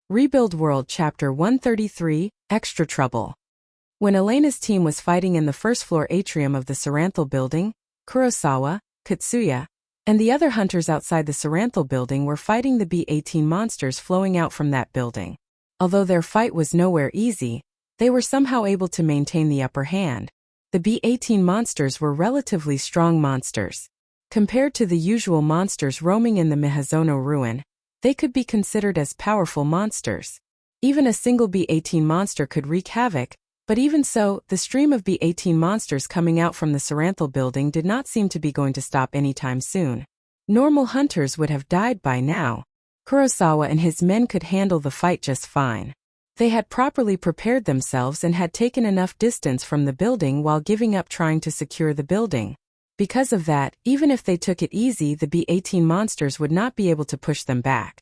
Rebuild World Chapter 133, Extra Trouble. When Elena's team was fighting in the first-floor atrium of the Saranthal building, Kurosawa, Katsuya, and the other hunters outside the Saranthal building were fighting the B-18 monsters flowing out from that building. Although their fight was nowhere easy, they were somehow able to maintain the upper hand. The B-18 monsters were relatively strong monsters. Compared to the usual monsters roaming in the Mihazono ruin, they could be considered as powerful monsters. Even a single B-18 monster could wreak havoc, but even so, the stream of B-18 monsters coming out from the Saranthal building did not seem to be going to stop anytime soon. Normal hunters would have died by now. Kurosawa and his men could handle the fight just fine. They had properly prepared themselves and had taken enough distance from the building while giving up trying to secure the building. Because of that, even if they took it easy, the B-18 monsters would not be able to push them back.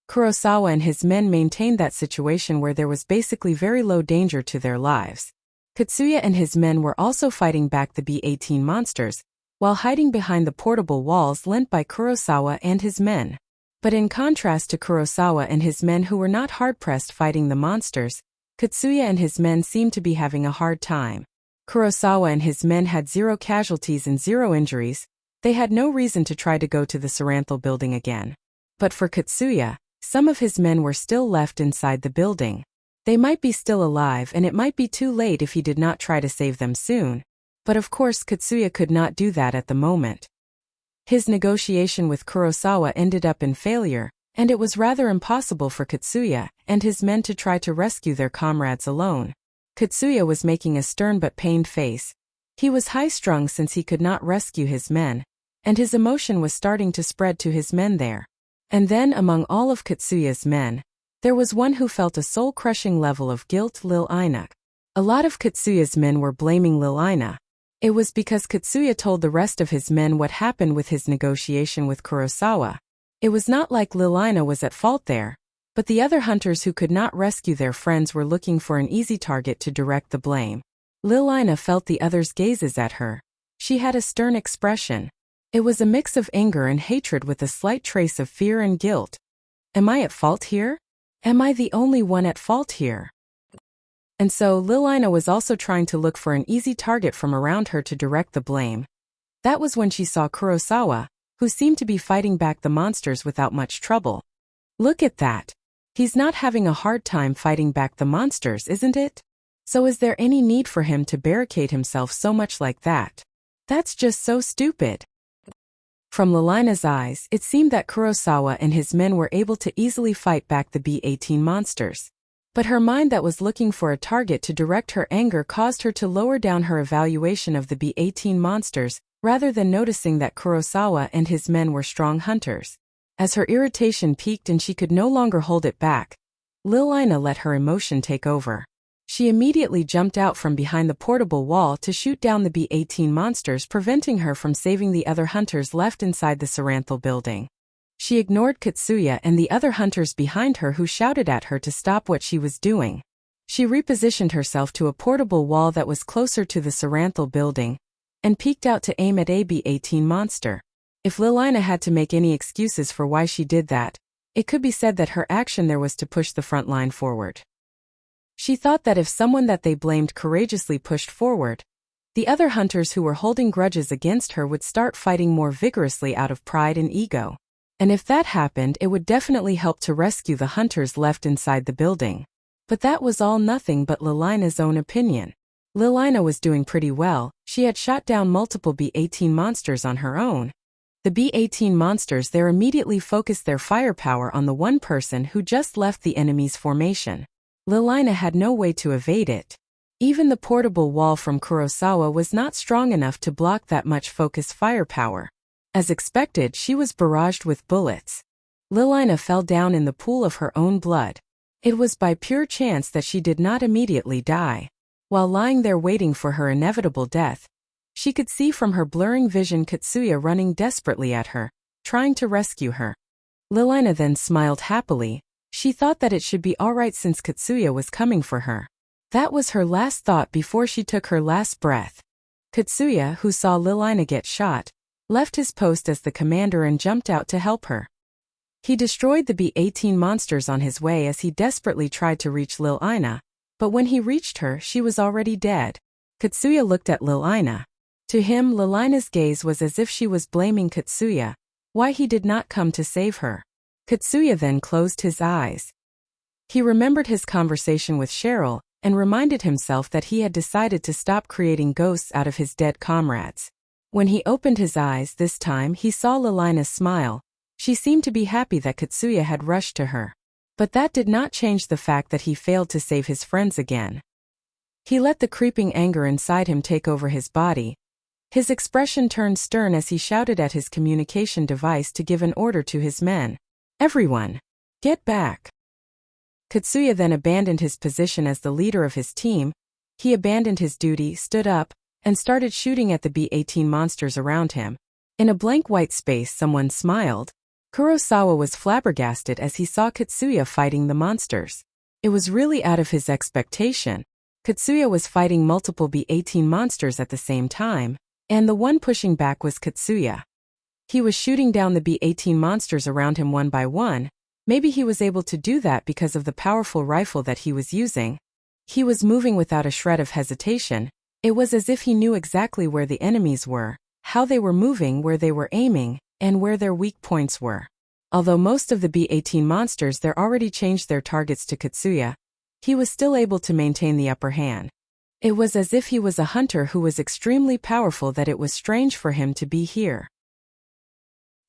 Kurosawa and his men maintained that situation where there was basically very low danger to their lives. Katsuya and his men were also fighting back the B-18 monsters, while hiding behind the portable walls lent by Kurosawa and his men. But in contrast to Kurosawa and his men who were not hard-pressed fighting the monsters, Katsuya and his men seemed to be having a hard time. Kurosawa and his men had 0 casualties and 0 injuries. They had no reason to try to go to the Saranthal building again. But for Katsuya, some of his men were still left inside the building. They might be still alive and it might be too late if he did not try to save them soon. But of course Katsuya could not do that at the moment. His negotiation with Kurosawa ended up in failure, and it was rather impossible for Katsuya and his men to try to rescue their comrades alone. Katsuya was making a stern but pained face. He was high-strung since he could not rescue his men, and his emotion was starting to spread to his men there. And then among all of Katsuya's men, there was one who felt a soul-crushing level of guilt: Lil Ina. A lot of Katsuya's men were blaming Lil Ina. It was because Katsuya told the rest of his men what happened with his negotiation with Kurosawa. It was not like Lil Ina was at fault there. But the other hunters who could not rescue their friends were looking for an easy target to direct the blame. Lil Ina felt the others' gazes at her. She had a stern expression. It was a mix of anger and hatred with a slight trace of fear and guilt. Am I at fault here? Am I the only one at fault here? And so Lil Ina was also trying to look for an easy target from around her to direct the blame. That was when she saw Kurosawa, who seemed to be fighting back the monsters without much trouble. Look at that. He's not having a hard time fighting back the monsters, isn't it? So is there any need for him to barricade himself so much like that? That's just so stupid. From Lil Ina's eyes, it seemed that Kurosawa and his men were able to easily fight back the B-18 monsters. But her mind that was looking for a target to direct her anger caused her to lower down her evaluation of the B-18 monsters, rather than noticing that Kurosawa and his men were strong hunters. As her irritation peaked and she could no longer hold it back, Lil Ina let her emotion take over. She immediately jumped out from behind the portable wall to shoot down the B-18 monsters, preventing her from saving the other hunters left inside the Saranthal building. She ignored Katsuya and the other hunters behind her who shouted at her to stop what she was doing. She repositioned herself to a portable wall that was closer to the Saranthal building and peeked out to aim at a B-18 monster. If Lil Ina had to make any excuses for why she did that, it could be said that her action there was to push the front line forward. She thought that if someone that they blamed courageously pushed forward, the other hunters who were holding grudges against her would start fighting more vigorously out of pride and ego. And if that happened, it would definitely help to rescue the hunters left inside the building. But that was all nothing but Lil Ina's own opinion. Lil Ina was doing pretty well. She had shot down multiple B-18 monsters on her own. The B-18 monsters there immediately focused their firepower on the one person who just left the enemy's formation. Lil Ina had no way to evade it. Even the portable wall from Kurosawa was not strong enough to block that much focused firepower. As expected, she was barraged with bullets. Lil Ina fell down in the pool of her own blood. It was by pure chance that she did not immediately die. While lying there waiting for her inevitable death, she could see from her blurring vision Katsuya running desperately at her, trying to rescue her. Lil Ina then smiled happily. She thought that it should be alright since Katsuya was coming for her. That was her last thought before she took her last breath. Katsuya, who saw Lil Ina get shot, left his post as the commander and jumped out to help her. He destroyed the B-18 monsters on his way as he desperately tried to reach Lil Ina, but when he reached her, she was already dead. Katsuya looked at Lil Ina. To him, Lil Ina's gaze was as if she was blaming Katsuya, why he did not come to save her. Katsuya then closed his eyes. He remembered his conversation with Cheryl and reminded himself that he had decided to stop creating ghosts out of his dead comrades. When he opened his eyes this time, he saw Lil Ina smile. She seemed to be happy that Katsuya had rushed to her. But that did not change the fact that he failed to save his friends again. He let the creeping anger inside him take over his body. His expression turned stern as he shouted at his communication device to give an order to his men. Everyone, get back. Katsuya then abandoned his position as the leader of his team. He abandoned his duty, stood up, and started shooting at the B-18 monsters around him. In a blank white space, someone smiled. Kurosawa was flabbergasted as he saw Katsuya fighting the monsters. It was really out of his expectation. Katsuya was fighting multiple B-18 monsters at the same time, and the one pushing back was Katsuya. He was shooting down the B-18 monsters around him one by one. Maybe he was able to do that because of the powerful rifle that he was using. He was moving without a shred of hesitation. It was as if he knew exactly where the enemies were, how they were moving, where they were aiming, and where their weak points were. Although most of the B-18 monsters there already changed their targets to Katsuya, he was still able to maintain the upper hand. It was as if he was a hunter who was extremely powerful that it was strange for him to be here.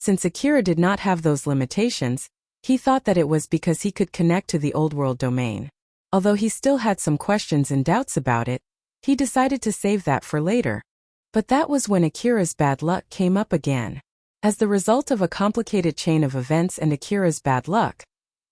Since Akira did not have those limitations, he thought that it was because he could connect to the old world domain. Although he still had some questions and doubts about it, he decided to save that for later. But that was when Akira's bad luck came up again. As the result of a complicated chain of events and Akira's bad luck,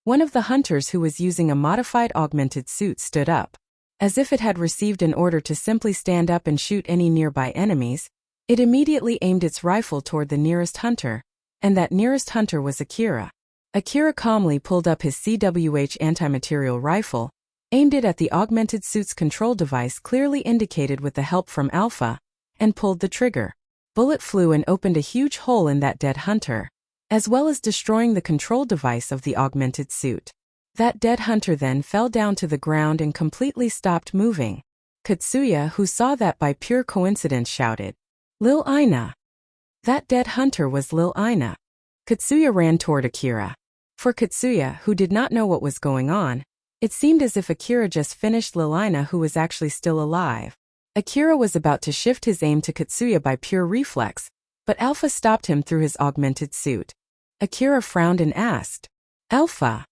one of the hunters who was using a modified augmented suit stood up. As if it had received an order to simply stand up and shoot any nearby enemies, it immediately aimed its rifle toward the nearest hunter, and that nearest hunter was Akira. Akira calmly pulled up his CWH anti-material rifle, aimed it at the augmented suit's control device clearly indicated with the help from Alpha, and pulled the trigger. Bullet flew and opened a huge hole in that dead hunter, as well as destroying the control device of the augmented suit. That dead hunter then fell down to the ground and completely stopped moving. Katsuya, who saw that by pure coincidence, shouted, "Lil Ina!" That dead hunter was Lil Ina. Katsuya ran toward Akira. For Katsuya, who did not know what was going on, it seemed as if Akira just finished Lil Ina, who was actually still alive. Akira was about to shift his aim to Katsuya by pure reflex, but Alpha stopped him through his augmented suit. Akira frowned and asked, "Alpha?"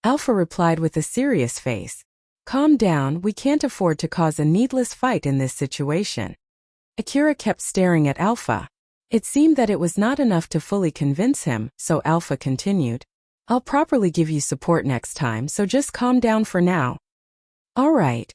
Alpha replied with a serious face, "Calm down, we can't afford to cause a needless fight in this situation." Akira kept staring at Alpha. It seemed that it was not enough to fully convince him, so Alpha continued, "I'll properly give you support next time, so just calm down for now." "All right."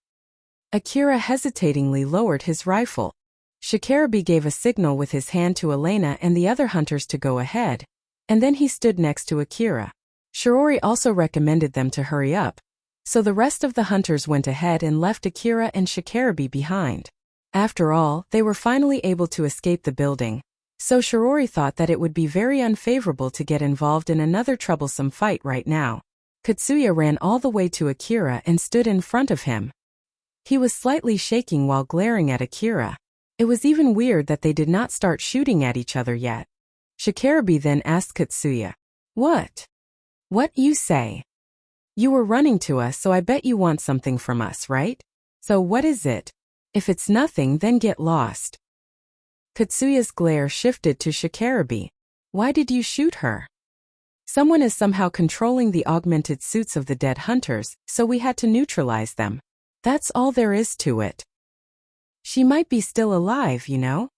Akira hesitatingly lowered his rifle. Shikarabe gave a signal with his hand to Elena and the other hunters to go ahead, and then he stood next to Akira. Shirori also recommended them to hurry up, so the rest of the hunters went ahead and left Akira and Shikarabe behind. After all, they were finally able to escape the building, so Shirori thought that it would be very unfavorable to get involved in another troublesome fight right now. Katsuya ran all the way to Akira and stood in front of him. He was slightly shaking while glaring at Akira. It was even weird that they did not start shooting at each other yet. Shikarabe then asked Katsuya, "What? What you say? You were running to us, so I bet you want something from us, right? So what is it? If it's nothing, then get lost." Katsuya's glare shifted to Shikarabe. "Why did you shoot her?" "Someone is somehow controlling the augmented suits of the dead hunters, so we had to neutralize them. That's all there is to it. She might be still alive, you know?"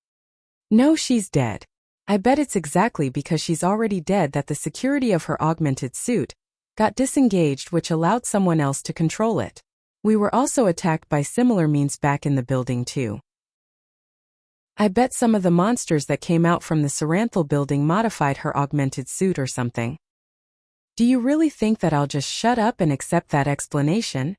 "No, she's dead. I bet it's exactly because she's already dead that the security of her augmented suit got disengaged, which allowed someone else to control it. We were also attacked by similar means back in the building too. I bet some of the monsters that came out from the Saranthal building modified her augmented suit or something." "Do you really think that I'll just shut up and accept that explanation?"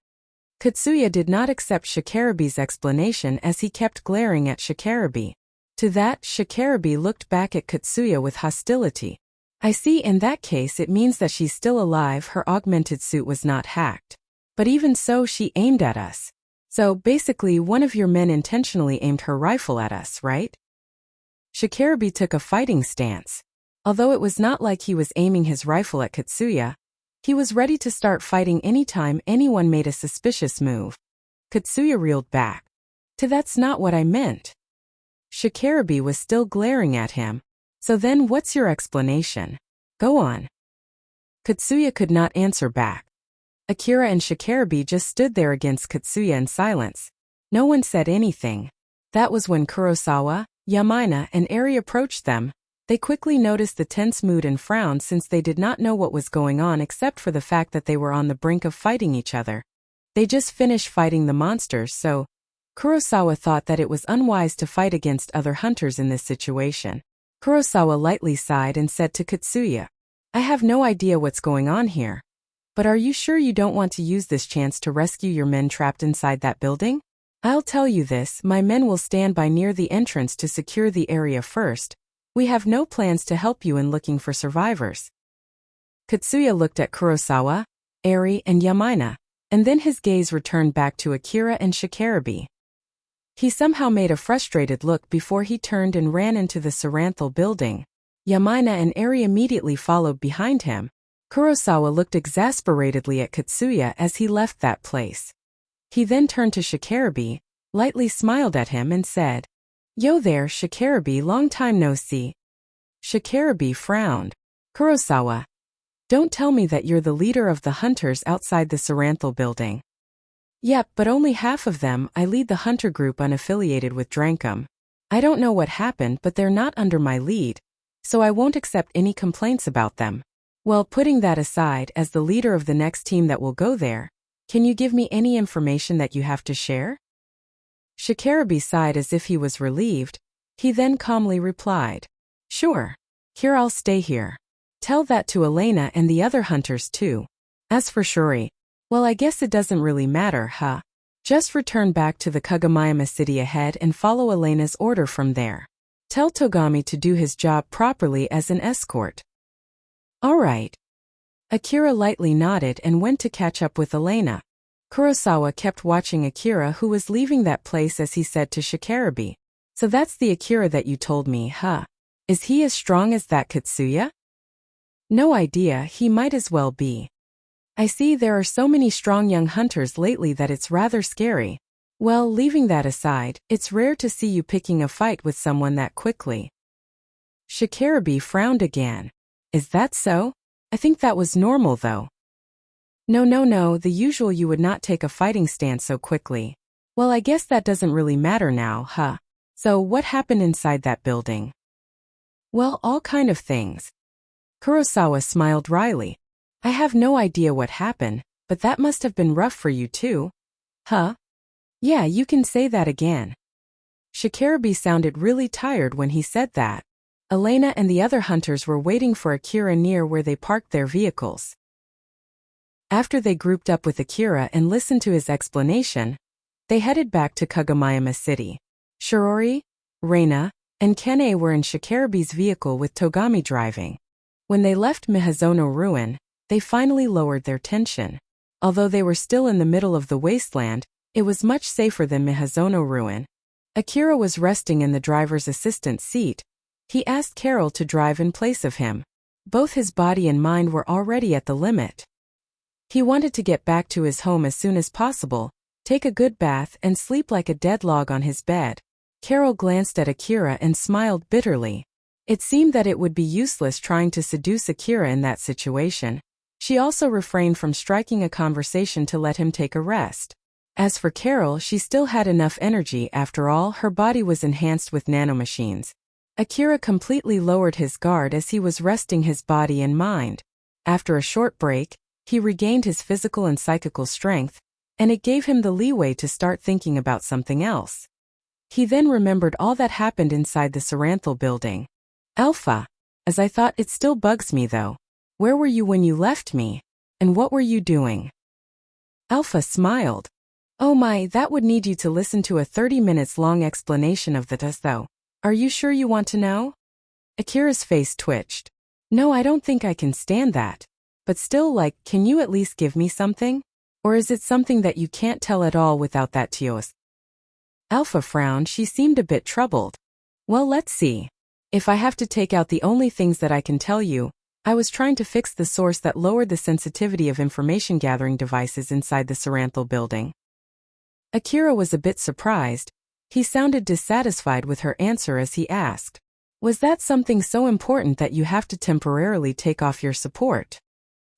Katsuya did not accept Shikarabe's explanation as he kept glaring at Shikarabe. To that, Shikarabe looked back at Katsuya with hostility. I see, in that case it means that she's still alive. Her augmented suit was not hacked. But even so, she aimed at us. So, basically, one of your men intentionally aimed her rifle at us, right? Shikarabe took a fighting stance. Although it was not like he was aiming his rifle at Katsuya, he was ready to start fighting anytime anyone made a suspicious move. Katsuya reeled back. That's not what I meant. Shikarabe was still glaring at him. So then what's your explanation? Go on. Katsuya could not answer back. Akira and Shikarabe just stood there against Katsuya in silence. No one said anything. That was when Kurosawa, Yamina, and Eri approached them. They quickly noticed the tense mood and frowned since they did not know what was going on except for the fact that they were on the brink of fighting each other. They just finished fighting the monsters, so Kurosawa thought that it was unwise to fight against other hunters in this situation. Kurosawa lightly sighed and said to Katsuya, I have no idea what's going on here. But are you sure you don't want to use this chance to rescue your men trapped inside that building? I'll tell you this, my men will stand by near the entrance to secure the area first. We have no plans to help you in looking for survivors. Katsuya looked at Kurosawa, Eri, and Yamina, and then his gaze returned back to Akira and Shikarabe. He somehow made a frustrated look before he turned and ran into the Saranthal building. Yamina and Eri immediately followed behind him. Kurosawa looked exasperatedly at Katsuya as he left that place. He then turned to Shikarabe, lightly smiled at him and said, Yo there, Shikarabe, long time no see. Shikarabe frowned. Kurosawa, don't tell me that you're the leader of the hunters outside the Saranthal building. Yep, but only half of them. I lead the hunter group unaffiliated with Drankum. I don't know what happened, but they're not under my lead, so I won't accept any complaints about them. Well, putting that aside, as the leader of the next team that will go there, can you give me any information that you have to share? Shikarabe sighed as if he was relieved. He then calmly replied, Sure. Here, I'll stay here. Tell that to Elena and the other hunters too. As for Shuri, well, I guess it doesn't really matter, huh? Just return back to the Kagomiyama city ahead and follow Elena's order from there. Tell Togami to do his job properly as an escort. All right. Akira lightly nodded and went to catch up with Elena. Kurosawa kept watching Akira, who was leaving that place, as he said to Shikarabe, So that's the Akira that you told me, huh? Is he as strong as that Katsuya? No idea, he might as well be. I see there are so many strong young hunters lately that it's rather scary. Well, leaving that aside, it's rare to see you picking a fight with someone that quickly. Shikarabe frowned again. Is that so? I think that was normal though. No, the usual you would not take a fighting stance so quickly. Well, I guess that doesn't really matter now, huh? So what happened inside that building? Well, all kind of things. Kurosawa smiled wryly. I have no idea what happened, but that must have been rough for you too. Huh? Yeah, you can say that again. Shikarabe sounded really tired when he said that. Elena and the other hunters were waiting for Akira near where they parked their vehicles. After they grouped up with Akira and listened to his explanation, they headed back to Kagomiyama City. Shirori, Reina, and Kene were in Shikarabe's vehicle with Togami driving. When they left Mihazono Ruin, they finally lowered their tension. Although they were still in the middle of the wasteland, it was much safer than Mihazono Ruin. Akira was resting in the driver's assistant seat. He asked Carol to drive in place of him. Both his body and mind were already at the limit. He wanted to get back to his home as soon as possible, take a good bath, and sleep like a dead log on his bed. Carol glanced at Akira and smiled bitterly. It seemed that it would be useless trying to seduce Akira in that situation. She also refrained from striking a conversation to let him take a rest. As for Carol, she still had enough energy. After all, her body was enhanced with nanomachines. Akira completely lowered his guard as he was resting his body and mind. After a short break, he regained his physical and psychical strength, and it gave him the leeway to start thinking about something else. He then remembered all that happened inside the Saranthal building. Alpha, as I thought, it still bugs me though. Where were you when you left me? And what were you doing? Alpha smiled. Oh my, that would need you to listen to a 30 minutes long explanation of that though. Are you sure you want to know? Akira's face twitched. No, I don't think I can stand that. But still, like, can you at least give me something? Or is it something that you can't tell at all without that Teos? Alpha frowned. She seemed a bit troubled. Well, let's see. If I have to take out the only things that I can tell you, I was trying to fix the source that lowered the sensitivity of information gathering devices inside the Saranthal building. Akira was a bit surprised. He sounded dissatisfied with her answer as he asked, was that something so important that you have to temporarily take off your support?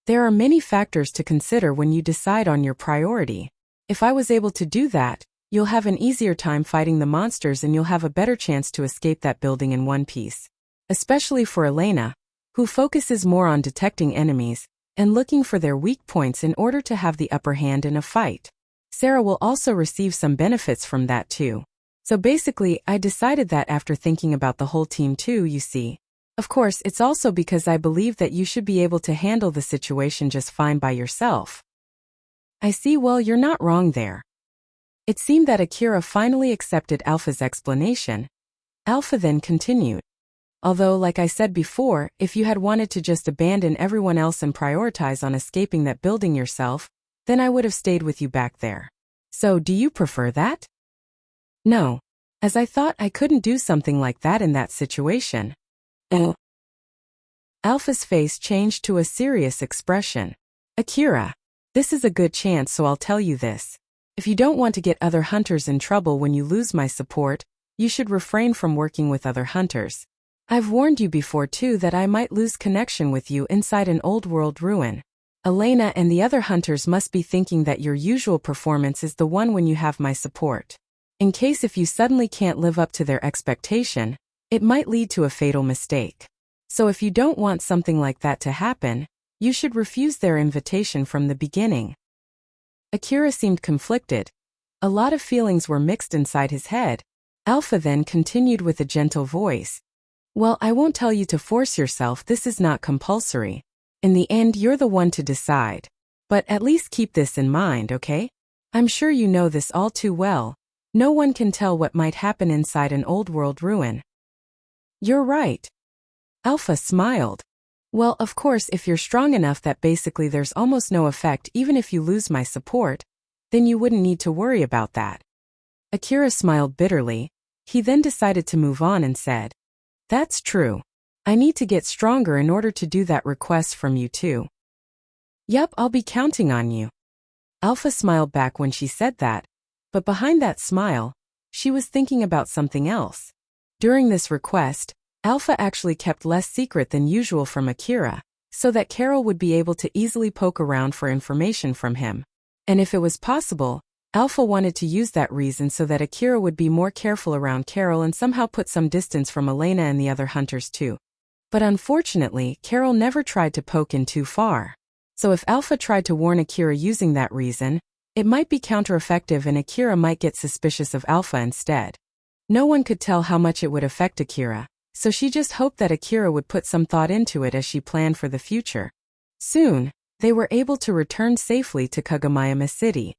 There are many factors to consider when you decide on your priority. If I was able to do that, you'll have an easier time fighting the monsters and you'll have a better chance to escape that building in one piece. Especially for Elena, who focuses more on detecting enemies and looking for their weak points in order to have the upper hand in a fight. Sarah will also receive some benefits from that too. So basically, I decided that after thinking about the whole team too, you see. Of course, it's also because I believe that you should be able to handle the situation just fine by yourself. I see. Well, you're not wrong there. It seemed that Akira finally accepted Alpha's explanation. Alpha then continued. Although, like I said before, if you had wanted to just abandon everyone else and prioritize on escaping that building yourself, then I would have stayed with you back there. So, do you prefer that? No, as I thought I couldn't do something like that in that situation. Alpha's face changed to a serious expression. Akira, this is a good chance, so I'll tell you this. If you don't want to get other hunters in trouble when you lose my support, you should refrain from working with other hunters. I've warned you before too that I might lose connection with you inside an old world ruin. Elena and the other hunters must be thinking that your usual performance is the one when you have my support. In case if you suddenly can't live up to their expectation, it might lead to a fatal mistake. So if you don't want something like that to happen, you should refuse their invitation from the beginning. Akira seemed conflicted. A lot of feelings were mixed inside his head. Alpha then continued with a gentle voice. Well, I won't tell you to force yourself, this is not compulsory. In the end, you're the one to decide. But at least keep this in mind, okay? I'm sure you know this all too well. No one can tell what might happen inside an old world ruin. You're right. Alpha smiled. Well, of course, if you're strong enough that basically there's almost no effect even if you lose my support, then you wouldn't need to worry about that. Akira smiled bitterly. He then decided to move on and said, that's true. I need to get stronger in order to do that request from you too. Yup, I'll be counting on you. Alpha smiled back when she said that, but behind that smile, she was thinking about something else. During this request, Alpha actually kept less secret than usual from Akira, so that Carol would be able to easily poke around for information from him. And if it was possible, Alpha wanted to use that reason so that Akira would be more careful around Carol and somehow put some distance from Elena and the other hunters too. But unfortunately, Carol never tried to poke in too far. So if Alpha tried to warn Akira using that reason, it might be counter-effective and Akira might get suspicious of Alpha instead. No one could tell how much it would affect Akira, so she just hoped that Akira would put some thought into it as she planned for the future. Soon, they were able to return safely to Kagomayama City.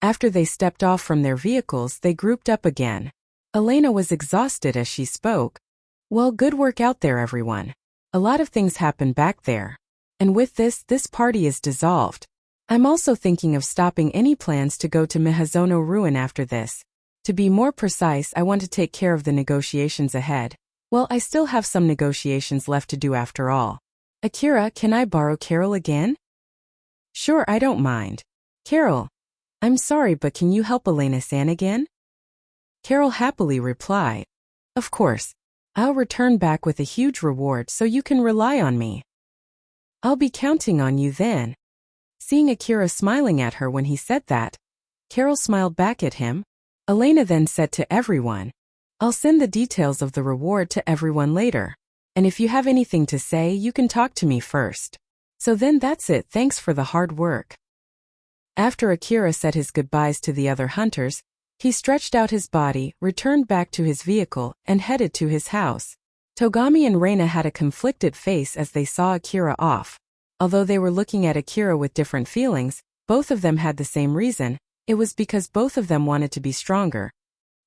After they stepped off from their vehicles, they grouped up again. Elena was exhausted as she spoke. Well, good work out there, everyone. A lot of things happened back there. And with this party is dissolved. I'm also thinking of stopping any plans to go to Mihazono Ruin after this. To be more precise, I want to take care of the negotiations ahead. Well, I still have some negotiations left to do after all. Akira, can I borrow Carol again? Sure, I don't mind. Carol, I'm sorry, but can you help Elena-san again? Carol happily replied. Of course. I'll return back with a huge reward so you can rely on me. I'll be counting on you then. Seeing Akira smiling at her when he said that, Carol smiled back at him. Elena then said to everyone, I'll send the details of the reward to everyone later. And if you have anything to say, you can talk to me first. So then that's it, thanks for the hard work. After Akira said his goodbyes to the other hunters, he stretched out his body, returned back to his vehicle, and headed to his house. Togami and Reina had a conflicted face as they saw Akira off. Although they were looking at Akira with different feelings, both of them had the same reason. It was because both of them wanted to be stronger.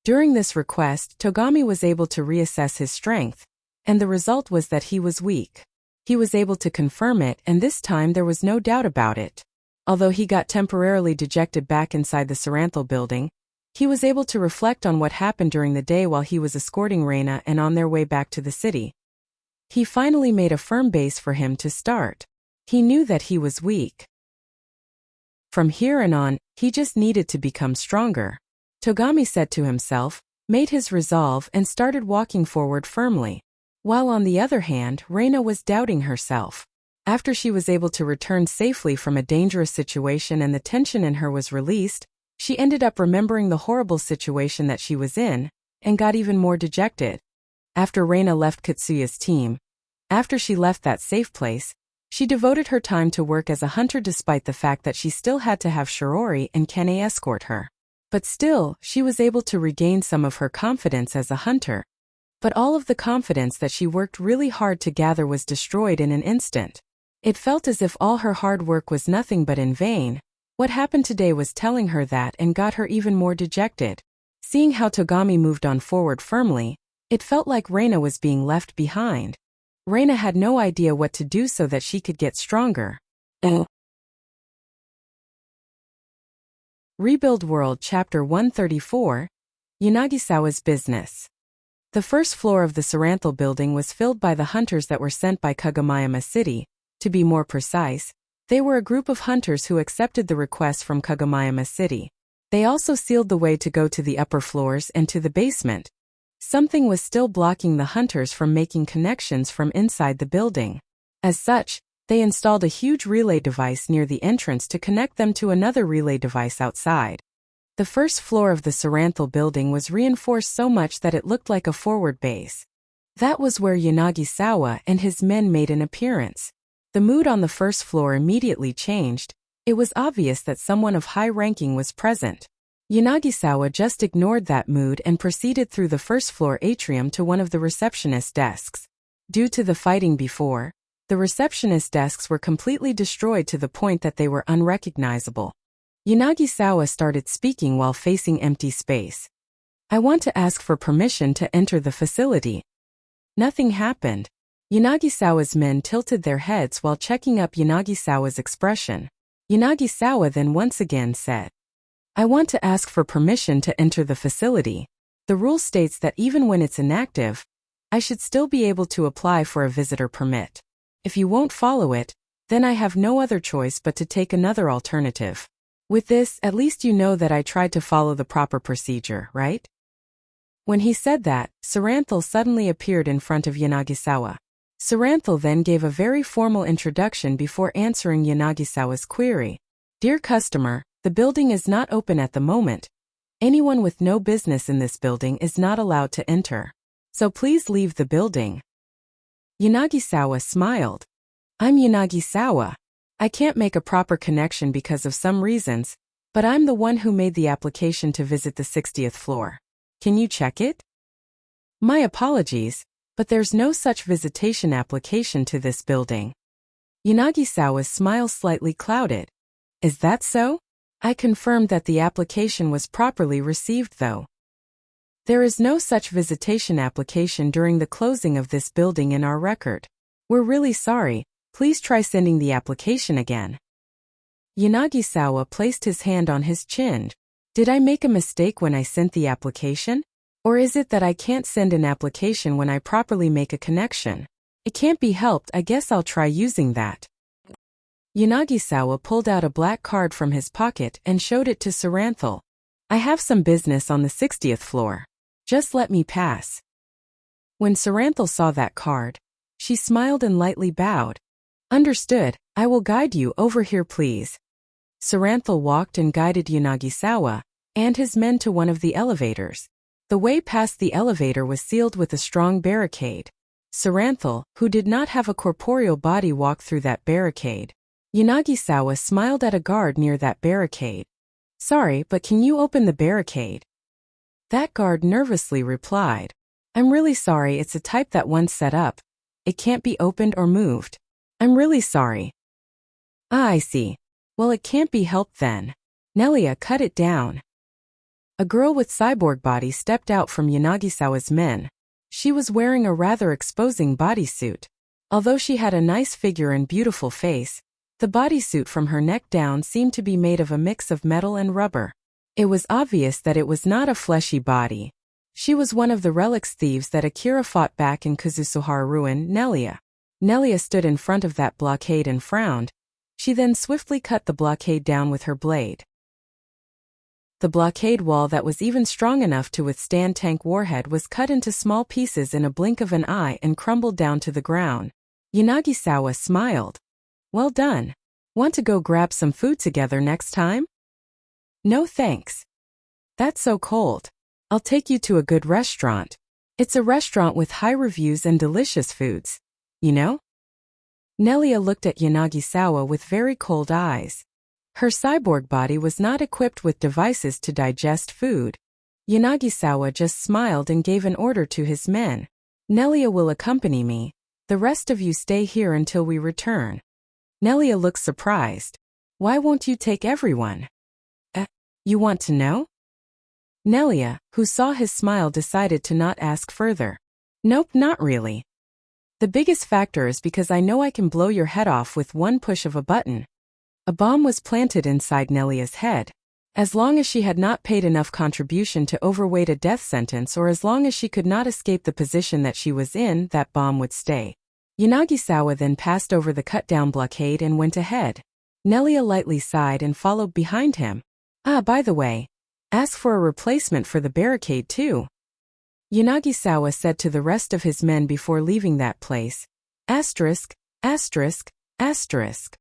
During this request, Togami was able to reassess his strength, and the result was that he was weak. He was able to confirm it, and this time there was no doubt about it. Although he got temporarily dejected back inside the Saranthal building, he was able to reflect on what happened during the day while he was escorting Reina and on their way back to the city. He finally made a firm base for him to start. He knew that he was weak. From here on, he just needed to become stronger. Togami said to himself, made his resolve and started walking forward firmly. While on the other hand, Reina was doubting herself. After she was able to return safely from a dangerous situation and the tension in her was released, she ended up remembering the horrible situation that she was in, and got even more dejected. After Reina left Katsuya's team, after she left that safe place, she devoted her time to work as a hunter despite the fact that she still had to have Shirori and Kene escort her. But still, she was able to regain some of her confidence as a hunter. But all of the confidence that she worked really hard to gather was destroyed in an instant. It felt as if all her hard work was nothing but in vain. What happened today was telling her that and got her even more dejected. Seeing how Togami moved on forward firmly, it felt like Reina was being left behind. Reina had no idea what to do so that she could get stronger. Rebuild World Chapter 134, Yanagisawa's Business. The first floor of the Saranthal building was filled by the hunters that were sent by Kagomayama City. To be more precise, they were a group of hunters who accepted the request from Kagomayama City. They also sealed the way to go to the upper floors and to the basement. Something was still blocking the hunters from making connections from inside the building. As such, they installed a huge relay device near the entrance to connect them to another relay device outside. The first floor of the Saranthal building was reinforced so much that it looked like a forward base. That was where Yanagisawa and his men made an appearance. The mood on the first floor immediately changed. It was obvious that someone of high ranking was present. Yanagisawa just ignored that mood and proceeded through the first floor atrium to one of the receptionist desks. Due to the fighting before, the receptionist desks were completely destroyed to the point that they were unrecognizable. Yanagisawa started speaking while facing empty space. I want to ask for permission to enter the facility. Nothing happened. Yanagisawa's men tilted their heads while checking up Yanagisawa's expression. Yanagisawa then once again said, I want to ask for permission to enter the facility. The rule states that even when it's inactive, I should still be able to apply for a visitor permit. If you won't follow it, then I have no other choice but to take another alternative. With this, at least you know that I tried to follow the proper procedure, right? When he said that, Saranthal suddenly appeared in front of Yanagisawa. Saranthal then gave a very formal introduction before answering Yanagisawa's query. Dear customer, the building is not open at the moment. Anyone with no business in this building is not allowed to enter. So please leave the building. Yanagisawa smiled. I'm Yanagisawa. I can't make a proper connection because of some reasons, but I'm the one who made the application to visit the 60th floor. Can you check it? My apologies, but there's no such visitation application to this building. Yanagisawa's smile slightly clouded. Is that so? I confirmed that the application was properly received though. There is no such visitation application during the closing of this building in our record. We're really sorry, please try sending the application again. Yanagisawa placed his hand on his chin. Did I make a mistake when I sent the application? Or is it that I can't send an application when I properly make a connection? It can't be helped, I guess I'll try using that. Yanagisawa pulled out a black card from his pocket and showed it to Saranthal. I have some business on the 60th floor. Just let me pass. When Saranthal saw that card, she smiled and lightly bowed. Understood, I will guide you over here please. Saranthal walked and guided Yanagisawa and his men to one of the elevators. The way past the elevator was sealed with a strong barricade. Saranthal, who did not have a corporeal body, walked through that barricade. Yanagisawa smiled at a guard near that barricade. Sorry, but can you open the barricade? That guard nervously replied. I'm really sorry, it's a type that once set up. It can't be opened or moved. I'm really sorry. Ah, I see. Well, it can't be helped then. Nelia, cut it down. A girl with cyborg body stepped out from Yanagisawa's men. She was wearing a rather exposing bodysuit. Although she had a nice figure and beautiful face, the bodysuit from her neck down seemed to be made of a mix of metal and rubber. It was obvious that it was not a fleshy body. She was one of the relics thieves that Akira fought back in Kazusuhara ruin, Nelia. Nelia stood in front of that blockade and frowned. She then swiftly cut the blockade down with her blade. The blockade wall that was even strong enough to withstand tank warhead was cut into small pieces in a blink of an eye and crumbled down to the ground. Yanagisawa smiled. Well done. Want to go grab some food together next time? No thanks. That's so cold. I'll take you to a good restaurant. It's a restaurant with high reviews and delicious foods. You know? Nelia looked at Yanagisawa with very cold eyes. Her cyborg body was not equipped with devices to digest food. Yanagisawa just smiled and gave an order to his men. Nelia will accompany me. The rest of you stay here until we return. Nelia looked surprised. Why won't you take everyone? You want to know? Nelia, who saw his smile, decided to not ask further. Nope, not really. The biggest factor is because I know I can blow your head off with one push of a button. A bomb was planted inside Nelia's head. As long as she had not paid enough contribution to overweight a death sentence, or as long as she could not escape the position that she was in, that bomb would stay. Yanagisawa then passed over the cut-down blockade and went ahead. Nelia lightly sighed and followed behind him. By the way, ask for a replacement for the barricade too. Yanagisawa said to the rest of his men before leaving that place. Asterisk, asterisk, asterisk.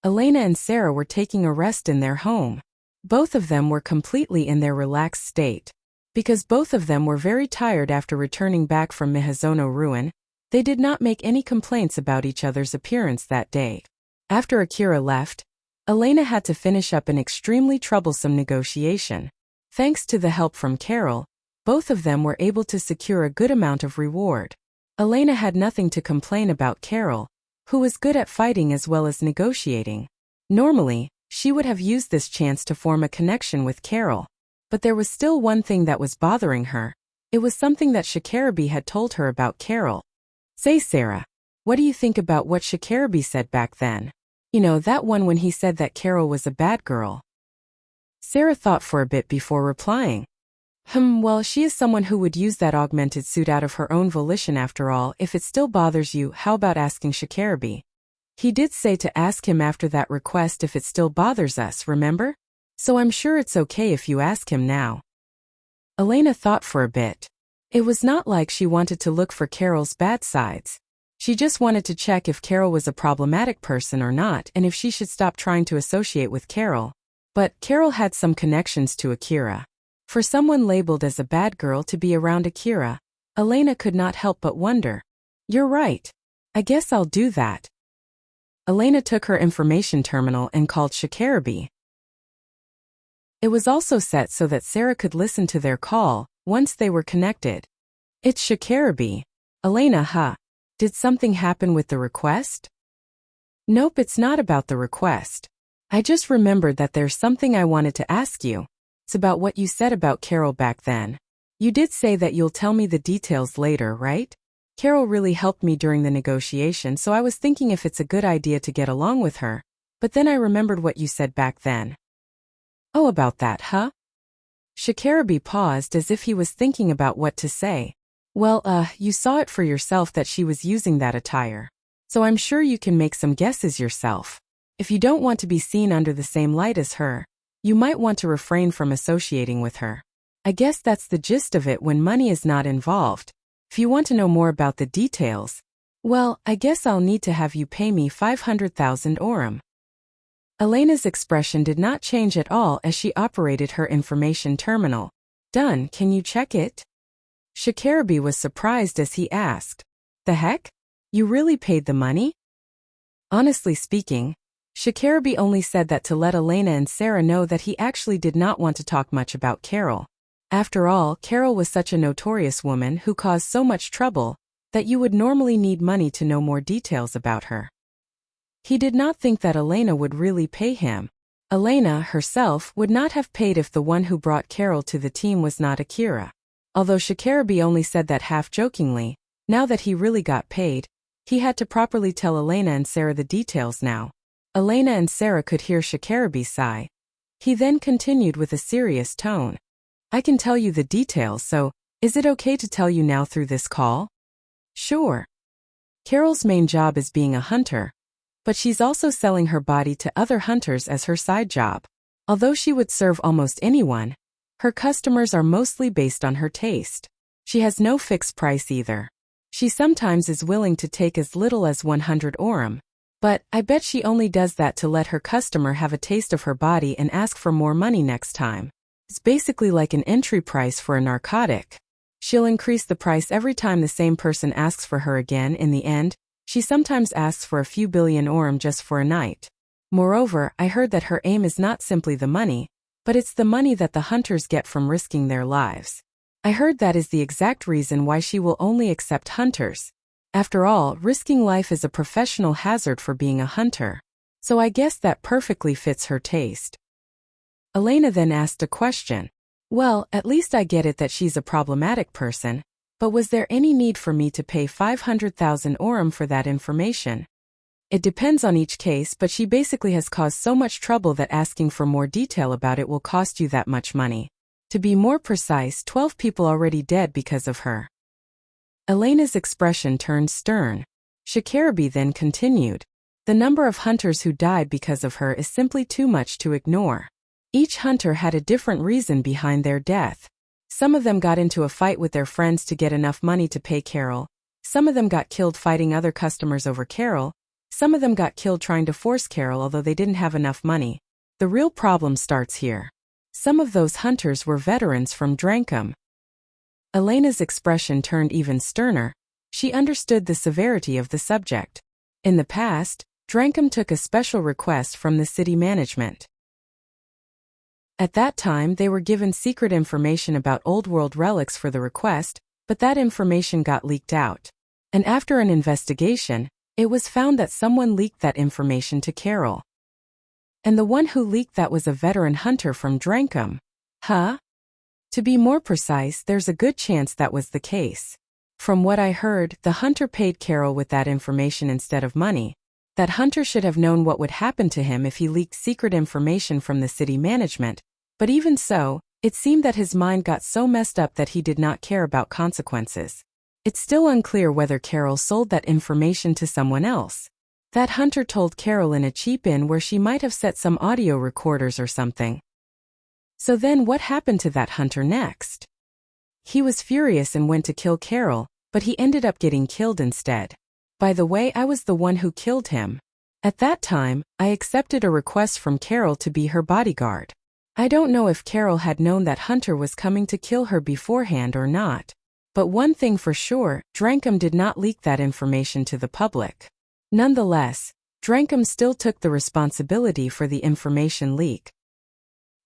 Elena and Sarah were taking a rest in their home. Both of them were completely in their relaxed state. Because both of them were very tired after returning back from Mihazono ruin, they did not make any complaints about each other's appearance that day. After Akira left, Elena had to finish up an extremely troublesome negotiation. Thanks to the help from Carol, both of them were able to secure a good amount of reward. Elena had nothing to complain about Carol, who was good at fighting as well as negotiating. Normally, she would have used this chance to form a connection with Carol. But there was still one thing that was bothering her. It was something that Shikarabe had told her about Carol. Say, Sarah, what do you think about what Shikarabe said back then? You know, that one when he said that Carol was a bad girl. Sarah thought for a bit before replying. Well, she is someone who would use that augmented suit out of her own volition after all. If it still bothers you, how about asking Shikarabe? He did say to ask him after that request if it still bothers us, remember? So I'm sure it's okay if you ask him now. Elena thought for a bit. It was not like she wanted to look for Carol's bad sides. She just wanted to check if Carol was a problematic person or not, and if she should stop trying to associate with Carol. But Carol had some connections to Akira. For someone labeled as a bad girl to be around Akira, Elena could not help but wonder. You're right. I guess I'll do that. Elena took her information terminal and called Shikarabe. It was also set so that Sarah could listen to their call once they were connected. It's Shikarabe. Elena, Did something happen with the request? Nope, it's not about the request. I just remembered that there's something I wanted to ask you. It's about what you said about Carol back then. You did say that you'll tell me the details later, right? Carol really helped me during the negotiation, so I was thinking if it's a good idea to get along with her. But then I remembered what you said back then. Oh, about that, huh? Shikarabe paused as if he was thinking about what to say. Well, you saw it for yourself that she was using that attire. So I'm sure you can make some guesses yourself. If you don't want to be seen under the same light as her, you might want to refrain from associating with her. I guess that's the gist of it when money is not involved. If you want to know more about the details, well, I guess I'll need to have you pay me 500,000 orum. Elena's expression did not change at all as she operated her information terminal. Done, can you check it? Shikarabe was surprised as he asked. The heck? You really paid the money? Honestly speaking, Shikarabe only said that to let Elena and Sarah know that he actually did not want to talk much about Carol. After all, Carol was such a notorious woman who caused so much trouble that you would normally need money to know more details about her. He did not think that Elena would really pay him. Elena, herself, would not have paid if the one who brought Carol to the team was not Akira. Although Shikarabe only said that half-jokingly, now that he really got paid, He had to properly tell Elena and Sarah the details now. Elena and Sarah could hear Shikarabi sigh. He then continued with a serious tone. I can tell you the details, so is it okay to tell you now through this call? Sure. Carol's main job is being a hunter, but she's also selling her body to other hunters as her side job. Although she would serve almost anyone, her customers are mostly based on her taste. She has no fixed price either. She sometimes is willing to take as little as 100 orum, but I bet she only does that to let her customer have a taste of her body and ask for more money next time. It's basically like an entry price for a narcotic. She'll increase the price every time the same person asks for her again. In the end, she sometimes asks for a few billion orum just for a night. Moreover, I heard that her aim is not simply the money, but it's the money that the hunters get from risking their lives. I heard that is the exact reason why she will only accept hunters. After all, risking life is a professional hazard for being a hunter. So I guess that perfectly fits her taste. Elena then asked a question. Well, at least I get it that she's a problematic person, but was there any need for me to pay 500,000 orum for that information? It depends on each case, but she basically has caused so much trouble that asking for more detail about it will cost you that much money. To be more precise, 12 people already dead because of her. Elena's expression turned stern. Shikarabi then continued. The number of hunters who died because of her is simply too much to ignore. Each hunter had a different reason behind their death. Some of them got into a fight with their friends to get enough money to pay Carol. Some of them got killed fighting other customers over Carol. Some of them got killed trying to force Carol although they didn't have enough money. The real problem starts here. Some of those hunters were veterans from Drankum. Elena's expression turned even sterner. She understood the severity of the subject. In the past, Drankum took a special request from the city management. At that time they were given secret information about old world relics for the request, but that information got leaked out. And after an investigation, it was found that someone leaked that information to Carol. And the one who leaked that was a veteran hunter from Drankum. Huh? To be more precise, there's a good chance that was the case. From what I heard, the hunter paid Carol with that information instead of money. That hunter should have known what would happen to him if he leaked secret information from the city management, but even so, it seemed that his mind got so messed up that he did not care about consequences. It's still unclear whether Carol sold that information to someone else. That hunter told Carol in a cheap inn where she might have set some audio recorders or something. So then what happened to that hunter next? He was furious and went to kill Carol, but he ended up getting killed instead. By the way, I was the one who killed him. At that time, I accepted a request from Carol to be her bodyguard. I don't know if Carol had known that hunter was coming to kill her beforehand or not. But one thing for sure, Drankum did not leak that information to the public. Nonetheless, Drankum still took the responsibility for the information leak.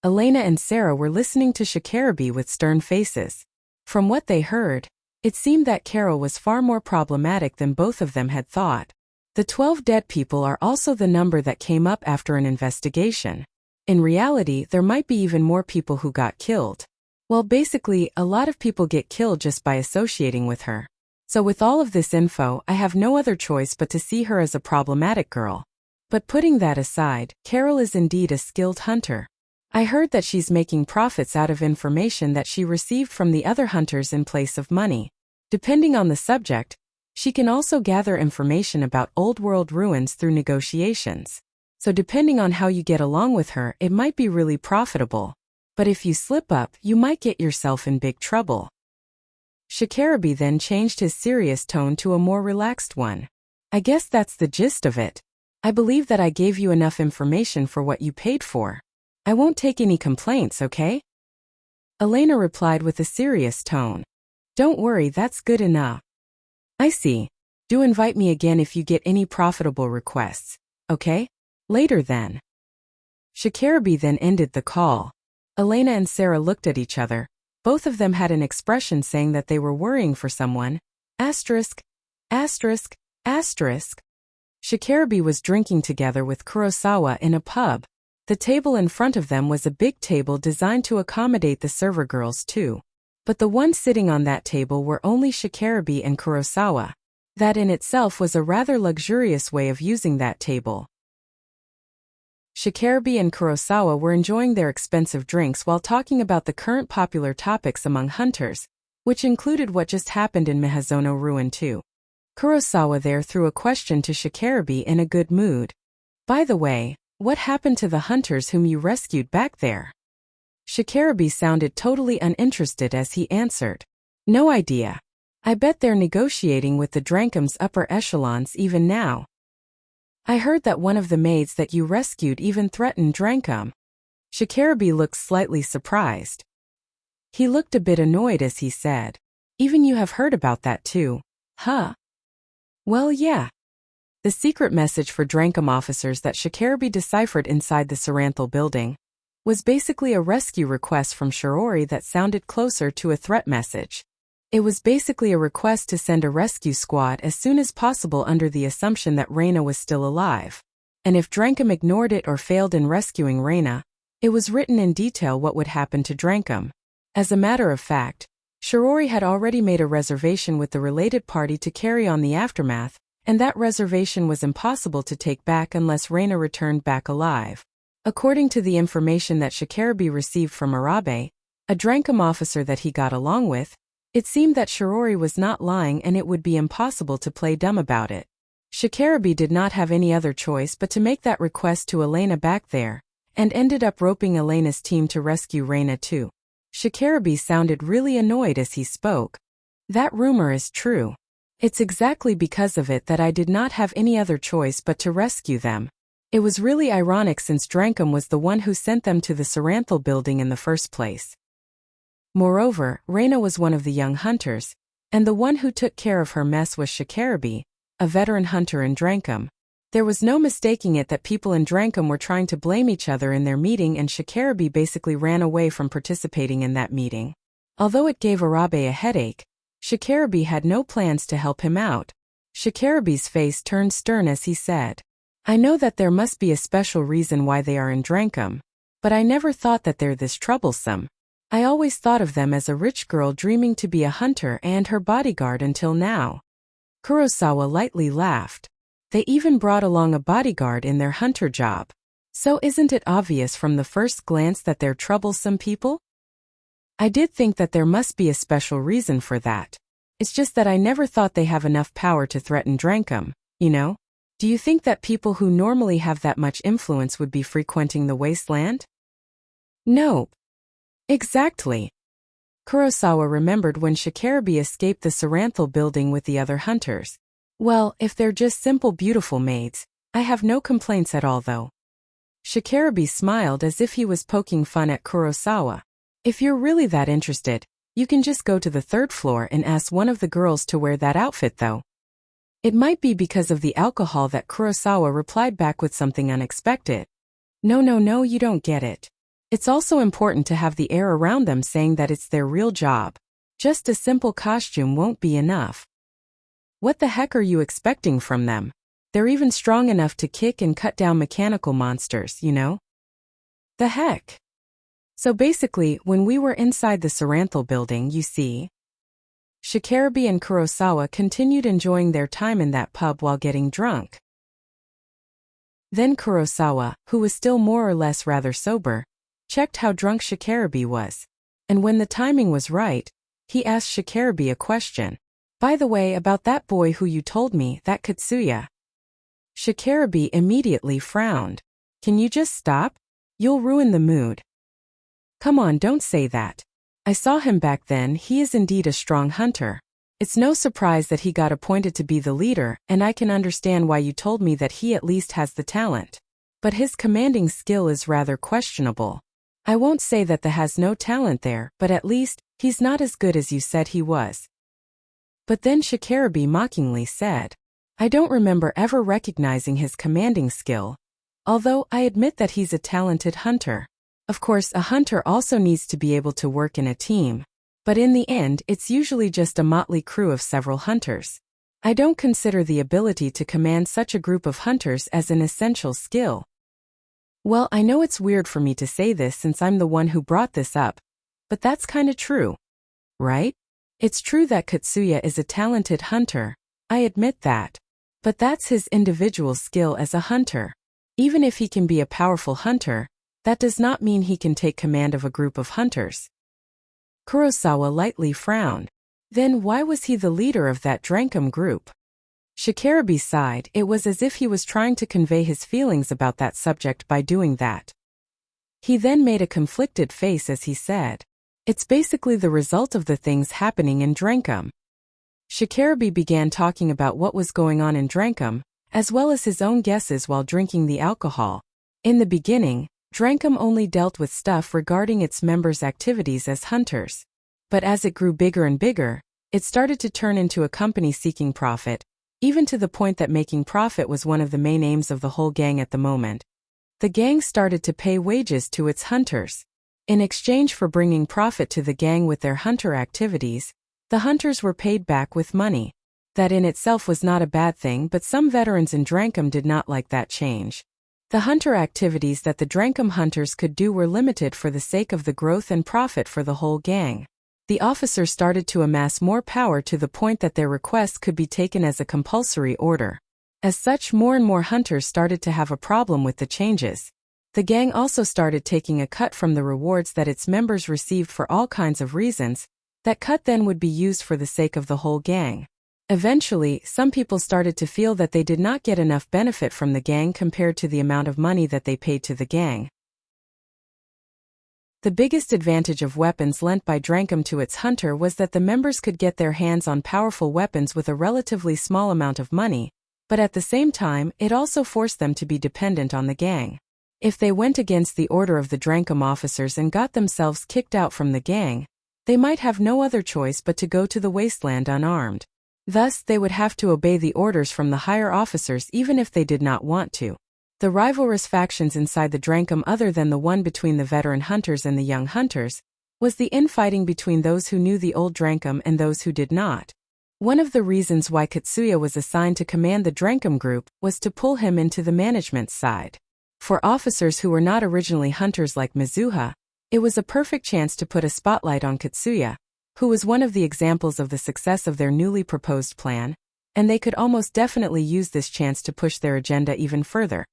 Elena and Sarah were listening to Shikarabi with stern faces. From what they heard, it seemed that Carol was far more problematic than both of them had thought. The 12 dead people are also the number that came up after an investigation. In reality, there might be even more people who got killed. Well, basically, a lot of people get killed just by associating with her. So with all of this info, I have no other choice but to see her as a problematic girl. But putting that aside, Carol is indeed a skilled hunter. I heard that she's making profits out of information that she received from the other hunters in place of money. Depending on the subject, she can also gather information about old world ruins through negotiations. So depending on how you get along with her, it might be really profitable. But if you slip up, you might get yourself in big trouble. Shikarabi then changed his serious tone to a more relaxed one. I guess that's the gist of it. I believe that I gave you enough information for what you paid for. I won't take any complaints, okay? Elena replied with a serious tone. Don't worry, that's good enough. I see. Do invite me again if you get any profitable requests, okay? Later then. Shikarabi then ended the call. Elena and Sarah looked at each other. Both of them had an expression saying that they were worrying for someone. Asterisk, asterisk, asterisk. Shikarabi was drinking together with Kurosawa in a pub. The table in front of them was a big table designed to accommodate the server girls too. But the ones sitting on that table were only Shikarabi and Kurosawa. That in itself was a rather luxurious way of using that table. Shikarabe and Kurosawa were enjoying their expensive drinks while talking about the current popular topics among hunters, which included what just happened in Mihazono Ruin too. Kurosawa there threw a question to Shikarabe in a good mood. By the way, what happened to the hunters whom you rescued back there? Shikarabe sounded totally uninterested as he answered. No idea. I bet they're negotiating with the Drankum's upper echelons even now. I heard that one of the maids that you rescued even threatened Drankum. Shikarabe looked slightly surprised. He looked a bit annoyed as he said, even you have heard about that too, huh? Well, yeah. The secret message for Drankum officers that Shikarabe deciphered inside the Saranthal building was basically a rescue request from Shirori that sounded closer to a threat message. It was basically a request to send a rescue squad as soon as possible under the assumption that Reina was still alive. And if Drankum ignored it or failed in rescuing Reina, it was written in detail what would happen to Drankum. As a matter of fact, Shirori had already made a reservation with the related party to carry on the aftermath, and that reservation was impossible to take back unless Reina returned back alive. According to the information that Shikarabe received from Arabe, a Drankum officer that he got along with, it seemed that Shirori was not lying and it would be impossible to play dumb about it. Shikarabe did not have any other choice but to make that request to Elena back there, and ended up roping Elena's team to rescue Reina too. Shikarabe sounded really annoyed as he spoke. That rumor is true. It's exactly because of it that I did not have any other choice but to rescue them. It was really ironic since Drankum was the one who sent them to the Saranthal building in the first place. Moreover, Reina was one of the young hunters, and the one who took care of her mess was Shikarabe, a veteran hunter in Drankum. There was no mistaking it that people in Drankum were trying to blame each other in their meeting, and Shikarabe basically ran away from participating in that meeting. Although it gave Arabe a headache, Shikarabe had no plans to help him out. Shikarabe's face turned stern as he said, I know that there must be a special reason why they are in Drankum, but I never thought that they're this troublesome. I always thought of them as a rich girl dreaming to be a hunter and her bodyguard until now. Kurosawa lightly laughed. They even brought along a bodyguard in their hunter job. So isn't it obvious from the first glance that they're troublesome people? I did think that there must be a special reason for that. It's just that I never thought they have enough power to threaten Drankum, you know? Do you think that people who normally have that much influence would be frequenting the wasteland? No. Exactly. Kurosawa remembered when Shikarabe escaped the Saranthal building with the other hunters. Well, if they're just simple beautiful maids, I have no complaints at all though. Shikarabe smiled as if he was poking fun at Kurosawa. If you're really that interested, you can just go to the third floor and ask one of the girls to wear that outfit though. It might be because of the alcohol that Kurosawa replied back with something unexpected. No, you don't get it. It's also important to have the air around them saying that it's their real job. Just a simple costume won't be enough. What the heck are you expecting from them? They're even strong enough to kick and cut down mechanical monsters, you know? The heck? So basically, when we were inside the Saranthal building, you see, Shikarabe and Kurosawa continued enjoying their time in that pub while getting drunk. Then Kurosawa, who was still more or less rather sober, checked how drunk Shikarabe was. And when the timing was right, he asked Shikarabe a question. By the way, about that boy who you told me, that Katsuya. Shikarabe immediately frowned. Can you just stop? You'll ruin the mood. Come on, don't say that. I saw him back then, he is indeed a strong hunter. It's no surprise that he got appointed to be the leader, and I can understand why you told me that he at least has the talent. But his commanding skill is rather questionable. I won't say that has no talent there, but at least, he's not as good as you said he was. But then Shikarabe mockingly said, I don't remember ever recognizing his commanding skill. Although I admit that he's a talented hunter. Of course, a hunter also needs to be able to work in a team. But in the end, it's usually just a motley crew of several hunters. I don't consider the ability to command such a group of hunters as an essential skill. Well, I know it's weird for me to say this since I'm the one who brought this up, but that's kinda true. Right? It's true that Katsuya is a talented hunter. I admit that. But that's his individual skill as a hunter. Even if he can be a powerful hunter, that does not mean he can take command of a group of hunters. Kurosawa lightly frowned. Then why was he the leader of that Drankum group? Shikarabe sighed. It was as if he was trying to convey his feelings about that subject by doing that. He then made a conflicted face as he said, "It's basically the result of the things happening in Drankum." Shikarabe began talking about what was going on in Drankum, as well as his own guesses while drinking the alcohol. In the beginning, Drankum only dealt with stuff regarding its members' activities as hunters. But as it grew bigger and bigger, it started to turn into a company seeking profit, even to the point that making profit was one of the main aims of the whole gang at the moment. The gang started to pay wages to its hunters. In exchange for bringing profit to the gang with their hunter activities, the hunters were paid back with money. That in itself was not a bad thing, but some veterans in Drankum did not like that change. The hunter activities that the Drankum hunters could do were limited for the sake of the growth and profit for the whole gang. The officers started to amass more power to the point that their requests could be taken as a compulsory order. As such, more and more hunters started to have a problem with the changes. The gang also started taking a cut from the rewards that its members received for all kinds of reasons. That cut then would be used for the sake of the whole gang. Eventually, some people started to feel that they did not get enough benefit from the gang compared to the amount of money that they paid to the gang. The biggest advantage of weapons lent by Drankum to its hunter was that the members could get their hands on powerful weapons with a relatively small amount of money, but at the same time, it also forced them to be dependent on the gang. If they went against the order of the Drankum officers and got themselves kicked out from the gang, they might have no other choice but to go to the wasteland unarmed. Thus, they would have to obey the orders from the higher officers even if they did not want to. The rivalrous factions inside the Drankum, other than the one between the veteran hunters and the young hunters, was the infighting between those who knew the old Drankum and those who did not. One of the reasons why Katsuya was assigned to command the Drankum group was to pull him into the management side. For officers who were not originally hunters like Mizuha, it was a perfect chance to put a spotlight on Katsuya, who was one of the examples of the success of their newly proposed plan, and they could almost definitely use this chance to push their agenda even further.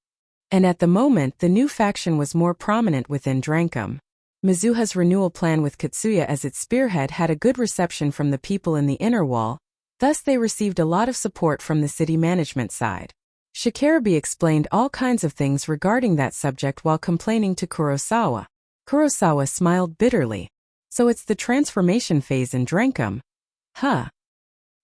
And at the moment, the new faction was more prominent within Drankum. Mizuha's renewal plan with Katsuya as its spearhead had a good reception from the people in the inner wall, thus they received a lot of support from the city management side. Shikarabe explained all kinds of things regarding that subject while complaining to Kurosawa. Kurosawa smiled bitterly. So it's the transformation phase in Drankum. Huh.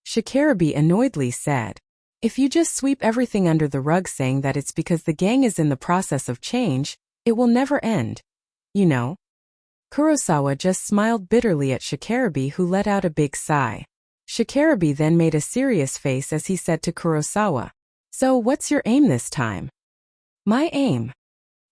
Shikarabe annoyedly said. If you just sweep everything under the rug saying that it's because the gang is in the process of change, it will never end. You know? Kurosawa just smiled bitterly at Shikarabe, who let out a big sigh. Shikarabe then made a serious face as he said to Kurosawa, "So what's your aim this time?" "My aim?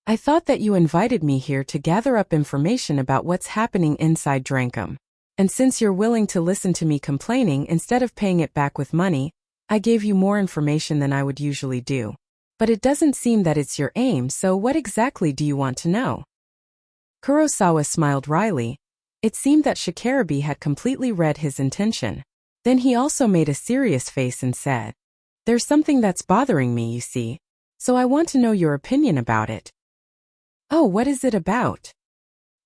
I thought that you invited me here to gather up information about what's happening inside Drankum. And since you're willing to listen to me complaining instead of paying it back with money, I gave you more information than I would usually do. But it doesn't seem that it's your aim, so what exactly do you want to know?" Kurosawa smiled wryly. It seemed that Shikarabe had completely read his intention. Then he also made a serious face and said, "There's something that's bothering me, you see. So I want to know your opinion about it." "Oh, what is it about?"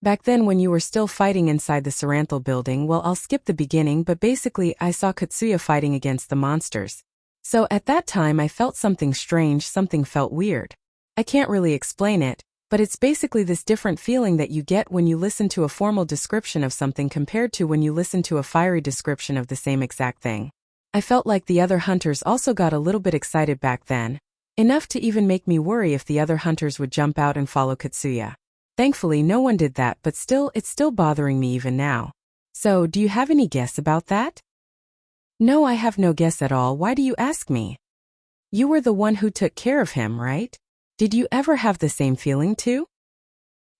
"Back then when you were still fighting inside the Swordsmanship building, well, I'll skip the beginning, but basically I saw Katsuya fighting against the monsters. So at that time I felt something strange, something felt weird. I can't really explain it, but it's basically this different feeling that you get when you listen to a formal description of something compared to when you listen to a fiery description of the same exact thing. I felt like the other hunters also got a little bit excited back then, enough to even make me worry if the other hunters would jump out and follow Katsuya. Thankfully no one did that, but still, it's still bothering me even now. So, do you have any guess about that?" "No, I have no guess at all. Why do you ask me?" "You were the one who took care of him, right? Did you ever have the same feeling too?"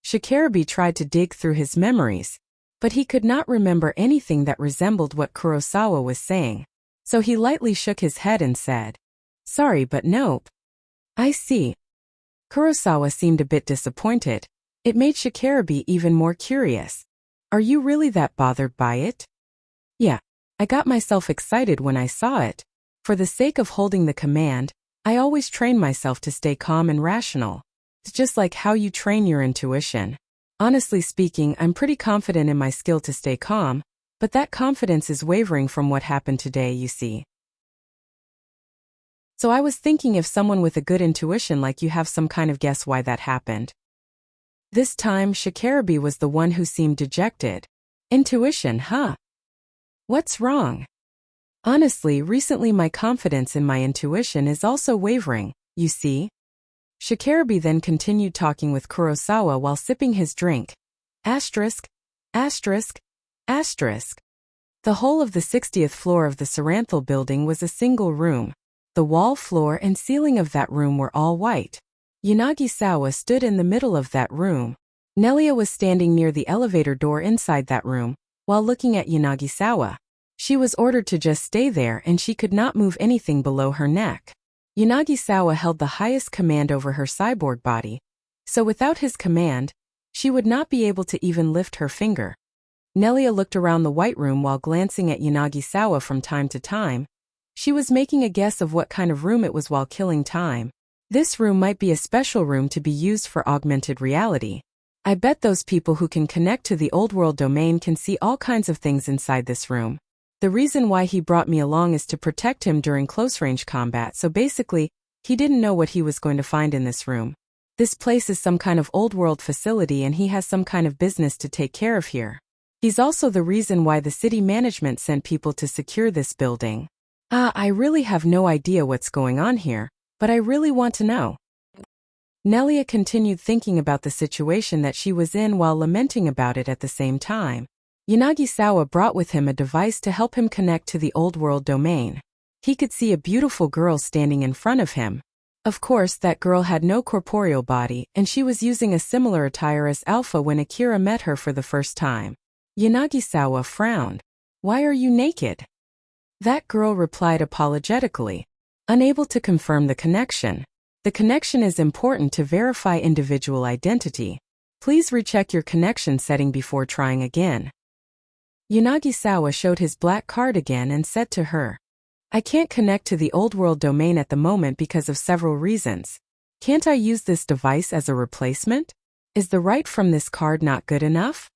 Shikarabe tried to dig through his memories, but he could not remember anything that resembled what Kurosawa was saying. So he lightly shook his head and said, "Sorry, but nope." "I see." Kurosawa seemed a bit disappointed. It made Shikarabe even more curious. "Are you really that bothered by it?" "Yeah. I got myself excited when I saw it. For the sake of holding the command, I always train myself to stay calm and rational. It's just like how you train your intuition. Honestly speaking, I'm pretty confident in my skill to stay calm, but that confidence is wavering from what happened today, you see. So I was thinking if someone with a good intuition like you have some kind of guess why that happened. This time, Shikarabi was the one who seemed dejected. Intuition, huh? What's wrong? Honestly, recently my confidence in my intuition is also wavering, you see. Shikarabi then continued talking with Kurosawa while sipping his drink. Asterisk, asterisk, asterisk. The whole of the 60th floor of the Saranthal building was a single room. The wall, floor, and ceiling of that room were all white. Yanagisawa stood in the middle of that room. Nelia was standing near the elevator door inside that room, while looking at Yanagisawa. She was ordered to just stay there and she could not move anything below her neck. Yanagisawa held the highest command over her cyborg body, so without his command, she would not be able to even lift her finger. Nelia looked around the white room while glancing at Yanagisawa from time to time. She was making a guess of what kind of room it was while killing time. This room might be a special room to be used for augmented reality. I bet those people who can connect to the old world domain can see all kinds of things inside this room. The reason why he brought me along is to protect him during close-range combat, so basically, he didn't know what he was going to find in this room. This place is some kind of old-world facility and he has some kind of business to take care of here. He's also the reason why the city management sent people to secure this building. I really have no idea what's going on here, but I really want to know. Nelia continued thinking about the situation that she was in while lamenting about it at the same time. Yanagisawa brought with him a device to help him connect to the old world domain. He could see a beautiful girl standing in front of him. Of course, that girl had no corporeal body, and she was using a similar attire as Alpha when Akira met her for the first time. Yanagisawa frowned. "Why are you naked?" That girl replied apologetically, unable to confirm the connection. The connection is important to verify individual identity. Please recheck your connection setting before trying again. Yanagisawa showed his black card again and said to her, "I can't connect to the old world domain at the moment because of several reasons. Can't I use this device as a replacement? Is the write from this card not good enough?"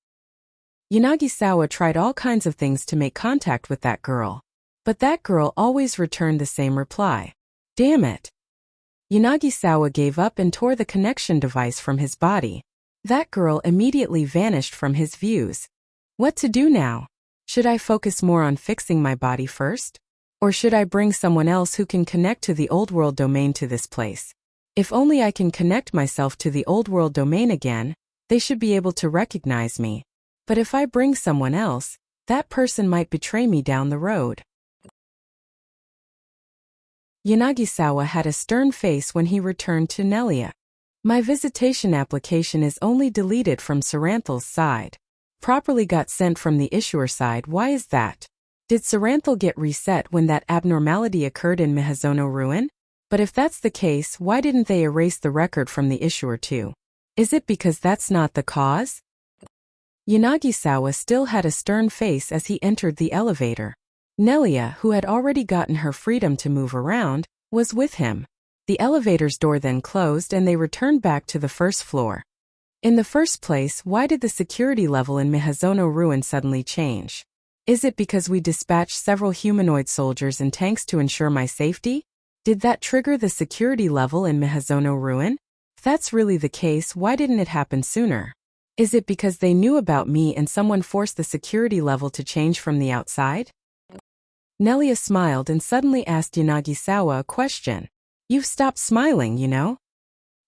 Yanagisawa tried all kinds of things to make contact with that girl. But that girl always returned the same reply. Damn it. Yanagisawa gave up and tore the connection device from his body. That girl immediately vanished from his views. What to do now? Should I focus more on fixing my body first? Or should I bring someone else who can connect to the old world domain to this place? If only I can connect myself to the old world domain again, they should be able to recognize me. But if I bring someone else, that person might betray me down the road. Yanagisawa had a stern face when he returned to Nelia. My visitation application is only deleted from Saranthal's side. Properly got sent from the issuer side. Why is that? Did Saranthal get reset when that abnormality occurred in Mihazono Ruin? But if that's the case, why didn't they erase the record from the issuer too? Is it because that's not the cause? Yanagisawa still had a stern face as he entered the elevator. Nelia, who had already gotten her freedom to move around, was with him. The elevator's door then closed and they returned back to the first floor. In the first place, why did the security level in Mihazono Ruin suddenly change? Is it because we dispatched several humanoid soldiers and tanks to ensure my safety? Did that trigger the security level in Mihazono Ruin? If that's really the case, why didn't it happen sooner? Is it because they knew about me and someone forced the security level to change from the outside? Nelia smiled and suddenly asked Yanagisawa a question. You've stopped smiling, you know?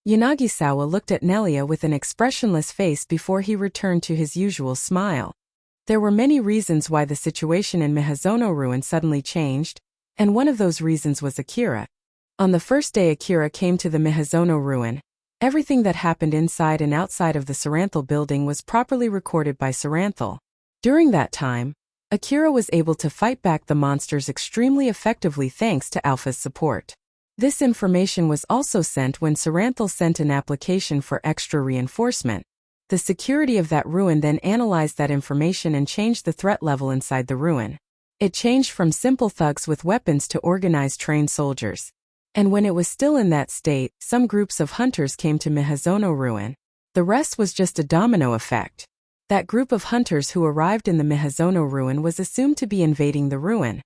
Yanagisawa looked at Nelia with an expressionless face before he returned to his usual smile. There were many reasons why the situation in Mihazono Ruin suddenly changed, and one of those reasons was Akira. On the first day Akira came to the Mihazono Ruin, everything that happened inside and outside of the Saranthal building was properly recorded by Saranthal. During that time, Akira was able to fight back the monsters extremely effectively thanks to Alpha's support. This information was also sent when Saranthal sent an application for extra reinforcement. The security of that ruin then analyzed that information and changed the threat level inside the ruin. It changed from simple thugs with weapons to organized trained soldiers. And when it was still in that state, some groups of hunters came to Mihazono ruin. The rest was just a domino effect. That group of hunters who arrived in the Mihazono ruin was assumed to be invading the ruin.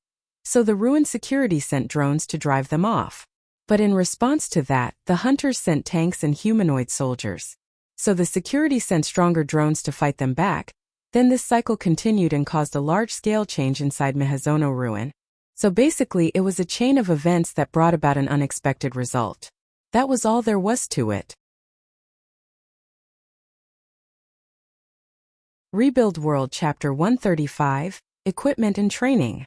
So the ruin security sent drones to drive them off. But in response to that, the hunters sent tanks and humanoid soldiers. So the security sent stronger drones to fight them back. Then this cycle continued and caused a large-scale change inside Mihazono ruin. So basically it was a chain of events that brought about an unexpected result. That was all there was to it. Rebuild World Chapter 135, Equipment and Training.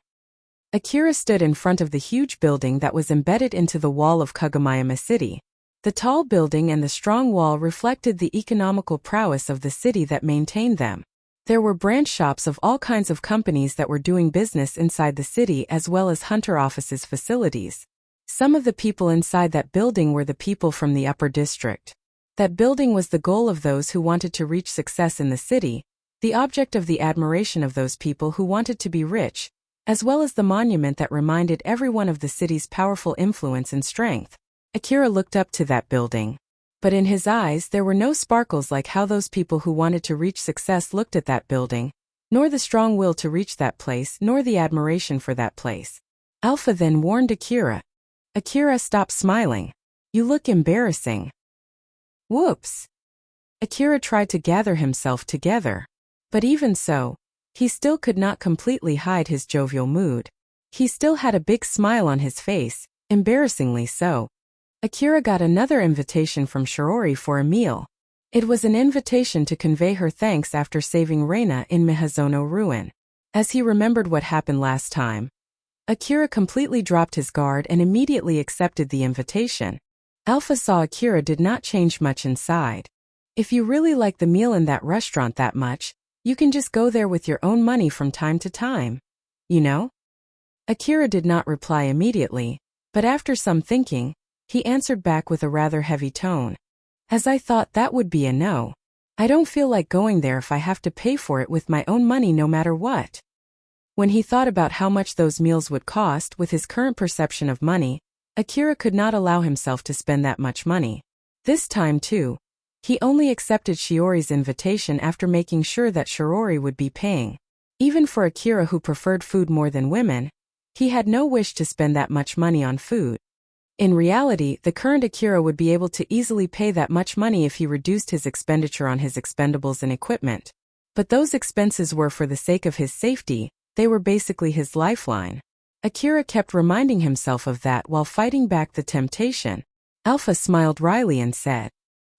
Akira stood in front of the huge building that was embedded into the wall of Kagomayama City. The tall building and the strong wall reflected the economical prowess of the city that maintained them. There were branch shops of all kinds of companies that were doing business inside the city as well as hunter offices facilities. Some of the people inside that building were the people from the upper district. That building was the goal of those who wanted to reach success in the city, the object of the admiration of those people who wanted to be rich, as well as the monument that reminded everyone of the city's powerful influence and strength. Akira looked up to that building. But in his eyes there were no sparkles like how those people who wanted to reach success looked at that building, nor the strong will to reach that place, nor the admiration for that place. Alpha then warned Akira. Akira, stop smiling. You look embarrassing. Whoops. Akira tried to gather himself together. But even so, he still could not completely hide his jovial mood. He still had a big smile on his face, embarrassingly so. Akira got another invitation from Shiori for a meal. It was an invitation to convey her thanks after saving Reina in Mihazono ruin. As he remembered what happened last time, Akira completely dropped his guard and immediately accepted the invitation. Alpha saw Akira did not change much inside. If you really like the meal in that restaurant that much, you can just go there with your own money from time to time. You know? Akira did not reply immediately, but after some thinking, he answered back with a rather heavy tone. As I thought that would be a no. I don't feel like going there if I have to pay for it with my own money no matter what. When he thought about how much those meals would cost with his current perception of money, Akira could not allow himself to spend that much money. This time too, he only accepted Shiori's invitation after making sure that Shiori would be paying. Even for Akira, who preferred food more than women, he had no wish to spend that much money on food. In reality, the current Akira would be able to easily pay that much money if he reduced his expenditure on his expendables and equipment. But those expenses were for the sake of his safety, they were basically his lifeline. Akira kept reminding himself of that while fighting back the temptation. Alpha smiled wryly and said,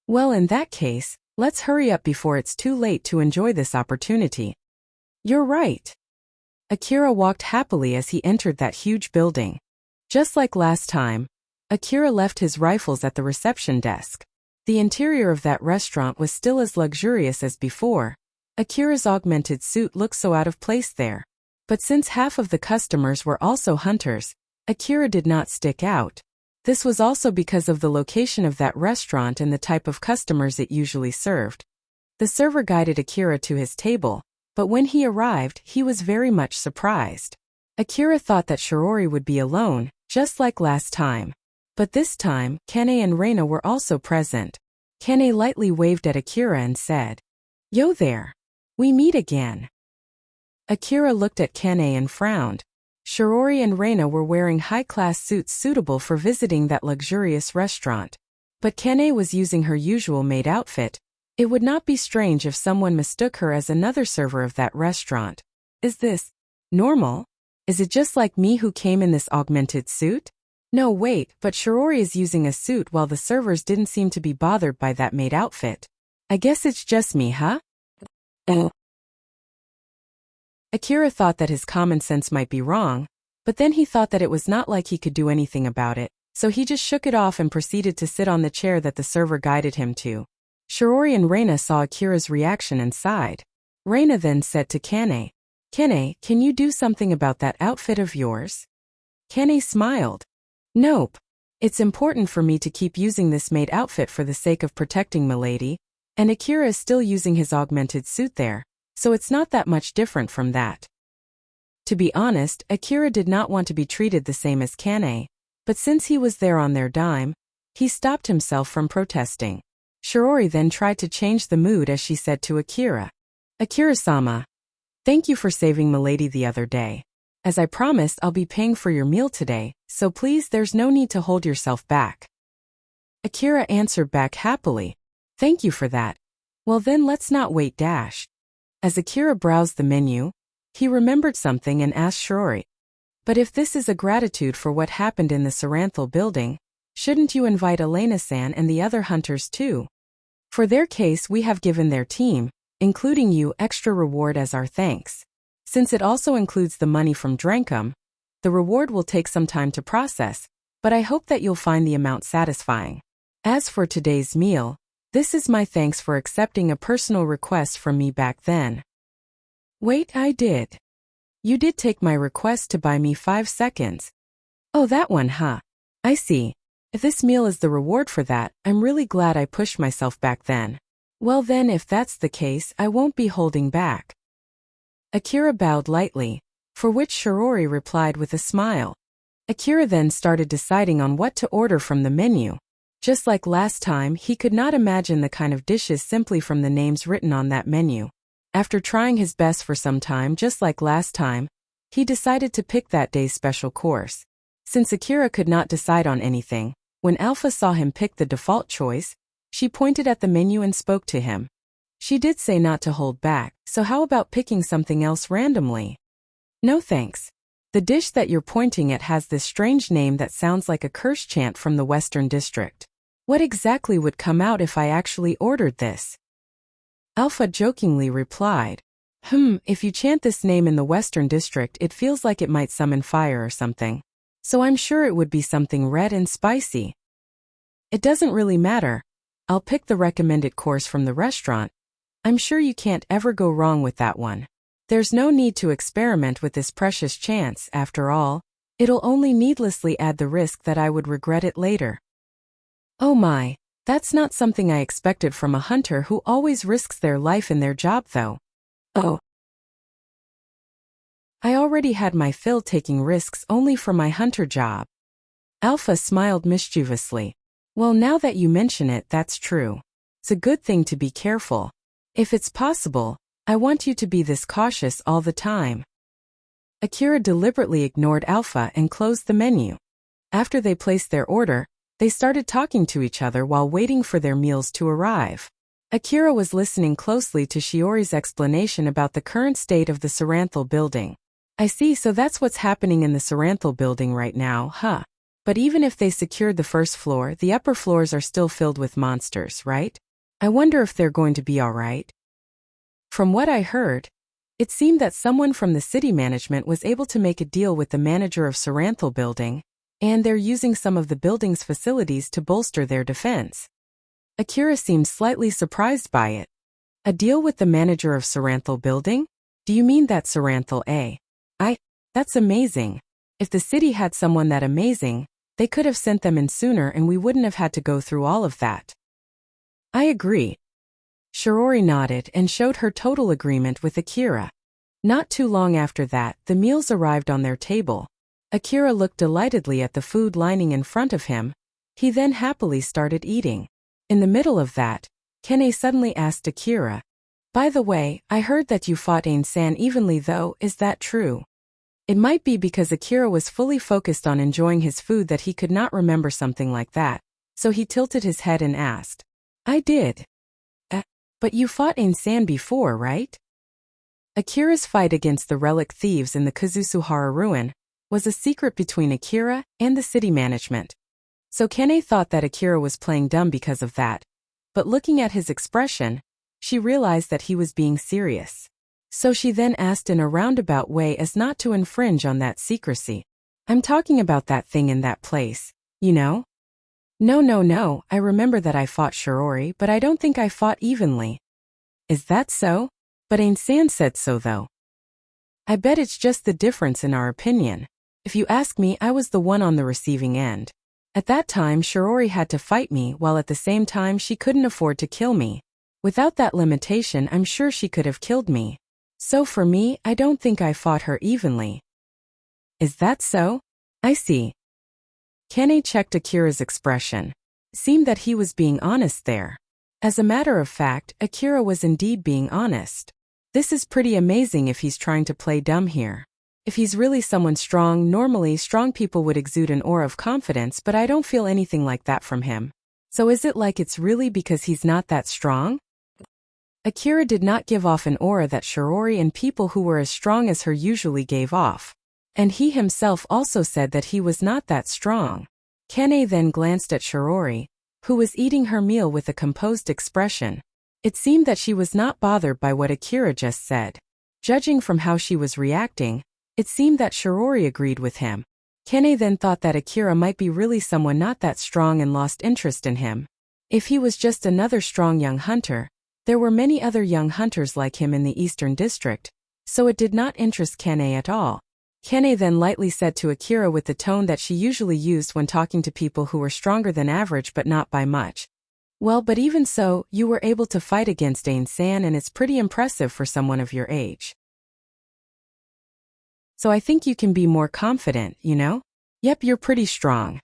"Well, in that case, let's hurry up before it's too late to enjoy this opportunity." "You're right." Akira walked happily as he entered that huge building. Just like last time, Akira left his rifles at the reception desk. The interior of that restaurant was still as luxurious as before. Akira's augmented suit looked so out of place there. But since half of the customers were also hunters, Akira did not stick out. This was also because of the location of that restaurant and the type of customers it usually served. The server guided Akira to his table, but when he arrived, he was very much surprised. Akira thought that Shiori would be alone, just like last time. But this time, Kane and Reina were also present. Kane lightly waved at Akira and said, "Yo there. We meet again." Akira looked at Kane and frowned. Shiori and Reina were wearing high-class suits suitable for visiting that luxurious restaurant. But Kane was using her usual maid outfit. It would not be strange if someone mistook her as another server of that restaurant. Is this normal? Is it just like me who came in this augmented suit? No, wait, but Shiori is using a suit while the servers didn't seem to be bothered by that maid outfit. I guess it's just me, huh? Akira thought that his common sense might be wrong, but then he thought that it was not like he could do anything about it, so he just shook it off and proceeded to sit on the chair that the server guided him to. Shiori and Reina saw Akira's reaction and sighed. Reina then said to Kane, "Kane, can you do something about that outfit of yours?" Kane smiled. "Nope. It's important for me to keep using this maid outfit for the sake of protecting Milady, and Akira is still using his augmented suit there, so it's not that much different from that." To be honest, Akira did not want to be treated the same as Kane, but since he was there on their dime, he stopped himself from protesting. Shiori then tried to change the mood as she said to Akira, "Akira-sama, thank you for saving Milady the other day. As I promised, I'll be paying for your meal today, so please there's no need to hold yourself back." Akira answered back happily, "Thank you for that. Well then let's not wait dash." As Akira browsed the menu, he remembered something and asked Shiori, "But if this is a gratitude for what happened in the Saranthal building, shouldn't you invite Elena-san and the other hunters too? For their case we have given their team, including you, extra reward as our thanks. Since it also includes the money from Drankum, the reward will take some time to process, but I hope that you'll find the amount satisfying. As for today's meal, this is my thanks for accepting a personal request from me back then." "Wait, I did. You did take my request to buy me 5 seconds. Oh, that one, huh? I see. If this meal is the reward for that, I'm really glad I pushed myself back then. Well then, if that's the case, I won't be holding back." Akira bowed lightly, for which Shiori replied with a smile. Akira then started deciding on what to order from the menu. Just like last time, he could not imagine the kind of dishes simply from the names written on that menu. After trying his best for some time, just like last time, he decided to pick that day's special course. Since Akira could not decide on anything, when Alpha saw him pick the default choice, she pointed at the menu and spoke to him. She did say not to hold back, so how about picking something else randomly? "No thanks. The dish that you're pointing at has this strange name that sounds like a curse chant from the Western District. What exactly would come out if I actually ordered this?" Alpha jokingly replied, If you chant this name in the Western District it feels like it might summon fire or something. So I'm sure it would be something red and spicy." "It doesn't really matter. I'll pick the recommended course from the restaurant. I'm sure you can't ever go wrong with that one. There's no need to experiment with this precious chance, after all. It'll only needlessly add the risk that I would regret it later." "Oh my, that's not something I expected from a hunter who always risks their life in their job though. Oh. I already had my fill taking risks only for my hunter job." Alpha smiled mischievously. "Well, now that you mention it, that's true. It's a good thing to be careful. If it's possible, I want you to be this cautious all the time." Akira deliberately ignored Alpha and closed the menu. After they placed their order, they started talking to each other while waiting for their meals to arrive. Akira was listening closely to Shiori's explanation about the current state of the Saranthal building. "I see, so that's what's happening in the Saranthal building right now, huh? But even if they secured the first floor, the upper floors are still filled with monsters, right? I wonder if they're going to be alright." From what I heard, it seemed that someone from the city management was able to make a deal with the manager of Saranthal building, and they're using some of the building's facilities to bolster their defense. Akira seemed slightly surprised by it. "A deal with the manager of Saranthal building? Do you mean that Saranthal A? That's amazing. If the city had someone that amazing, they could have sent them in sooner and we wouldn't have had to go through all of that." "I agree." Shiori nodded and showed her total agreement with Akira. Not too long after that, the meals arrived on their table. Akira looked delightedly at the food lining in front of him. He then happily started eating. In the middle of that, Kene suddenly asked Akira, "By the way, I heard that you fought Ain-san evenly though, is that true?" It might be because Akira was fully focused on enjoying his food that he could not remember something like that, so he tilted his head and asked, "I did. But you fought Ain-san before, right?" Akira's fight against the relic thieves in the Kazusuhara ruin was a secret between Akira and the city management. So Kene thought that Akira was playing dumb because of that, but looking at his expression, she realized that he was being serious. So she then asked in a roundabout way as not to infringe on that secrecy, "I'm talking about that thing in that place, you know?" No, I remember that I fought Shiori, but I don't think I fought evenly." "Is that so? But Ain-san said so though." "I bet it's just the difference in our opinion. If you ask me, I was the one on the receiving end. At that time Shiori had to fight me while at the same time she couldn't afford to kill me. Without that limitation I'm sure she could have killed me. So for me, I don't think I fought her evenly. Is that so? I see. Kane checked Akira's expression. It seemed that he was being honest there. As a matter of fact, Akira was indeed being honest. This is pretty amazing if he's trying to play dumb here. If he's really someone strong, normally strong people would exude an aura of confidence, but I don't feel anything like that from him. So is it like it's really because he's not that strong? Akira did not give off an aura that Shirori and people who were as strong as her usually gave off. And he himself also said that he was not that strong. Kane then glanced at Shirori, who was eating her meal with a composed expression. It seemed that she was not bothered by what Akira just said. Judging from how she was reacting, it seemed that Shirori agreed with him. Kane then thought that Akira might be really someone not that strong and lost interest in him. If he was just another strong young hunter, there were many other young hunters like him in the Eastern District, so it did not interest Kane at all. Kane then lightly said to Akira with the tone that she usually used when talking to people who were stronger than average but not by much. Well, but even so, you were able to fight against Ain-san, and it's pretty impressive for someone of your age. So I think you can be more confident, you know? Yep, you're pretty strong.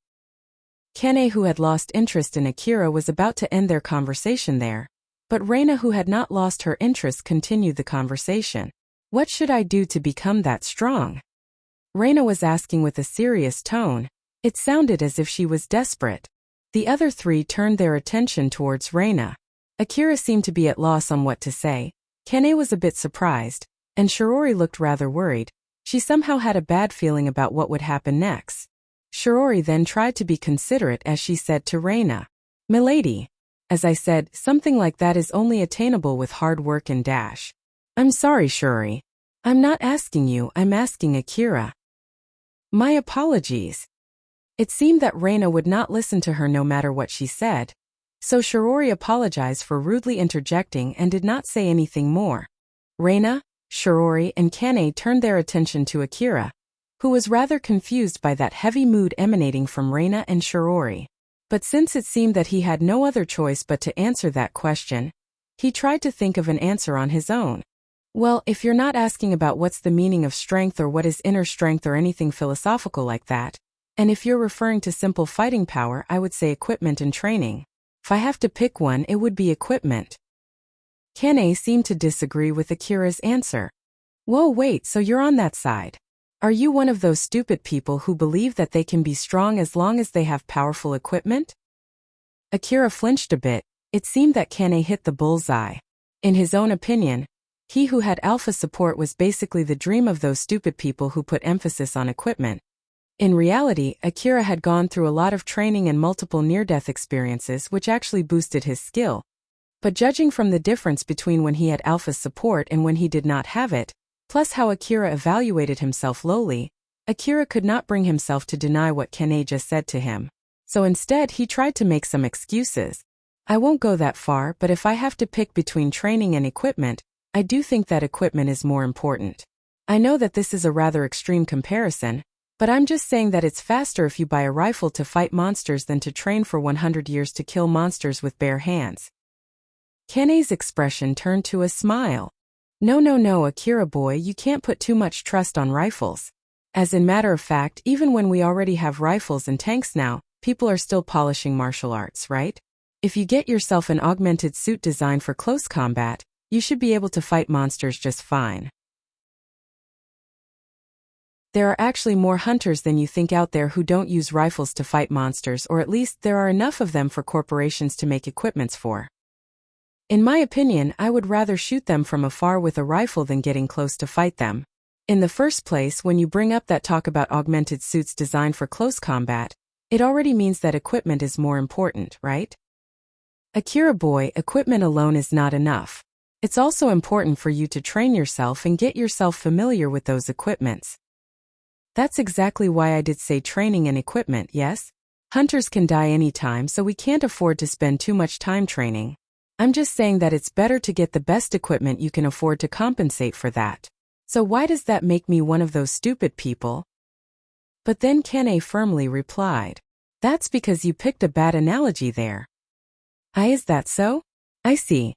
Kane, who had lost interest in Akira, was about to end their conversation there. But Reina, who had not lost her interest, continued the conversation. What should I do to become that strong? Reina was asking with a serious tone. It sounded as if she was desperate. The other three turned their attention towards Reina. Akira seemed to be at loss on what to say. Kane was a bit surprised, and Shirori looked rather worried. She somehow had a bad feeling about what would happen next. Shirori then tried to be considerate as she said to Reina, "Milady, as I said, something like that is only attainable with hard work and dash." "I'm sorry, Shirori. I'm not asking you, I'm asking Akira." "My apologies." It seemed that Reina would not listen to her no matter what she said. So Shirori apologized for rudely interjecting and did not say anything more. Reina, Shirori, and Kane turned their attention to Akira, who was rather confused by that heavy mood emanating from Reina and Shirori. But since it seemed that he had no other choice but to answer that question, he tried to think of an answer on his own. "Well, if you're not asking about what's the meaning of strength or what is inner strength or anything philosophical like that, and if you're referring to simple fighting power, I would say equipment and training. If I have to pick one, it would be equipment." Kane seemed to disagree with Akira's answer. "Whoa, wait, so you're on that side? Are you one of those stupid people who believe that they can be strong as long as they have powerful equipment?" Akira flinched a bit. It seemed that Kane hit the bullseye. In his own opinion, he who had alpha support was basically the dream of those stupid people who put emphasis on equipment. In reality, Akira had gone through a lot of training and multiple near-death experiences which actually boosted his skill. But judging from the difference between when he had alpha support and when he did not have it, plus how Akira evaluated himself lowly, Akira could not bring himself to deny what Kane just said to him. So instead he tried to make some excuses. "I won't go that far, but if I have to pick between training and equipment, I do think that equipment is more important. I know that this is a rather extreme comparison, but I'm just saying that it's faster if you buy a rifle to fight monsters than to train for 100 years to kill monsters with bare hands." Kane's expression turned to a smile. No, Akira boy, you can't put too much trust on rifles. As in matter of fact, even when we already have rifles and tanks now, people are still polishing martial arts, right? If you get yourself an augmented suit designed for close combat, you should be able to fight monsters just fine. There are actually more hunters than you think out there who don't use rifles to fight monsters, or at least there are enough of them for corporations to make equipments for. In my opinion, I would rather shoot them from afar with a rifle than getting close to fight them. In the first place, when you bring up that talk about augmented suits designed for close combat, it already means that equipment is more important, right? Akira boy, equipment alone is not enough. It's also important for you to train yourself and get yourself familiar with those equipments. That's exactly why I did say training and equipment, yes? Hunters can die anytime, so we can't afford to spend too much time training. I'm just saying that it's better to get the best equipment you can afford to compensate for that. So why does that make me one of those stupid people? But then Kane firmly replied, "That's because you picked a bad analogy there." Is that so? I see.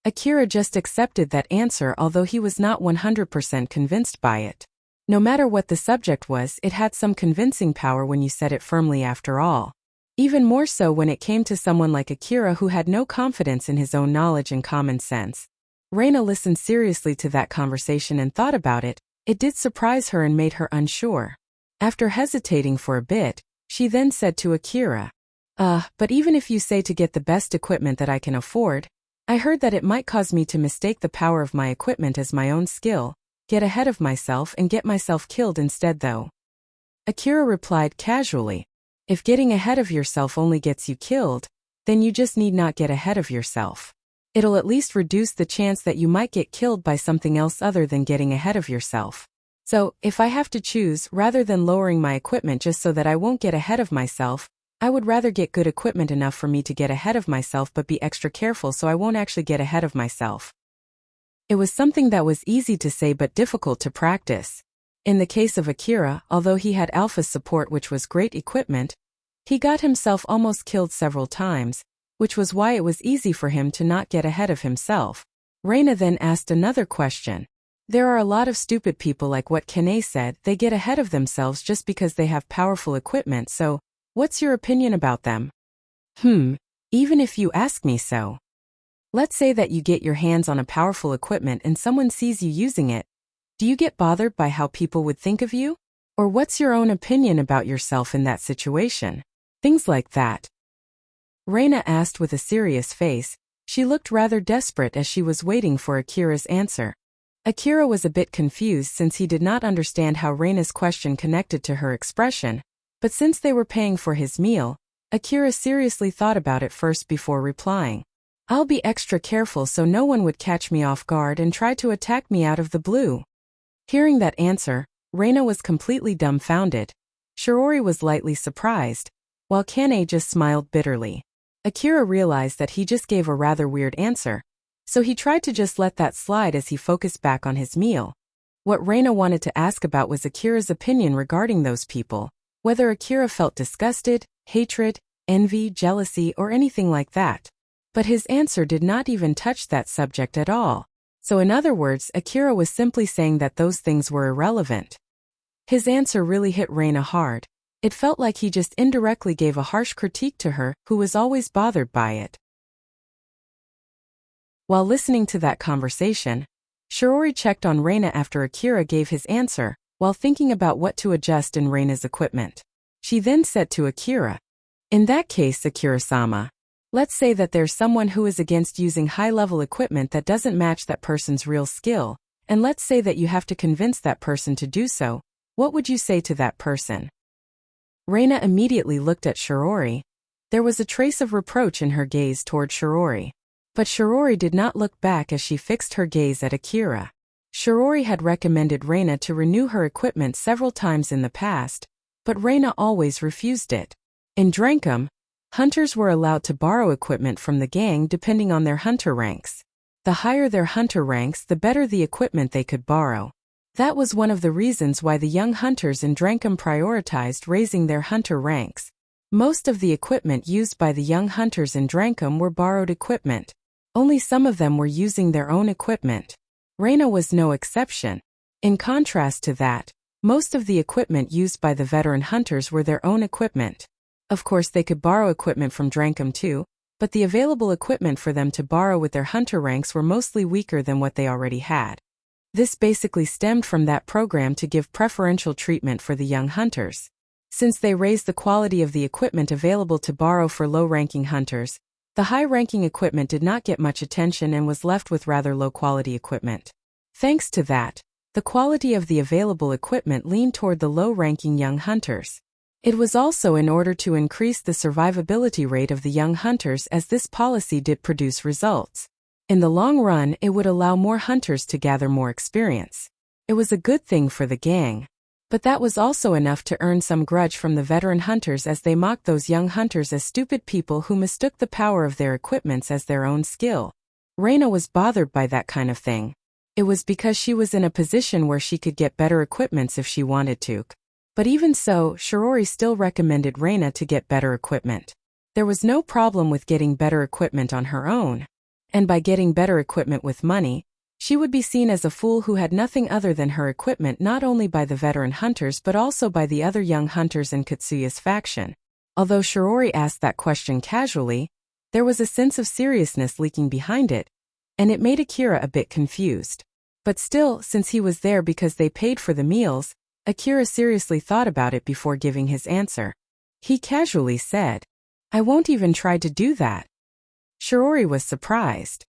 Akira just accepted that answer, although he was not 100% convinced by it. No matter what the subject was, it had some convincing power when you said it firmly after all. Even more so when it came to someone like Akira who had no confidence in his own knowledge and common sense. Reina listened seriously to that conversation and thought about it. It did surprise her and made her unsure. After hesitating for a bit, she then said to Akira, but even if you say to get the best equipment that I can afford, I heard that it might cause me to mistake the power of my equipment as my own skill, get ahead of myself and get myself killed instead though. Akira replied casually, if getting ahead of yourself only gets you killed, then you just need not get ahead of yourself. It'll at least reduce the chance that you might get killed by something else other than getting ahead of yourself. So, if I have to choose, rather than lowering my equipment just so that I won't get ahead of myself, I would rather get good equipment enough for me to get ahead of myself but be extra careful so I won't actually get ahead of myself. It was something that was easy to say but difficult to practice. In the case of Akira, although he had Alpha's support which was great equipment, he got himself almost killed several times, which was why it was easy for him to not get ahead of himself. Reina then asked another question. There are a lot of stupid people like what Kane said, they get ahead of themselves just because they have powerful equipment, so, what's your opinion about them? Even if you ask me so. Let's say that you get your hands on a powerful equipment and someone sees you using it. Do you get bothered by how people would think of you? Or what's your own opinion about yourself in that situation? Things like that. Reina asked with a serious face. She looked rather desperate as she was waiting for Akira's answer. Akira was a bit confused since he did not understand how Reina's question connected to her expression, but since they were paying for his meal, Akira seriously thought about it first before replying. I'll be extra careful so no one would catch me off guard and try to attack me out of the blue. Hearing that answer, Reina was completely dumbfounded. Shiori was lightly surprised, while Kane just smiled bitterly. Akira realized that he just gave a rather weird answer, so he tried to just let that slide as he focused back on his meal. What Reina wanted to ask about was Akira's opinion regarding those people, whether Akira felt disgusted, hatred, envy, jealousy, or anything like that. But his answer did not even touch that subject at all. So in other words, Akira was simply saying that those things were irrelevant. His answer really hit Reina hard. It felt like he just indirectly gave a harsh critique to her, who was always bothered by it. While listening to that conversation, Shiori checked on Reina after Akira gave his answer, while thinking about what to adjust in Reina's equipment. She then said to Akira, in that case, Akira-sama, let's say that there's someone who is against using high-level equipment that doesn't match that person's real skill, and let's say that you have to convince that person to do so. What would you say to that person? Reina immediately looked at Shiori. There was a trace of reproach in her gaze toward Shiori. But Shiori did not look back as she fixed her gaze at Akira. Shiori had recommended Reina to renew her equipment several times in the past, but Reina always refused it. In Drankum, hunters were allowed to borrow equipment from the gang depending on their hunter ranks. The higher their hunter ranks, the better the equipment they could borrow. That was one of the reasons why the young hunters in Drankum prioritized raising their hunter ranks. Most of the equipment used by the young hunters in Drankum were borrowed equipment. Only some of them were using their own equipment. Reina was no exception. In contrast to that, most of the equipment used by the veteran hunters were their own equipment. Of course they could borrow equipment from Drankum too, but the available equipment for them to borrow with their hunter ranks were mostly weaker than what they already had. This basically stemmed from that program to give preferential treatment for the young hunters. Since they raised the quality of the equipment available to borrow for low-ranking hunters, the high-ranking equipment did not get much attention and was left with rather low-quality equipment. Thanks to that, the quality of the available equipment leaned toward the low-ranking young hunters. It was also in order to increase the survivability rate of the young hunters, as this policy did produce results. In the long run, it would allow more hunters to gather more experience. It was a good thing for the gang. But that was also enough to earn some grudge from the veteran hunters, as they mocked those young hunters as stupid people who mistook the power of their equipments as their own skill. Reina was bothered by that kind of thing. It was because she was in a position where she could get better equipments if she wanted to. But even so, Shiori still recommended Reina to get better equipment. There was no problem with getting better equipment on her own. And by getting better equipment with money, she would be seen as a fool who had nothing other than her equipment, not only by the veteran hunters but also by the other young hunters in Katsuya's faction. Although Shirori asked that question casually, there was a sense of seriousness leaking behind it, and it made Akira a bit confused. But still, since he was there because they paid for the meals, Akira seriously thought about it before giving his answer. He casually said, "I won't even try to do that." Shirori was surprised.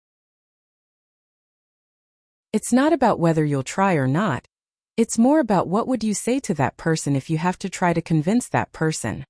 It's not about whether you'll try or not. It's more about what would you say to that person if you have to try to convince that person.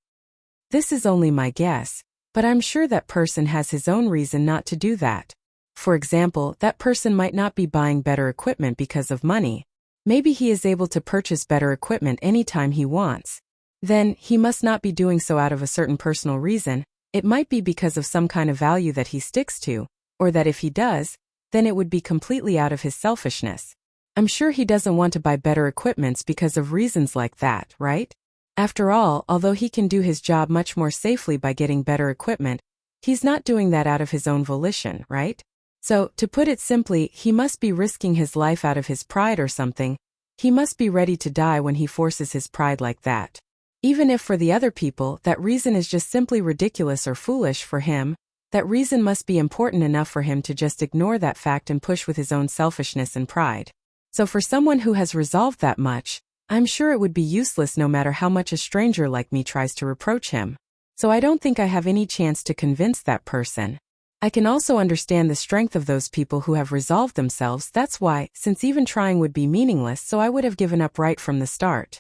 This is only my guess, but I'm sure that person has his own reason not to do that. For example, that person might not be buying better equipment because of money. Maybe he is able to purchase better equipment anytime he wants. Then, he must not be doing so out of a certain personal reason. It might be because of some kind of value that he sticks to, or that if he does, then it would be completely out of his selfishness. I'm sure he doesn't want to buy better equipments because of reasons like that, right? After all, although he can do his job much more safely by getting better equipment, he's not doing that out of his own volition, right? So, to put it simply, he must be risking his life out of his pride or something. He must be ready to die when he forces his pride like that. Even if for the other people, that reason is just simply ridiculous or foolish, for him, that reason must be important enough for him to just ignore that fact and push with his own selfishness and pride. So for someone who has resolved that much, I'm sure it would be useless no matter how much a stranger like me tries to reproach him. So I don't think I have any chance to convince that person. I can also understand the strength of those people who have resolved themselves. That's why, since even trying would be meaningless, so I would have given up right from the start.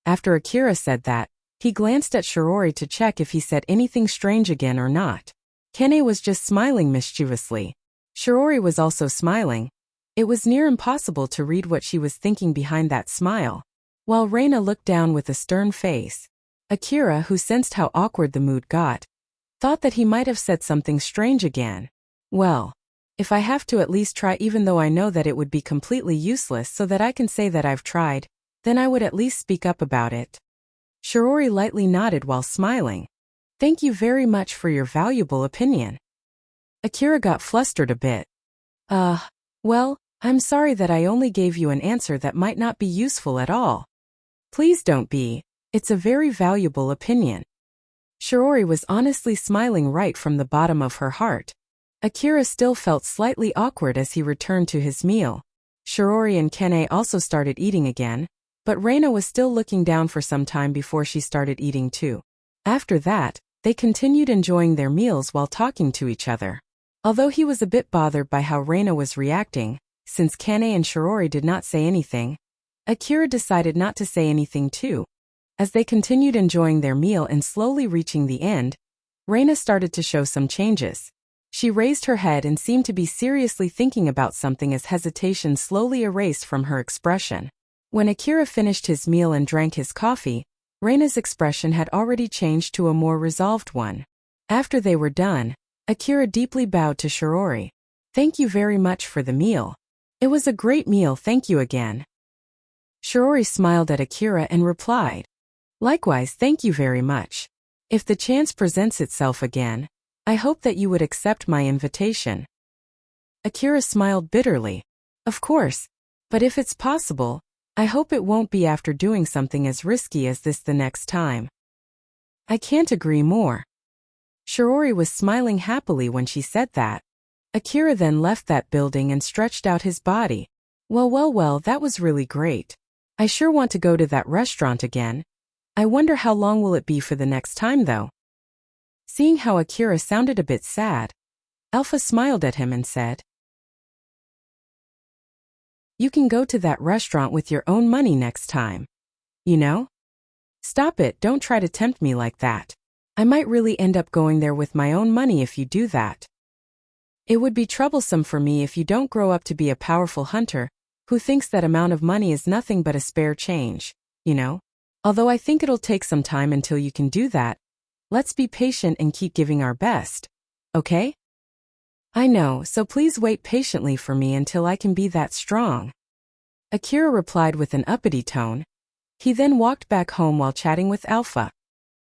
After Akira said that, he glanced at Shirori to check if he said anything strange again or not. Kene was just smiling mischievously. Shirori was also smiling. It was near impossible to read what she was thinking behind that smile. While Reina looked down with a stern face, Akira, who sensed how awkward the mood got, thought that he might have said something strange again. Well, if I have to at least try, even though I know that it would be completely useless, so that I can say that I've tried, then I would at least speak up about it. Shirori lightly nodded while smiling. Thank you very much for your valuable opinion. Akira got flustered a bit. Well, I'm sorry that I only gave you an answer that might not be useful at all. Please don't be. It's a very valuable opinion. Shirori was honestly smiling right from the bottom of her heart. Akira still felt slightly awkward as he returned to his meal. Shirori and Kene also started eating again, but Reina was still looking down for some time before she started eating too. After that, they continued enjoying their meals while talking to each other. Although he was a bit bothered by how Reina was reacting, since Kane and Shirori did not say anything, Akira decided not to say anything too. As they continued enjoying their meal and slowly reaching the end, Reina started to show some changes. She raised her head and seemed to be seriously thinking about something as hesitation slowly erased from her expression. When Akira finished his meal and drank his coffee, Reina's expression had already changed to a more resolved one. After they were done, Akira deeply bowed to Shirori. Thank you very much for the meal. It was a great meal, thank you again. Shirori smiled at Akira and replied, likewise, thank you very much. If the chance presents itself again, I hope that you would accept my invitation. Akira smiled bitterly. Of course, but if it's possible, I hope it won't be after doing something as risky as this the next time. I can't agree more. Shirori was smiling happily when she said that. Akira then left that building and stretched out his body. Well, that was really great. I sure want to go to that restaurant again. I wonder how long will it be for the next time though. Seeing how Akira sounded a bit sad, Alpha smiled at him and said, you can go to that restaurant with your own money next time. You know? Stop it, don't try to tempt me like that. I might really end up going there with my own money if you do that. It would be troublesome for me if you don't grow up to be a powerful hunter, who thinks that amount of money is nothing but a spare change, you know? Although I think it'll take some time until you can do that, let's be patient and keep giving our best. Okay? I know, so please wait patiently for me until I can be that strong. Akira replied with an uppity tone. He then walked back home while chatting with Alpha.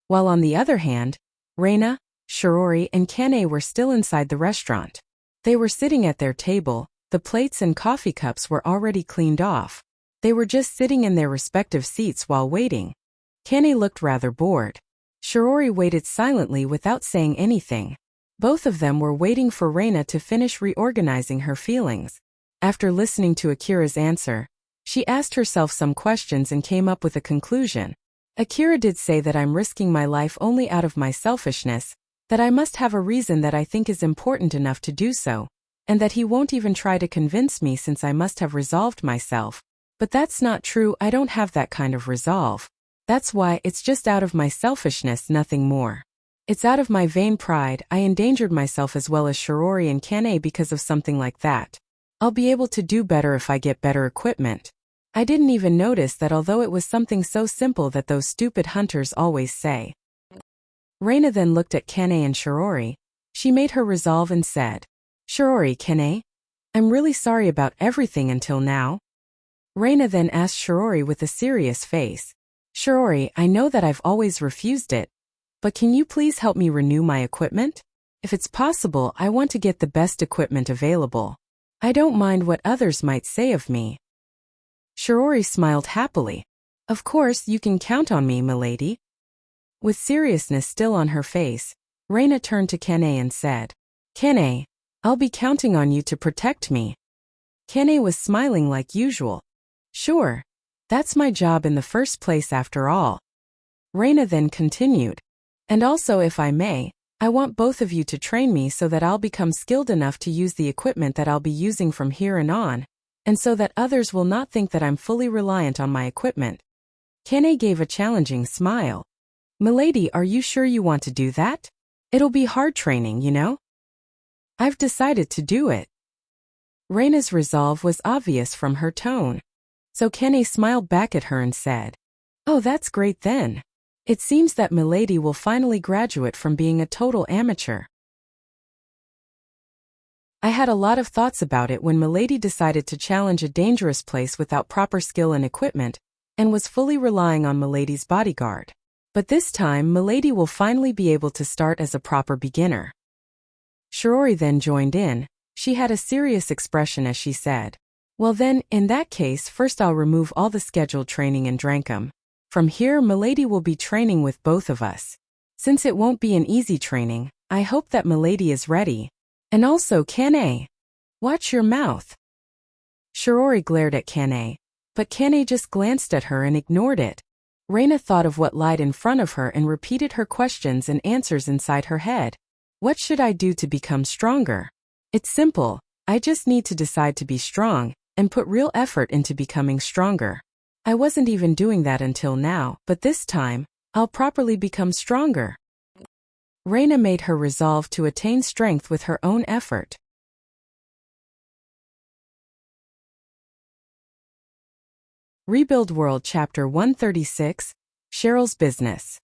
While on the other hand, Reina, Shirori and Kane were still inside the restaurant. They were sitting at their table, the plates and coffee cups were already cleaned off. They were just sitting in their respective seats while waiting. Kane looked rather bored. Shiori waited silently without saying anything. Both of them were waiting for Reina to finish reorganizing her feelings. After listening to Akira's answer, she asked herself some questions and came up with a conclusion. Akira did say that I'm risking my life only out of my selfishness, that I must have a reason that I think is important enough to do so, and that he won't even try to convince me since I must have resolved myself. But that's not true, I don't have that kind of resolve. That's why it's just out of my selfishness, nothing more. It's out of my vain pride, I endangered myself as well as Shiori and Kane because of something like that. I'll be able to do better if I get better equipment. I didn't even notice that although it was something so simple that those stupid hunters always say. Reina then looked at Kane and Shiori. She made her resolve and said, Shiori, Kane, I'm really sorry about everything until now. Reina then asked Shiori with a serious face, Shiori, I know that I've always refused it, but can you please help me renew my equipment? If it's possible, I want to get the best equipment available. I don't mind what others might say of me. Shiori smiled happily. Of course, you can count on me, milady. With seriousness still on her face, Reina turned to Kane and said, Kane, I'll be counting on you to protect me. Kane was smiling like usual. Sure. That's my job in the first place after all. Reina then continued. And also, if I may, I want both of you to train me so that I'll become skilled enough to use the equipment that I'll be using from here on, and so that others will not think that I'm fully reliant on my equipment. Kane gave a challenging smile. Milady, are you sure you want to do that? It'll be hard training, you know? I've decided to do it. Reina's resolve was obvious from her tone. So Kane smiled back at her and said, Oh, that's great then. It seems that milady will finally graduate from being a total amateur. I had a lot of thoughts about it when milady decided to challenge a dangerous place without proper skill and equipment, and was fully relying on milady's bodyguard. But this time milady will finally be able to start as a proper beginner. Shiori then joined in. She had a serious expression as she said, Well then, in that case, first I'll remove all the scheduled training in Drankum. From here, milady will be training with both of us. Since it won't be an easy training, I hope that milady is ready. And also, Kane, watch your mouth. Shiori glared at Kane, but Kane just glanced at her and ignored it. Reina thought of what lied in front of her and repeated her questions and answers inside her head. What should I do to become stronger? It's simple, I just need to decide to be strong, and put real effort into becoming stronger. I wasn't even doing that until now, but this time, I'll properly become stronger. Reina made her resolve to attain strength with her own effort. Rebuild World Chapter 136, Cheryl's Business.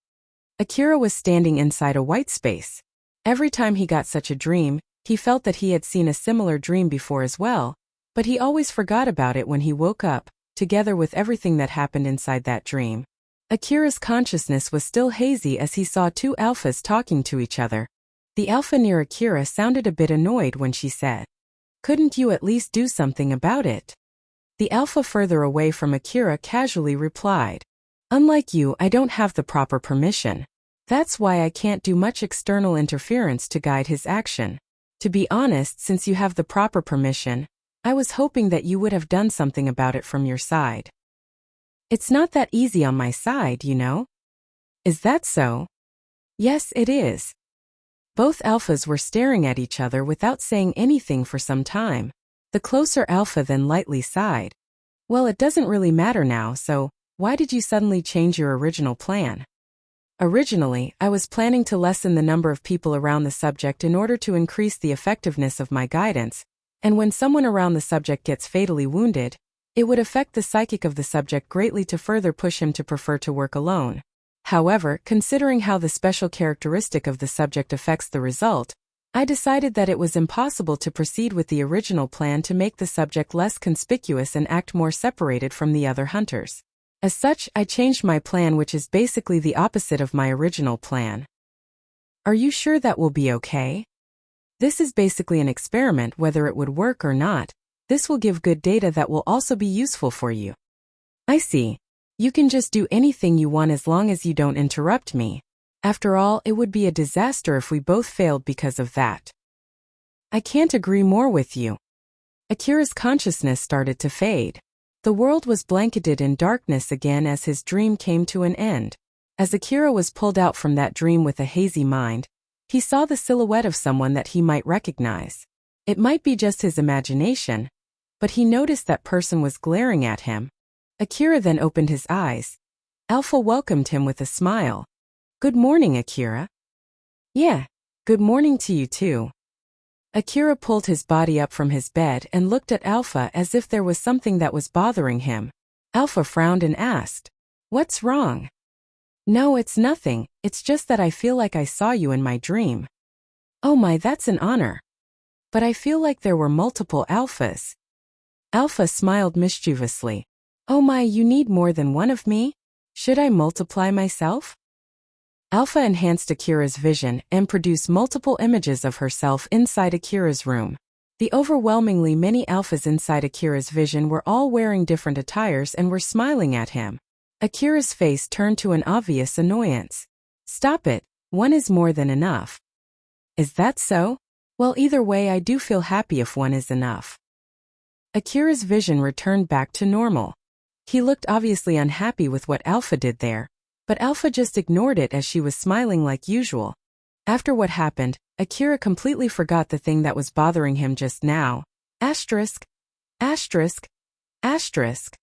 Akira was standing inside a white space. Every time he got such a dream, he felt that he had seen a similar dream before as well, but he always forgot about it when he woke up, together with everything that happened inside that dream. Akira's consciousness was still hazy as he saw two alphas talking to each other. The alpha near Akira sounded a bit annoyed when she said, Couldn't you at least do something about it? The alpha further away from Akira casually replied, Unlike you, I don't have the proper permission. That's why I can't do much external interference to guide his action. To be honest, since you have the proper permission, I was hoping that you would have done something about it from your side. It's not that easy on my side, you know? Is that so? Yes, it is. Both alphas were staring at each other without saying anything for some time. The closer alpha then lightly sighed. Well, it doesn't really matter now, so why did you suddenly change your original plan? Originally, I was planning to lessen the number of people around the subject in order to increase the effectiveness of my guidance, and when someone around the subject gets fatally wounded, it would affect the psychic of the subject greatly to further push him to prefer to work alone. However, considering how the special characteristic of the subject affects the result, I decided that it was impossible to proceed with the original plan to make the subject less conspicuous and act more separated from the other hunters. As such, I changed my plan, which is basically the opposite of my original plan. Are you sure that will be okay? This is basically an experiment whether it would work or not. This will give good data that will also be useful for you. I see. You can just do anything you want as long as you don't interrupt me. After all, it would be a disaster if we both failed because of that. I can't agree more with you. Akira's consciousness started to fade. The world was blanketed in darkness again as his dream came to an end. As Akira was pulled out from that dream with a hazy mind, he saw the silhouette of someone that he might recognize. It might be just his imagination, but he noticed that person was glaring at him. Akira then opened his eyes. Alpha welcomed him with a smile. Good morning, Akira. Yeah, good morning to you too. Akira pulled his body up from his bed and looked at Alpha as if there was something that was bothering him. Alpha frowned and asked, "What's wrong?" "No, it's nothing, it's just that I feel like I saw you in my dream." "Oh my, that's an honor. But I feel like there were multiple Alphas." Alpha smiled mischievously. "Oh my, you need more than one of me? Should I multiply myself?" Alpha enhanced Akira's vision and produced multiple images of herself inside Akira's room. The overwhelmingly many Alphas inside Akira's vision were all wearing different attires and were smiling at him. Akira's face turned to an obvious annoyance. "Stop it, one is more than enough." "Is that so? Well, either way I do feel happy if one is enough." Akira's vision returned back to normal. He looked obviously unhappy with what Alpha did there, but Alpha just ignored it as she was smiling like usual. After what happened, Akira completely forgot the thing that was bothering him just now. Asterisk. Asterisk. Asterisk.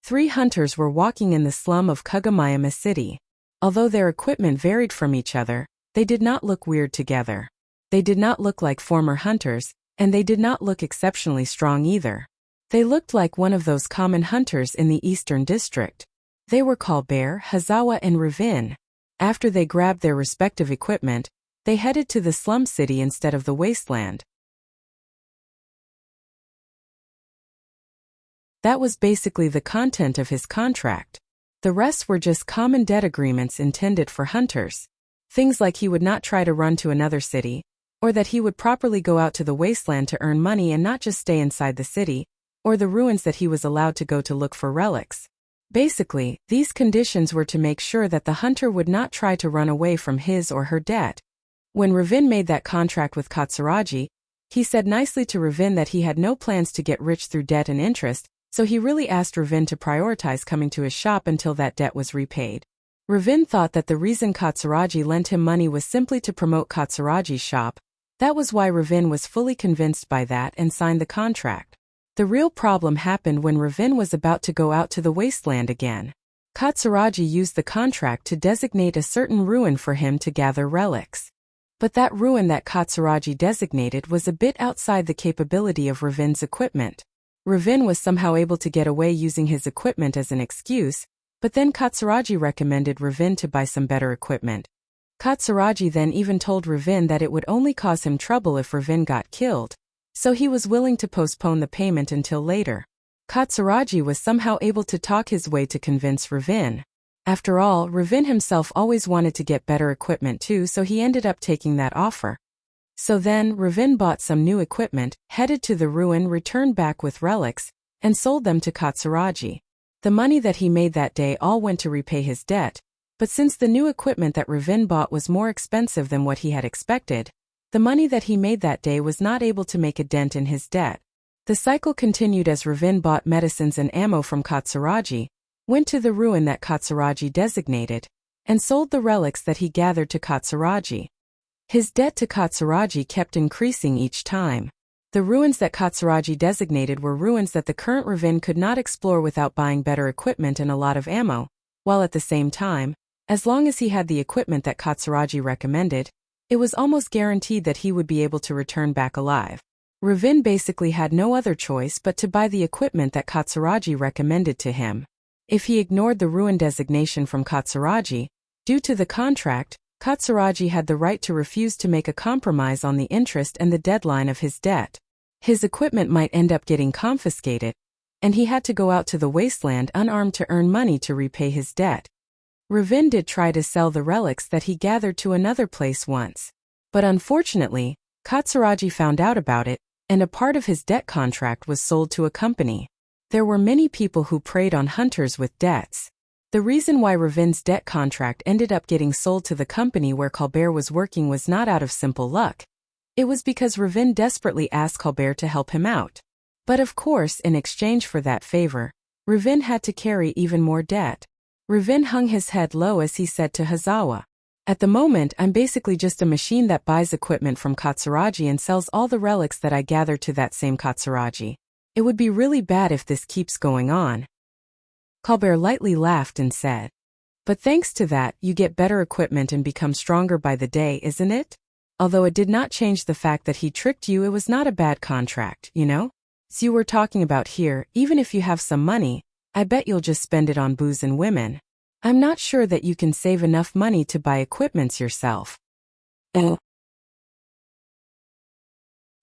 3 hunters were walking in the slum of Kagomayama City. Although their equipment varied from each other, they did not look weird together. They did not look like former hunters, and they did not look exceptionally strong either. They looked like one of those common hunters in the Eastern District. They were called Bear, Hazawa, and Ravin. After they grabbed their respective equipment, they headed to the slum city instead of the wasteland. That was basically the content of his contract. The rest were just common debt agreements intended for hunters. Things like he would not try to run to another city, or that he would properly go out to the wasteland to earn money and not just stay inside the city, or the ruins that he was allowed to go to look for relics. Basically, these conditions were to make sure that the hunter would not try to run away from his or her debt. When Ravin made that contract with Katsuragi, he said nicely to Ravin that he had no plans to get rich through debt and interest, so he really asked Ravin to prioritize coming to his shop until that debt was repaid. Ravin thought that the reason Katsuragi lent him money was simply to promote Katsuragi's shop. That was why Ravin was fully convinced by that and signed the contract. The real problem happened when Ravin was about to go out to the wasteland again. Katsuragi used the contract to designate a certain ruin for him to gather relics. But that ruin that Katsuragi designated was a bit outside the capability of Ravin's equipment. Ravin was somehow able to get away using his equipment as an excuse, but then Katsuragi recommended Ravin to buy some better equipment. Katsuragi then even told Ravin that it would only cause him trouble if Ravin got killed, so he was willing to postpone the payment until later. Katsuragi was somehow able to talk his way to convince Ravin. After all, Ravin himself always wanted to get better equipment too, so he ended up taking that offer. So then, Ravin bought some new equipment, headed to the ruin, returned back with relics, and sold them to Katsuragi. The money that he made that day all went to repay his debt, but since the new equipment that Ravin bought was more expensive than what he had expected, the money that he made that day was not able to make a dent in his debt. The cycle continued as Ravin bought medicines and ammo from Katsuragi, went to the ruin that Katsuragi designated, and sold the relics that he gathered to Katsuragi. His debt to Katsuragi kept increasing each time. The ruins that Katsuragi designated were ruins that the current Ravin could not explore without buying better equipment and a lot of ammo, while at the same time, as long as he had the equipment that Katsuragi recommended, it was almost guaranteed that he would be able to return back alive. Ravin basically had no other choice but to buy the equipment that Katsuragi recommended to him. If he ignored the ruin designation from Katsuragi, due to the contract, Katsuragi had the right to refuse to make a compromise on the interest and the deadline of his debt. His equipment might end up getting confiscated, and he had to go out to the wasteland unarmed to earn money to repay his debt. Ravin did try to sell the relics that he gathered to another place once. But unfortunately, Katsuragi found out about it, and a part of his debt contract was sold to a company. There were many people who preyed on hunters with debts. The reason why Ravin's debt contract ended up getting sold to the company where Colbert was working was not out of simple luck. It was because Ravin desperately asked Colbert to help him out. But of course, in exchange for that favor, Ravin had to carry even more debt. Ravin hung his head low as he said to Hazawa, "At the moment, I'm basically just a machine that buys equipment from Katsuragi and sells all the relics that I gather to that same Katsuragi. It would be really bad if this keeps going on." Colbert lightly laughed and said, "But thanks to that, you get better equipment and become stronger by the day, isn't it?" Although it did not change the fact that he tricked you, it was not a bad contract, you know? So you were talking about here, even if you have some money, I bet you'll just spend it on booze and women. I'm not sure that you can save enough money to buy equipments yourself.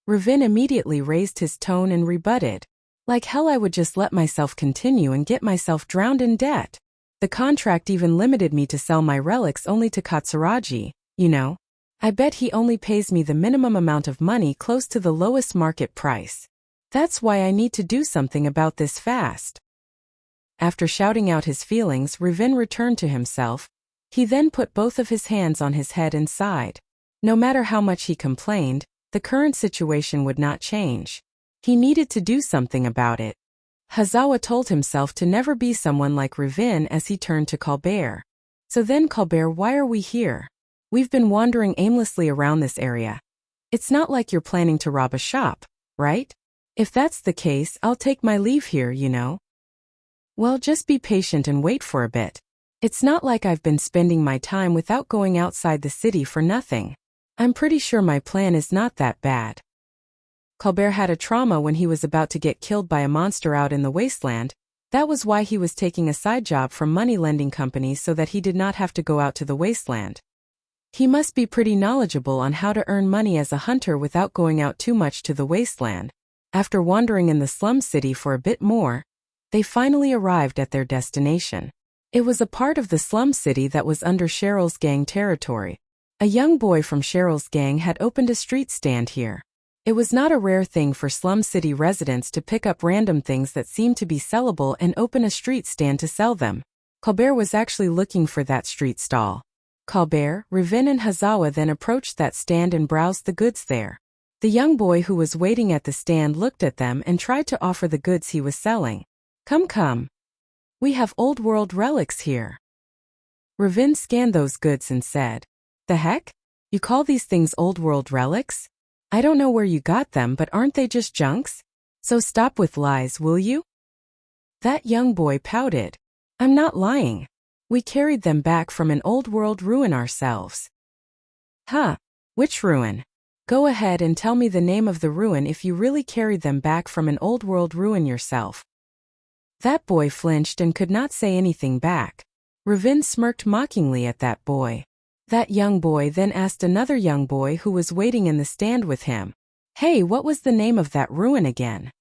Ravin immediately raised his tone and rebutted. Like hell, I would just let myself continue and get myself drowned in debt. The contract even limited me to sell my relics only to Katsuragi, you know? I bet he only pays me the minimum amount of money close to the lowest market price. That's why I need to do something about this fast. After shouting out his feelings, Ravin returned to himself. He then put both of his hands on his head and sighed. No matter how much he complained, the current situation would not change. He needed to do something about it. Hazawa told himself to never be someone like Ravin as he turned to Colbert. "So then, Colbert, why are we here? We've been wandering aimlessly around this area. It's not like you're planning to rob a shop, right? If that's the case, I'll take my leave here, you know." "Well, just be patient and wait for a bit. It's not like I've been spending my time without going outside the city for nothing. I'm pretty sure my plan is not that bad." Colbert had a trauma when he was about to get killed by a monster out in the wasteland. That was why he was taking a side job from money lending companies so that he did not have to go out to the wasteland. He must be pretty knowledgeable on how to earn money as a hunter without going out too much to the wasteland. After wandering in the slum city for a bit more, they finally arrived at their destination. It was a part of the slum city that was under Cheryl's gang territory. A young boy from Cheryl's gang had opened a street stand here. It was not a rare thing for slum city residents to pick up random things that seemed to be sellable and open a street stand to sell them. Colbert was actually looking for that street stall. Colbert, Ravin and Hazawa then approached that stand and browsed the goods there. The young boy who was waiting at the stand looked at them and tried to offer the goods he was selling. Come. We have old world relics here." Ravin scanned those goods and said, "The heck? You call these things old world relics? I don't know where you got them, but aren't they just junks? So stop with lies, will you?" That young boy pouted. "I'm not lying. We carried them back from an old world ruin ourselves." "Huh? Which ruin? Go ahead and tell me the name of the ruin if you really carried them back from an old world ruin yourself." That boy flinched and could not say anything back. Ravin smirked mockingly at that boy. That young boy then asked another young boy who was waiting in the stand with him, "Hey, what was the name of that ruin again?"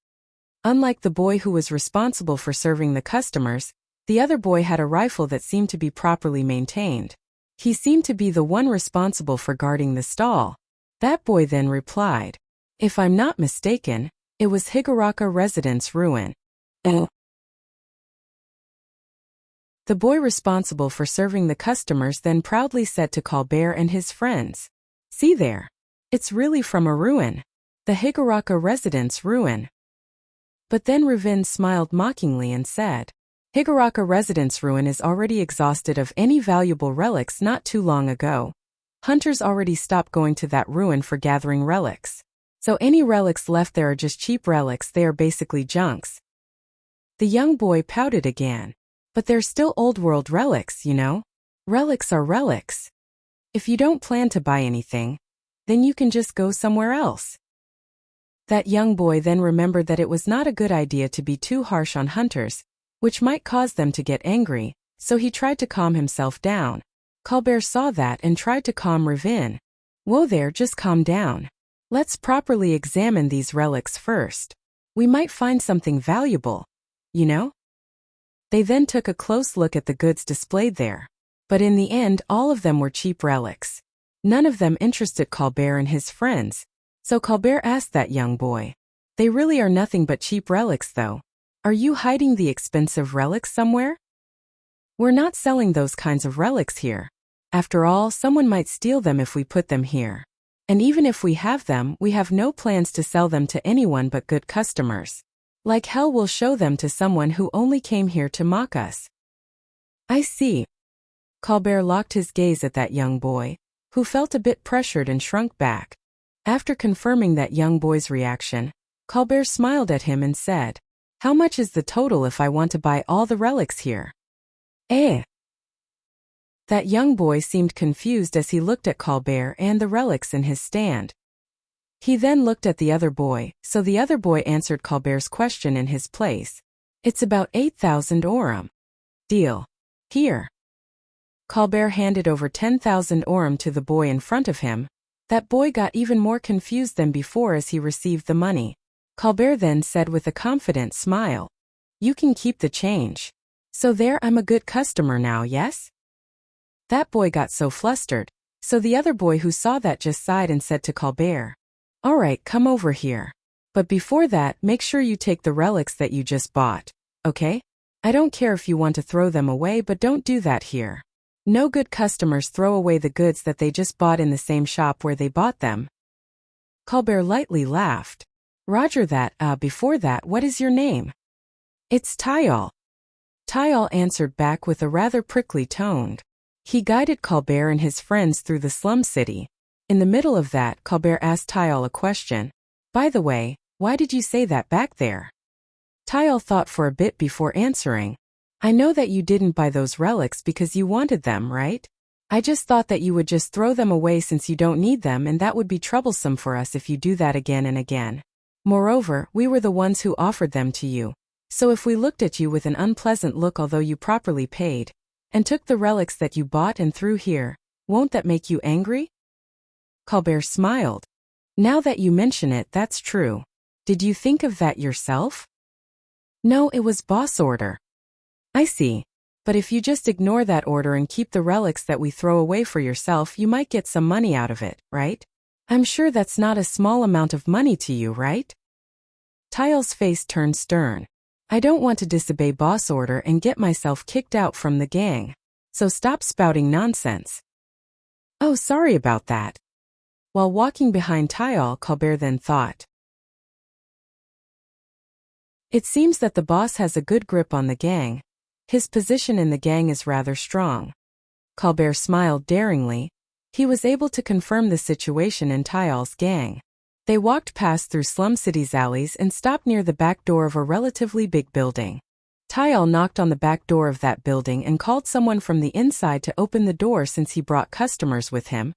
Unlike the boy who was responsible for serving the customers, the other boy had a rifle that seemed to be properly maintained. He seemed to be the one responsible for guarding the stall. That boy then replied, "If I'm not mistaken, it was Higuraka Residence Ruin." The boy responsible for serving the customers then proudly said to Colbert and his friends, "See there. It's really from a ruin. The Higuraka Residence Ruin." But then Ravin smiled mockingly and said, "Higuraka Residence Ruin is already exhausted of any valuable relics not too long ago. Hunters already stopped going to that ruin for gathering relics. So any relics left there are just cheap relics, they are basically junks." The young boy pouted again. "But they're still old world relics, you know? Relics are relics. If you don't plan to buy anything, then you can just go somewhere else." That young boy then remembered that it was not a good idea to be too harsh on hunters, which might cause them to get angry, so he tried to calm himself down. Colbert saw that and tried to calm Ravin. "Whoa there, just calm down. Let's properly examine these relics first. We might find something valuable, you know?" They then took a close look at the goods displayed there. But in the end, all of them were cheap relics. None of them interested Colbert and his friends, So Colbert asked that young boy. They really are nothing but cheap relics though. Are you hiding the expensive relics somewhere? We're not selling those kinds of relics here. After all, someone might steal them if we put them here. And even if we have them, we have no plans to sell them to anyone but good customers. Like hell we'll show them to someone who only came here to mock us. I see. Colbert locked his gaze at that young boy, who felt a bit pressured and shrunk back. After confirming that young boy's reaction, Colbert smiled at him and said, "How much is the total if I want to buy all the relics here?" Eh? That young boy seemed confused as he looked at Colbert and the relics in his stand. He then looked at the other boy, so the other boy answered Colbert's question in his place. It's about 8,000 aurum. Deal. Here. Colbert handed over 10,000 aurum to the boy in front of him. That boy got even more confused than before as he received the money. Colbert then said with a confident smile, "You can keep the change. So there, I'm a good customer now, yes?" That boy got so flustered, so the other boy who saw that just sighed and said to Colbert, "All right, come over here. But before that, make sure you take the relics that you just bought, okay? I don't care if you want to throw them away, but don't do that here. No good customers throw away the goods that they just bought in the same shop where they bought them." Colbert lightly laughed. "Roger that, before that, what is your name?" "It's Tayal." Tayal answered back with a rather prickly tone. He guided Colbert and his friends through the slum city. In the middle of that, Colbert asked Tayal a question. "By the way, why did you say that back there?" Tayal thought for a bit before answering. "I know that you didn't buy those relics because you wanted them, right? I just thought that you would just throw them away since you don't need them, and that would be troublesome for us if you do that again and again. Moreover, we were the ones who offered them to you. So if we looked at you with an unpleasant look although you properly paid, and took the relics that you bought and threw here, won't that make you angry?" Colbert smiled. "Now that you mention it, that's true. Did you think of that yourself?" "No, it was boss order." "I see. But if you just ignore that order and keep the relics that we throw away for yourself, you might get some money out of it, right? I'm sure that's not a small amount of money to you, right?" Tayal's face turned stern. "I don't want to disobey boss order and get myself kicked out from the gang. So stop spouting nonsense." "Oh, sorry about that." While walking behind Tayal, Colbert then thought, "It seems that the boss has a good grip on the gang. His position in the gang is rather strong." Colbert smiled daringly. He was able to confirm the situation in Tayal's gang. They walked past through Slum City's alleys and stopped near the back door of a relatively big building. Tayal knocked on the back door of that building and called someone from the inside to open the door since he brought customers with him.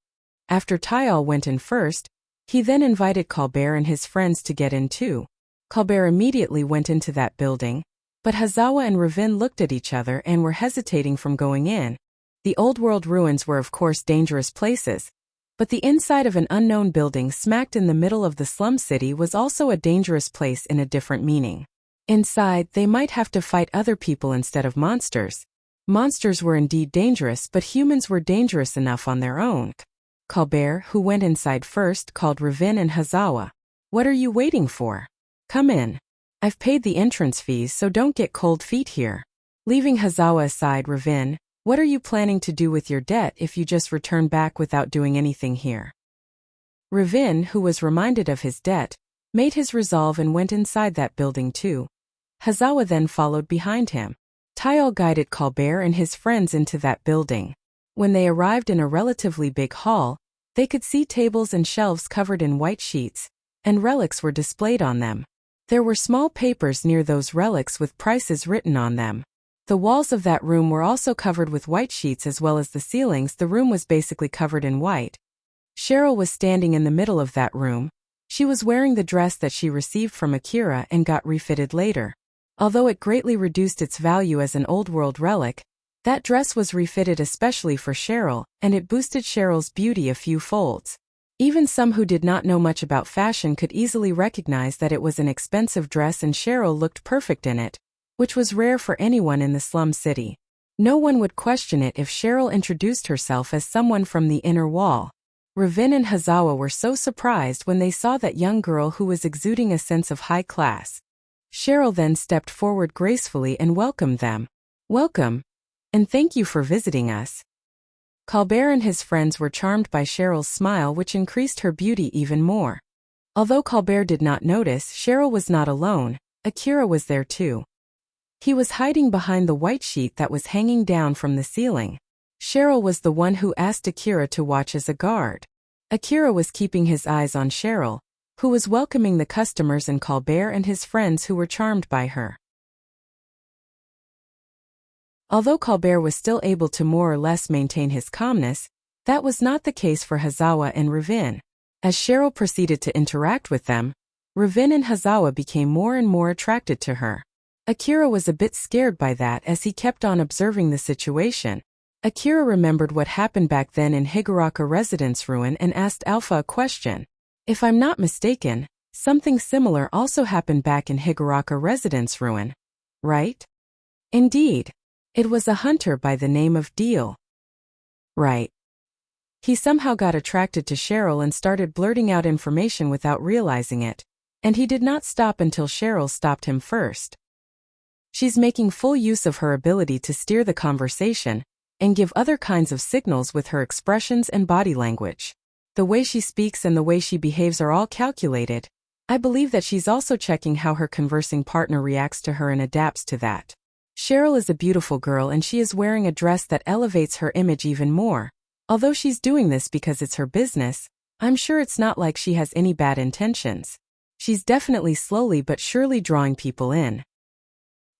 After Tayal went in first, he then invited Colbert and his friends to get in too. Colbert immediately went into that building, but Hazawa and Ravin looked at each other and were hesitating from going in. The old world ruins were of course dangerous places, but the inside of an unknown building smacked in the middle of the slum city was also a dangerous place in a different meaning. Inside, they might have to fight other people instead of monsters. Monsters were indeed dangerous, but humans were dangerous enough on their own. Colbert, who went inside first, called Ravin and Hazawa. "What are you waiting for? Come in. I've paid the entrance fees, so don't get cold feet here." Leaving Hazawa aside, Ravin, "What are you planning to do with your debt if you just return back without doing anything here?" Ravin, who was reminded of his debt, made his resolve and went inside that building too. Hazawa then followed behind him. Tayal guided Colbert and his friends into that building. When they arrived in a relatively big hall, they could see tables and shelves covered in white sheets, and relics were displayed on them. There were small papers near those relics with prices written on them. The walls of that room were also covered with white sheets as well as the ceilings. The room was basically covered in white. Cheryl was standing in the middle of that room. She was wearing the dress that she received from Akira and got refitted later. Although it greatly reduced its value as an old world relic, that dress was refitted especially for Cheryl, and it boosted Cheryl's beauty a few folds. Even some who did not know much about fashion could easily recognize that it was an expensive dress, and Cheryl looked perfect in it, which was rare for anyone in the slum city. No one would question it if Cheryl introduced herself as someone from the inner wall. Ravin and Hazawa were so surprised when they saw that young girl who was exuding a sense of high class. Cheryl then stepped forward gracefully and welcomed them. "Welcome. And thank you for visiting us." Colbert and his friends were charmed by Cheryl's smile, which increased her beauty even more. Although Colbert did not notice, Cheryl was not alone. Akira was there too. He was hiding behind the white sheet that was hanging down from the ceiling. Cheryl was the one who asked Akira to watch as a guard. Akira was keeping his eyes on Cheryl, who was welcoming the customers, and Colbert and his friends who were charmed by her. Although Colbert was still able to more or less maintain his calmness, that was not the case for Hazawa and Ravin. As Cheryl proceeded to interact with them, Ravin and Hazawa became more and more attracted to her. Akira was a bit scared by that as he kept on observing the situation. Akira remembered what happened back then in Higuraka Residence Ruin and asked Alpha a question. If I'm not mistaken, something similar also happened back in Higuraka Residence Ruin, right? Indeed. It was a hunter by the name of Deal. Right. He somehow got attracted to Cheryl and started blurting out information without realizing it, and he did not stop until Cheryl stopped him first. She's making full use of her ability to steer the conversation and give other kinds of signals with her expressions and body language. The way she speaks and the way she behaves are all calculated. I believe that she's also checking how her conversing partner reacts to her and adapts to that. Cheryl is a beautiful girl and she is wearing a dress that elevates her image even more. Although she's doing this because it's her business, I'm sure it's not like she has any bad intentions. She's definitely slowly but surely drawing people in.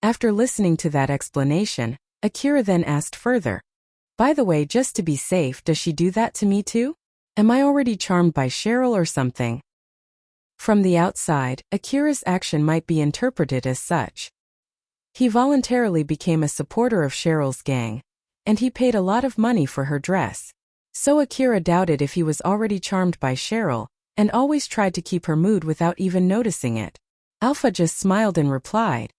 After listening to that explanation, Akira then asked further, "By the way, just to be safe, does she do that to me too? Am I already charmed by Cheryl or something?" From the outside, Akira's action might be interpreted as such. He voluntarily became a supporter of Cheryl's gang, and he paid a lot of money for her dress. So Akira doubted if he was already charmed by Cheryl, and always tried to keep her mood without even noticing it. Alpha just smiled and replied,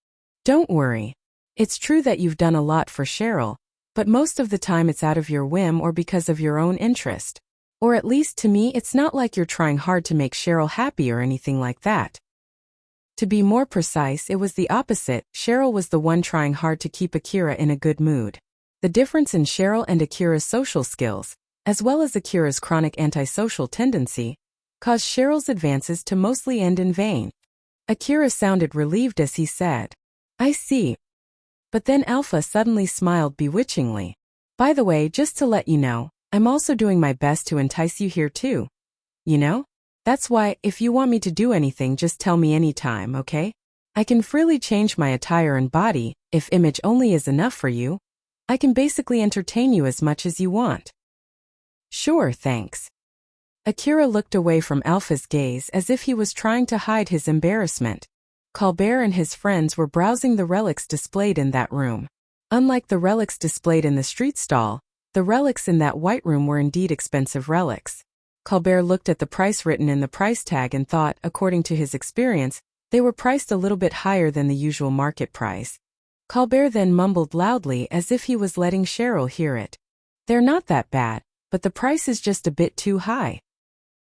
"Don't worry. It's true that you've done a lot for Cheryl, but most of the time it's out of your whim or because of your own interest. Or at least to me, it's not like you're trying hard to make Cheryl happy or anything like that." To be more precise, it was the opposite. Cheryl was the one trying hard to keep Akira in a good mood. The difference in Cheryl and Akira's social skills, as well as Akira's chronic antisocial tendency, caused Cheryl's advances to mostly end in vain. Akira sounded relieved as he said, "I see." But then Alpha suddenly smiled bewitchingly. "By the way, just to let you know, I'm also doing my best to entice you here too. You know? That's why, if you want me to do anything, just tell me anytime, okay? I can freely change my attire and body, if image only is enough for you. I can basically entertain you as much as you want." "Sure, thanks." Akira looked away from Alpha's gaze as if he was trying to hide his embarrassment. Colbert and his friends were browsing the relics displayed in that room. Unlike the relics displayed in the street stall, the relics in that white room were indeed expensive relics. Colbert looked at the price written in the price tag and thought, according to his experience, they were priced a little bit higher than the usual market price. Colbert then mumbled loudly as if he was letting Cheryl hear it. "They're not that bad, but the price is just a bit too high."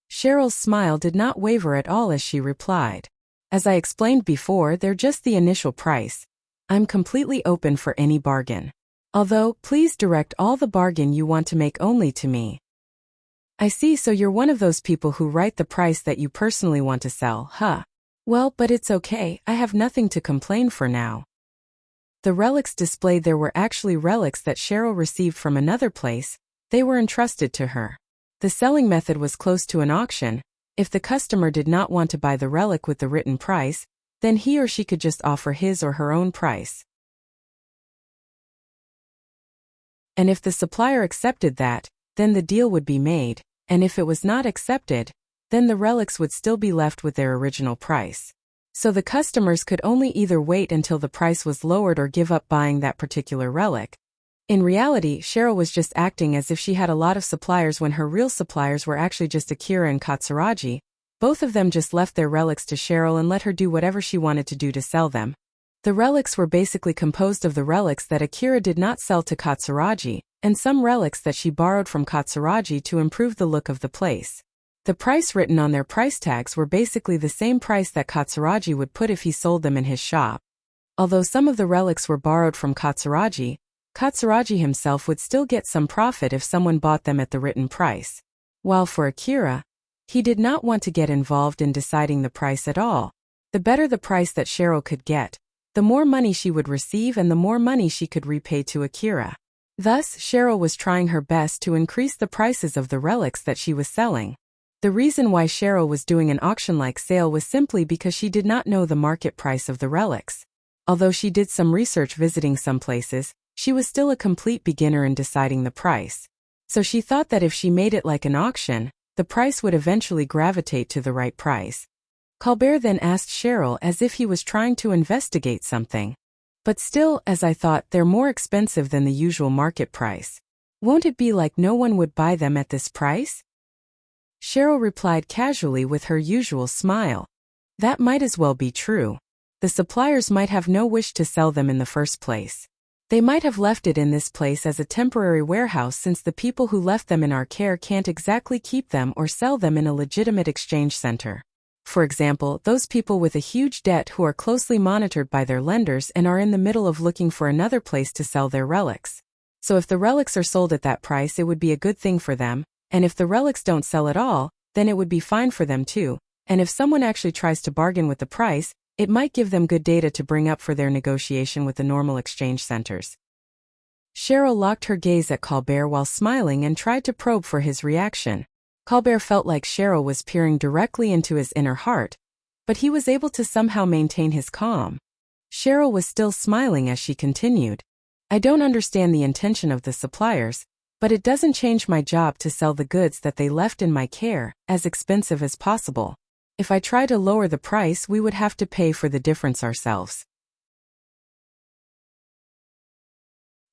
Cheryl's smile did not waver at all as she replied, "As I explained before, they're just the initial price. I'm completely open for any bargain. Although, please direct all the bargain you want to make only to me." "I see, so you're one of those people who write the price that you personally want to sell, huh? Well, but it's okay, I have nothing to complain for now." The relics displayed there were actually relics that Cheryl received from another place. They were entrusted to her. The selling method was close to an auction. If the customer did not want to buy the relic with the written price, then he or she could just offer his or her own price. And if the supplier accepted that, then the deal would be made, and if it was not accepted, then the relics would still be left with their original price. So the customers could only either wait until the price was lowered or give up buying that particular relic. In reality, Cheryl was just acting as if she had a lot of suppliers when her real suppliers were actually just Akira and Katsuragi. Both of them just left their relics to Cheryl and let her do whatever she wanted to do to sell them. The relics were basically composed of the relics that Akira did not sell to Katsuragi, and some relics that she borrowed from Katsuragi to improve the look of the place. The price written on their price tags were basically the same price that Katsuragi would put if he sold them in his shop. Although some of the relics were borrowed from Katsuragi, Katsuragi himself would still get some profit if someone bought them at the written price. While for Akira, he did not want to get involved in deciding the price at all. The better the price that Cheryl could get, the more money she would receive and the more money she could repay to Akira. Thus, Cheryl was trying her best to increase the prices of the relics that she was selling. The reason why Cheryl was doing an auction-like sale was simply because she did not know the market price of the relics. Although she did some research visiting some places, she was still a complete beginner in deciding the price. So she thought that if she made it like an auction, the price would eventually gravitate to the right price. Colbert then asked Cheryl as if he was trying to investigate something. But still, as I thought, they're more expensive than the usual market price. Won't it be like no one would buy them at this price? Cheryl replied casually with her usual smile. That might as well be true. The suppliers might have no wish to sell them in the first place. They might have left it in this place as a temporary warehouse since the people who left them in our care can't exactly keep them or sell them in a legitimate exchange center. For example, those people with a huge debt who are closely monitored by their lenders and are in the middle of looking for another place to sell their relics. So if the relics are sold at that price, it would be a good thing for them, and if the relics don't sell at all, then it would be fine for them too, and if someone actually tries to bargain with the price, it might give them good data to bring up for their negotiation with the normal exchange centers. Cheryl locked her gaze at Colbert while smiling and tried to probe for his reaction. Colbert felt like Cheryl was peering directly into his inner heart, but he was able to somehow maintain his calm. Cheryl was still smiling as she continued. I don't understand the intention of the suppliers, but it doesn't change my job to sell the goods that they left in my care, as expensive as possible. If I try to lower the price, we would have to pay for the difference ourselves.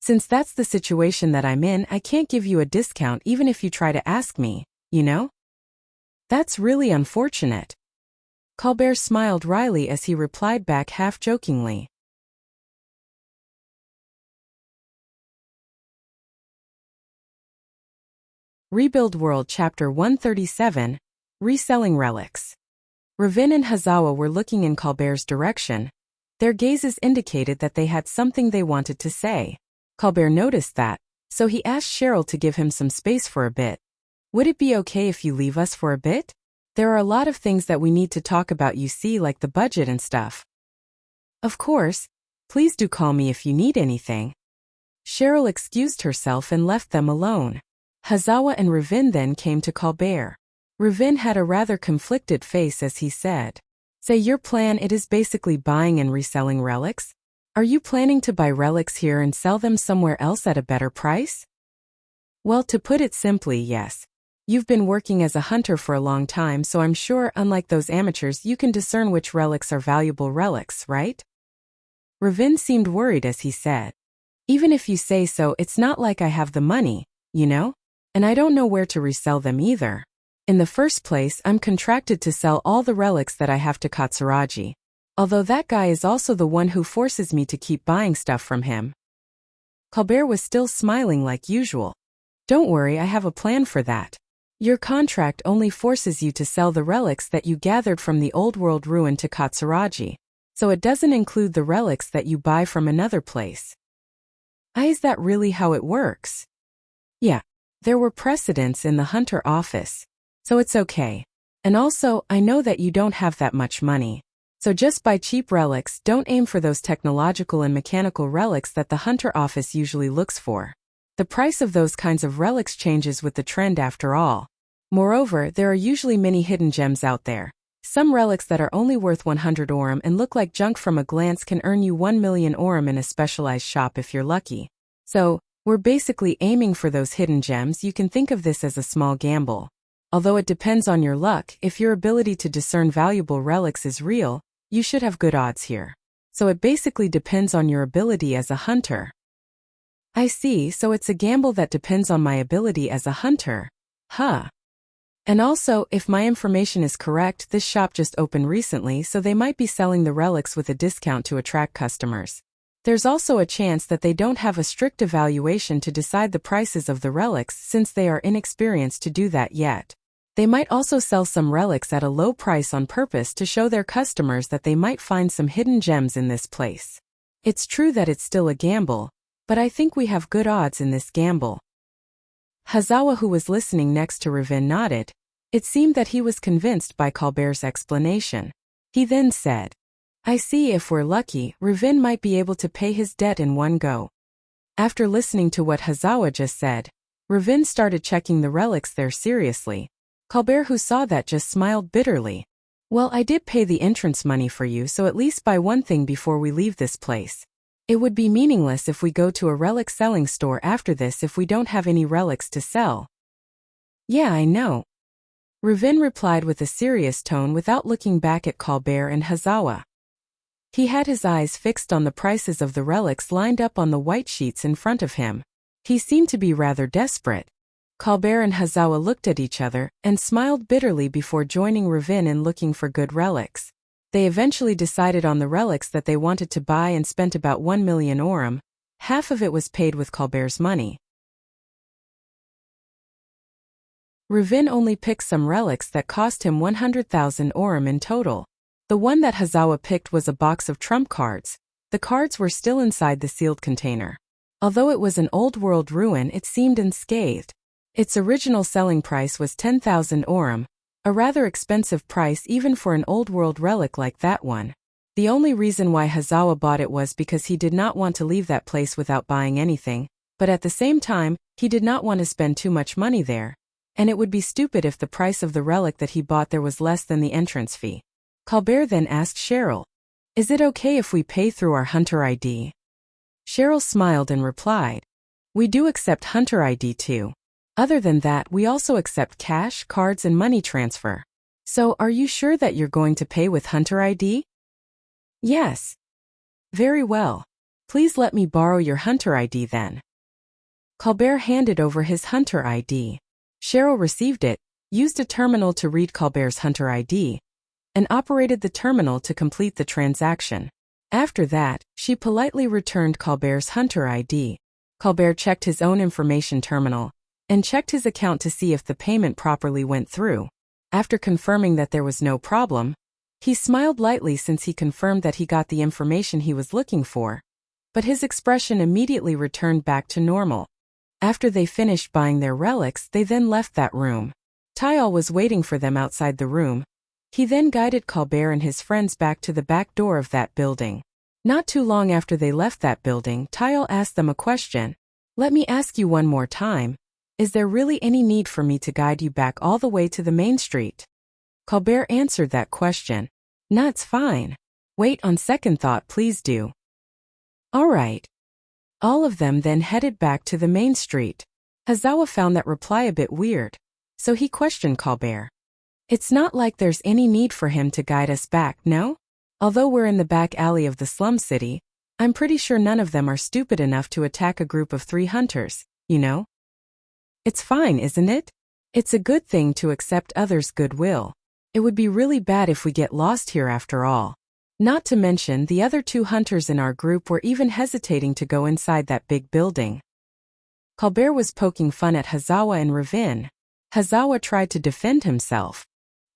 Since that's the situation that I'm in, I can't give you a discount even if you try to ask me, you know? That's really unfortunate. Colbert smiled wryly as he replied back half-jokingly. Rebuild World Chapter 137, Reselling Relics. Ravin and Hazawa were looking in Colbert's direction. Their gazes indicated that they had something they wanted to say. Colbert noticed that, so he asked Cheryl to give him some space for a bit. Would it be okay if you leave us for a bit? There are a lot of things that we need to talk about, you see, like the budget and stuff. Of course. Please do call me if you need anything. Cheryl excused herself and left them alone. Hazawa and Ravin then came to Colbert. Ravin had a rather conflicted face as he said, "Say your plan, it is basically buying and reselling relics? Are you planning to buy relics here and sell them somewhere else at a better price?" Well, to put it simply, yes. You've been working as a hunter for a long time, so I'm sure, unlike those amateurs, you can discern which relics are valuable relics, right? Ravin seemed worried as he said, "Even if you say so, it's not like I have the money, you know? And I don't know where to resell them either. In the first place, I'm contracted to sell all the relics that I have to Katsuragi. Although that guy is also the one who forces me to keep buying stuff from him." Colbert was still smiling like usual. "Don't worry, I have a plan for that. Your contract only forces you to sell the relics that you gathered from the old world ruin to Katsuragi, so it doesn't include the relics that you buy from another place." Is that really how it works? Yeah, there were precedents in the hunter office. So it's okay. And also, I know that you don't have that much money. So just buy cheap relics, don't aim for those technological and mechanical relics that the hunter office usually looks for. The price of those kinds of relics changes with the trend after all. Moreover, there are usually many hidden gems out there. Some relics that are only worth 100 orum and look like junk from a glance can earn you 1 million orum in a specialized shop if you're lucky. So, we're basically aiming for those hidden gems. You can think of this as a small gamble. Although it depends on your luck, if your ability to discern valuable relics is real, you should have good odds here. So it basically depends on your ability as a hunter. I see, so it's a gamble that depends on my ability as a hunter. Huh. And also, if my information is correct, this shop just opened recently, so they might be selling the relics with a discount to attract customers. There's also a chance that they don't have a strict evaluation to decide the prices of the relics since they are inexperienced to do that yet. They might also sell some relics at a low price on purpose to show their customers that they might find some hidden gems in this place. It's true that it's still a gamble, but I think we have good odds in this gamble. Hazawa, who was listening next to Ravin, nodded. It seemed that he was convinced by Colbert's explanation. He then said, I see, if we're lucky, Ravin might be able to pay his debt in one go. After listening to what Hazawa just said, Ravin started checking the relics there seriously. Colbert, who saw that, just smiled bitterly. Well, I did pay the entrance money for you, so at least buy one thing before we leave this place. It would be meaningless if we go to a relic selling store after this if we don't have any relics to sell. Yeah, I know. Ravin replied with a serious tone without looking back at Colbert and Hazawa. He had his eyes fixed on the prices of the relics lined up on the white sheets in front of him. He seemed to be rather desperate. Colbert and Hazawa looked at each other and smiled bitterly before joining Ravin in looking for good relics. They eventually decided on the relics that they wanted to buy and spent about 1 million orum. Half of it was paid with Colbert's money. Ravin only picked some relics that cost him 100,000 orum in total. The one that Hazawa picked was a box of trump cards. The cards were still inside the sealed container. Although it was an old-world ruin, it seemed unscathed. Its original selling price was 10,000 orum, a rather expensive price even for an old-world relic like that one. The only reason why Hazawa bought it was because he did not want to leave that place without buying anything, but at the same time, he did not want to spend too much money there. And it would be stupid if the price of the relic that he bought there was less than the entrance fee. Colbert then asked Cheryl, Is it okay if we pay through our Hunter ID? Cheryl smiled and replied, We do accept Hunter ID too. Other than that, we also accept cash, cards and money transfer. So, are you sure that you're going to pay with Hunter ID? Yes. Very well. Please let me borrow your Hunter ID then. Colbert handed over his Hunter ID. Cheryl received it, used a terminal to read Colbert's Hunter ID, and operated the terminal to complete the transaction. After that, she politely returned Colbert's Hunter ID. Colbert checked his own information terminal and checked his account to see if the payment properly went through. After confirming that there was no problem, he smiled lightly since he confirmed that he got the information he was looking for, but his expression immediately returned back to normal. After they finished buying their relics, they then left that room. Tyal was waiting for them outside the room. He then guided Colbert and his friends back to the back door of that building. Not too long after they left that building, Tyal asked them a question. Let me ask you one more time. Is there really any need for me to guide you back all the way to the main street? Colbert answered that question. Nah, it's fine. Wait, on second thought, please do. All right. All of them then headed back to the main street. Hazawa found that reply a bit weird, so he questioned Colbert. It's not like there's any need for him to guide us back, no? Although we're in the back alley of the slum city, I'm pretty sure none of them are stupid enough to attack a group of 3 hunters, you know? It's fine, isn't it? It's a good thing to accept others' goodwill. It would be really bad if we get lost here after all. Not to mention, the other 2 hunters in our group were even hesitating to go inside that big building. Colbert was poking fun at Hazawa and Ravin. Hazawa tried to defend himself.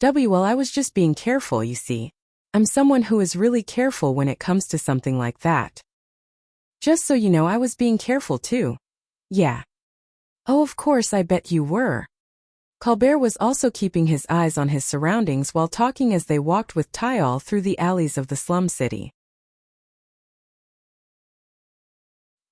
Well, I was just being careful, you see. I'm someone who is really careful when it comes to something like that. Just so you know, I was being careful too. Yeah. Oh, of course, I bet you were. Colbert was also keeping his eyes on his surroundings while talking as they walked with Tyal through the alleys of the slum city.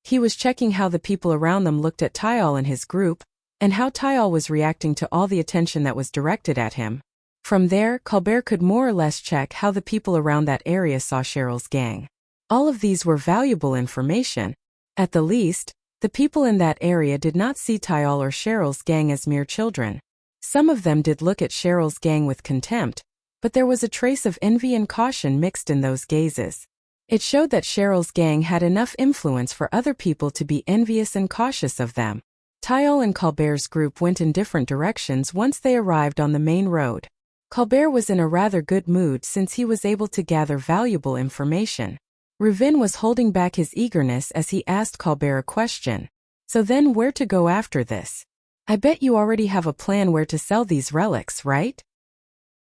He was checking how the people around them looked at Tyal and his group, and how Tyal was reacting to all the attention that was directed at him. From there, Colbert could more or less check how the people around that area saw Cheryl's gang. All of these were valuable information. At the least, the people in that area did not see Tyal or Cheryl's gang as mere children. Some of them did look at Cheryl's gang with contempt, but there was a trace of envy and caution mixed in those gazes. It showed that Cheryl's gang had enough influence for other people to be envious and cautious of them. Tyal and Colbert's group went in different directions once they arrived on the main road. Colbert was in a rather good mood since he was able to gather valuable information. Ravin was holding back his eagerness as he asked Colbert a question. So then where to go after this? I bet you already have a plan where to sell these relics, right?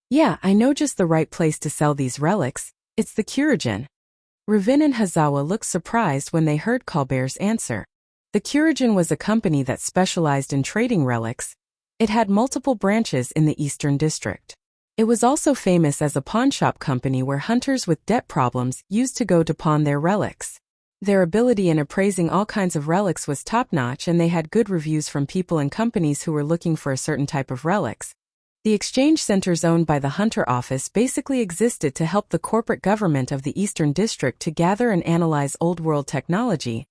Yeah, I know just the right place to sell these relics. It's the Kyorijin. Ravin and Hazawa looked surprised when they heard Colbert's answer. The Kyorijin was a company that specialized in trading relics. It had multiple branches in the Eastern District. It was also famous as a pawnshop company where hunters with debt problems used to go to pawn their relics. Their ability in appraising all kinds of relics was top-notch, and they had good reviews from people and companies who were looking for a certain type of relics. The exchange centers owned by the Hunter Office basically existed to help the corporate government of the Eastern District to gather and analyze old-world technology.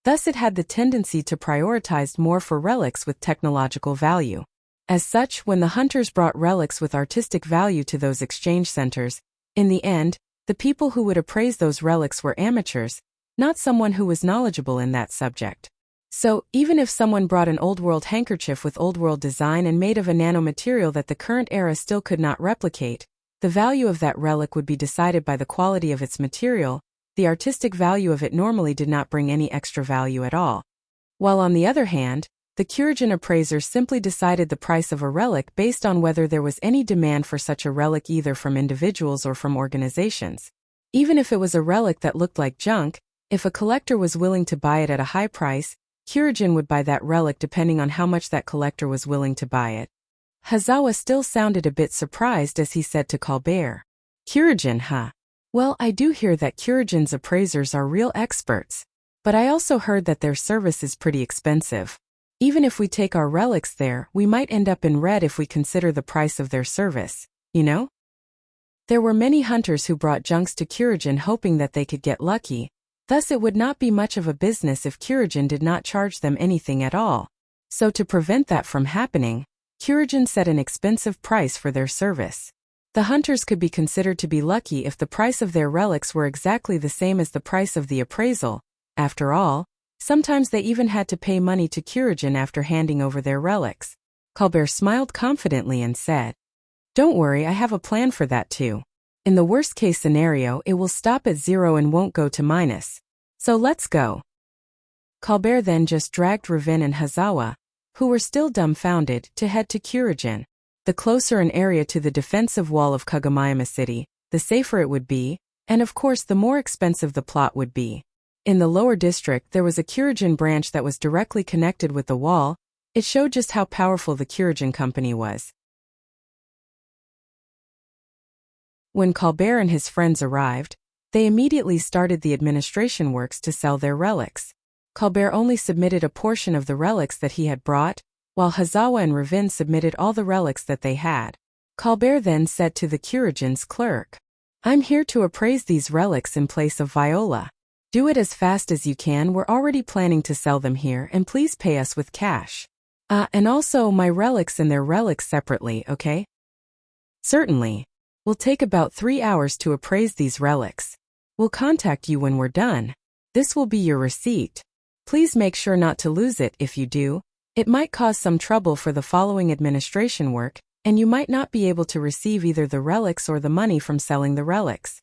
Thus it had the tendency to prioritize more for relics with technological value. As such, when the hunters brought relics with artistic value to those exchange centers, in the end, the people who would appraise those relics were amateurs, not someone who was knowledgeable in that subject. So, even if someone brought an old-world handkerchief with old-world design and made of a nanomaterial that the current era still could not replicate, the value of that relic would be decided by the quality of its material. The artistic value of it normally did not bring any extra value at all. While on the other hand, the Kyorijin appraisers simply decided the price of a relic based on whether there was any demand for such a relic either from individuals or from organizations. Even if it was a relic that looked like junk, if a collector was willing to buy it at a high price, Kyorijin would buy that relic depending on how much that collector was willing to buy it. Hazawa still sounded a bit surprised as he said to Colbert, "Kyorijin, huh? Well, I do hear that Kyorijin's appraisers are real experts. But I also heard that their service is pretty expensive. Even if we take our relics there, we might end up in red if we consider the price of their service, you know?" There were many hunters who brought junks to Kyorijin hoping that they could get lucky. Thus it would not be much of a business if Kyorijin did not charge them anything at all. So to prevent that from happening, Kyorijin set an expensive price for their service. The hunters could be considered to be lucky if the price of their relics were exactly the same as the price of the appraisal. After all, sometimes they even had to pay money to Kyorijin after handing over their relics. Colbert smiled confidently and said, "Don't worry, I have a plan for that too. In the worst-case scenario, it will stop at 0 and won't go to minus. So let's go." Colbert then just dragged Ravin and Hazawa, who were still dumbfounded, to head to Kyorijin. The closer an area to the defensive wall of Kagomayama City, the safer it would be, and of course the more expensive the plot would be. In the lower district there was a Kyorijin branch that was directly connected with the wall. It showed just how powerful the Kyorijin company was. When Colbert and his friends arrived, they immediately started the administration works to sell their relics. Colbert only submitted a portion of the relics that he had brought, while Hazawa and Ravin submitted all the relics that they had. Colbert then said to the Kyorijin's clerk, "I'm here to appraise these relics in place of Viola. Do it as fast as you can, we're already planning to sell them here, and please pay us with cash. And also my relics and their relics separately, okay?" "Certainly. We'll take about 3 hours to appraise these relics. We'll contact you when we're done. This will be your receipt. Please make sure not to lose it. If you do, it might cause some trouble for the following administration work, and you might not be able to receive either the relics or the money from selling the relics."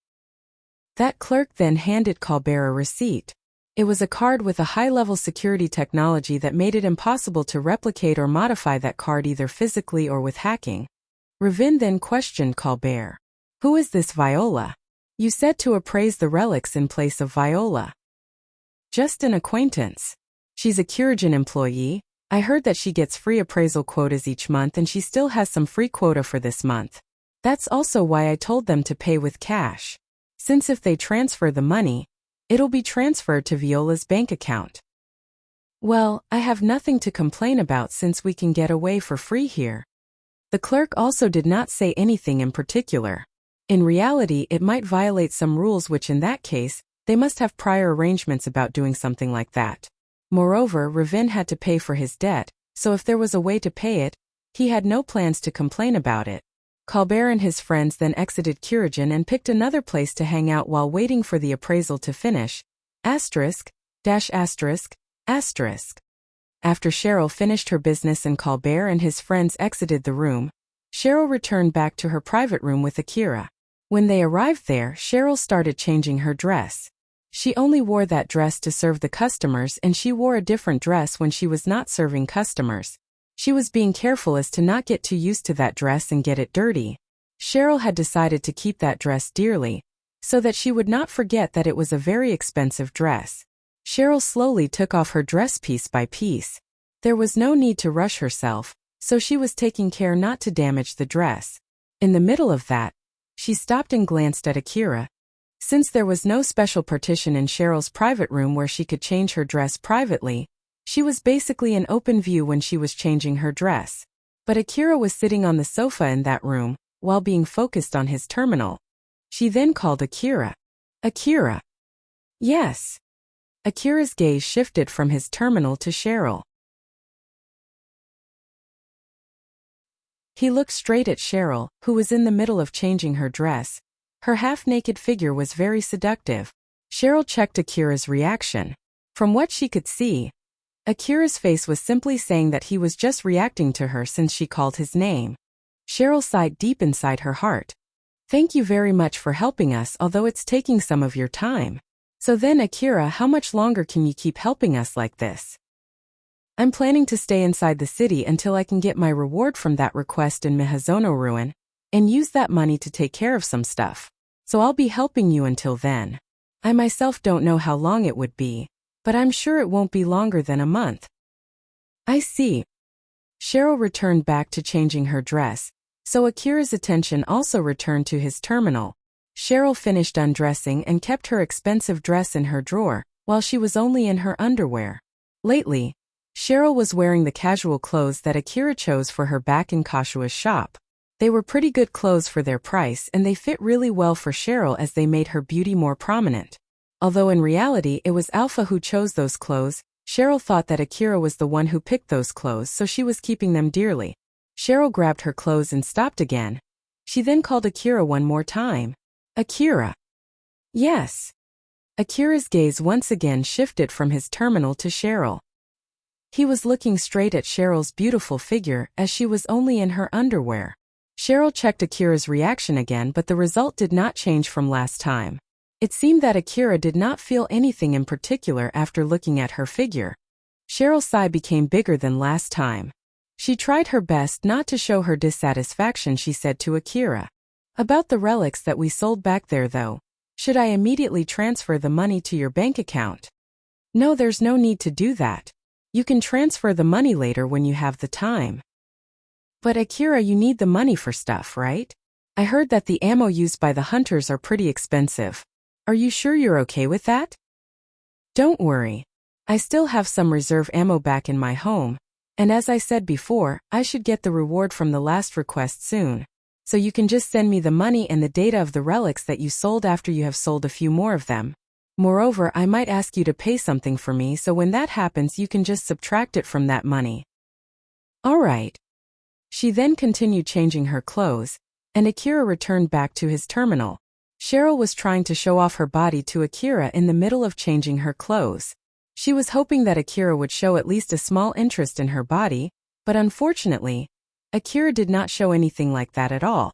That clerk then handed Colbert a receipt. It was a card with a high-level security technology that made it impossible to replicate or modify that card either physically or with hacking. Ravin then questioned Colbert. "Who is this Viola? You said to appraise the relics in place of Viola." "Just an acquaintance. She's a Kyorijin employee. I heard that she gets free appraisal quotas each month and she still has some free quota for this month. That's also why I told them to pay with cash. Since if they transfer the money, it'll be transferred to Viola's bank account." "Well, I have nothing to complain about since we can get away for free here." The clerk also did not say anything in particular. In reality, it might violate some rules, which in that case, they must have prior arrangements about doing something like that. Moreover, Ravin had to pay for his debt, so if there was a way to pay it, he had no plans to complain about it. Colbert and his friends then exited Kyorijin and picked another place to hang out while waiting for the appraisal to finish. Asterisk, dash asterisk, asterisk. After Cheryl finished her business and Colbert and his friends exited the room, Cheryl returned back to her private room with Akira. When they arrived there, Cheryl started changing her dress. She only wore that dress to serve the customers, and she wore a different dress when she was not serving customers. She was being careful as to not get too used to that dress and get it dirty. Cheryl had decided to keep that dress dearly, so that she would not forget that it was a very expensive dress. Cheryl slowly took off her dress piece by piece. There was no need to rush herself, so she was taking care not to damage the dress. In the middle of that, she stopped and glanced at Akira. Since there was no special partition in Cheryl's private room where she could change her dress privately, she was basically in open view when she was changing her dress. But Akira was sitting on the sofa in that room, while being focused on his terminal. She then called Akira. Akira. Yes. Akira's gaze shifted from his terminal to Cheryl. He looked straight at Cheryl, who was in the middle of changing her dress. Her half-naked figure was very seductive. Cheryl checked Akira's reaction. From what she could see, Akira's face was simply saying that he was just reacting to her since she called his name. Cheryl sighed deep inside her heart. Thank you very much for helping us, although it's taking some of your time. So then, Akira, how much longer can you keep helping us like this? I'm planning to stay inside the city until I can get my reward from that request in Mihazono Ruin, and use that money to take care of some stuff. So I'll be helping you until then. I myself don't know how long it would be, but I'm sure it won't be longer than a month. I see. Cheryl returned back to changing her dress, so Akira's attention also returned to his terminal. Cheryl finished undressing and kept her expensive dress in her drawer, while she was only in her underwear. Lately, Cheryl was wearing the casual clothes that Akira chose for her back in Kashua's shop. They were pretty good clothes for their price, and they fit really well for Cheryl as they made her beauty more prominent. Although in reality it was Alpha who chose those clothes, Cheryl thought that Akira was the one who picked those clothes, so she was keeping them dearly. Cheryl grabbed her clothes and stopped again. She then called Akira one more time. Akira. Yes. Akira's gaze once again shifted from his terminal to Cheryl. He was looking straight at Cheryl's beautiful figure as she was only in her underwear. Cheryl checked Akira's reaction again, but the result did not change from last time. It seemed that Akira did not feel anything in particular after looking at her figure. Cheryl's sigh became bigger than last time. She tried her best not to show her dissatisfaction. She said to Akira, "About the relics that we sold back there though, should I immediately transfer the money to your bank account?" "No, there's no need to do that. You can transfer the money later when you have the time." "But Akira, you need the money for stuff, right? I heard that the ammo used by the hunters are pretty expensive. Are you sure you're okay with that?" "Don't worry. I still have some reserve ammo back in my home, and as I said before, I should get the reward from the last request soon. So you can just send me the money and the data of the relics that you sold after you have sold a few more of them. Moreover, I might ask you to pay something for me, so when that happens you can just subtract it from that money." "All right." She then continued changing her clothes, and Akira returned back to his terminal. Cheryl was trying to show off her body to Akira in the middle of changing her clothes. She was hoping that Akira would show at least a small interest in her body, but unfortunately, Akira did not show anything like that at all.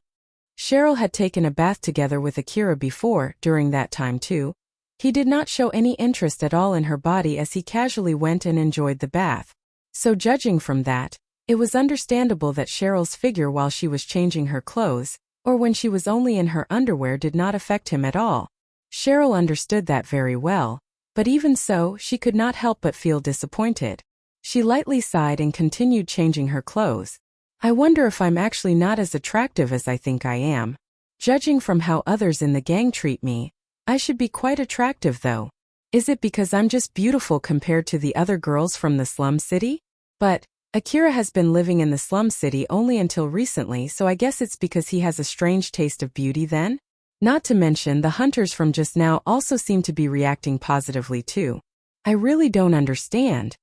Cheryl had taken a bath together with Akira before, during that time too. He did not show any interest at all in her body as he casually went and enjoyed the bath. So judging from that, it was understandable that Cheryl's figure while she was changing her clothes, or when she was only in her underwear, did not affect him at all. Cheryl understood that very well, but even so, she could not help but feel disappointed. She lightly sighed and continued changing her clothes. "I wonder if I'm actually not as attractive as I think I am. Judging from how others in the gang treat me, I should be quite attractive though. Is it because I'm just beautiful compared to the other girls from the slum city? But Akira has been living in the slum city only until recently, so I guess it's because he has a strange taste of beauty then? Not to mention the hunters from just now also seem to be reacting positively too. I really don't understand."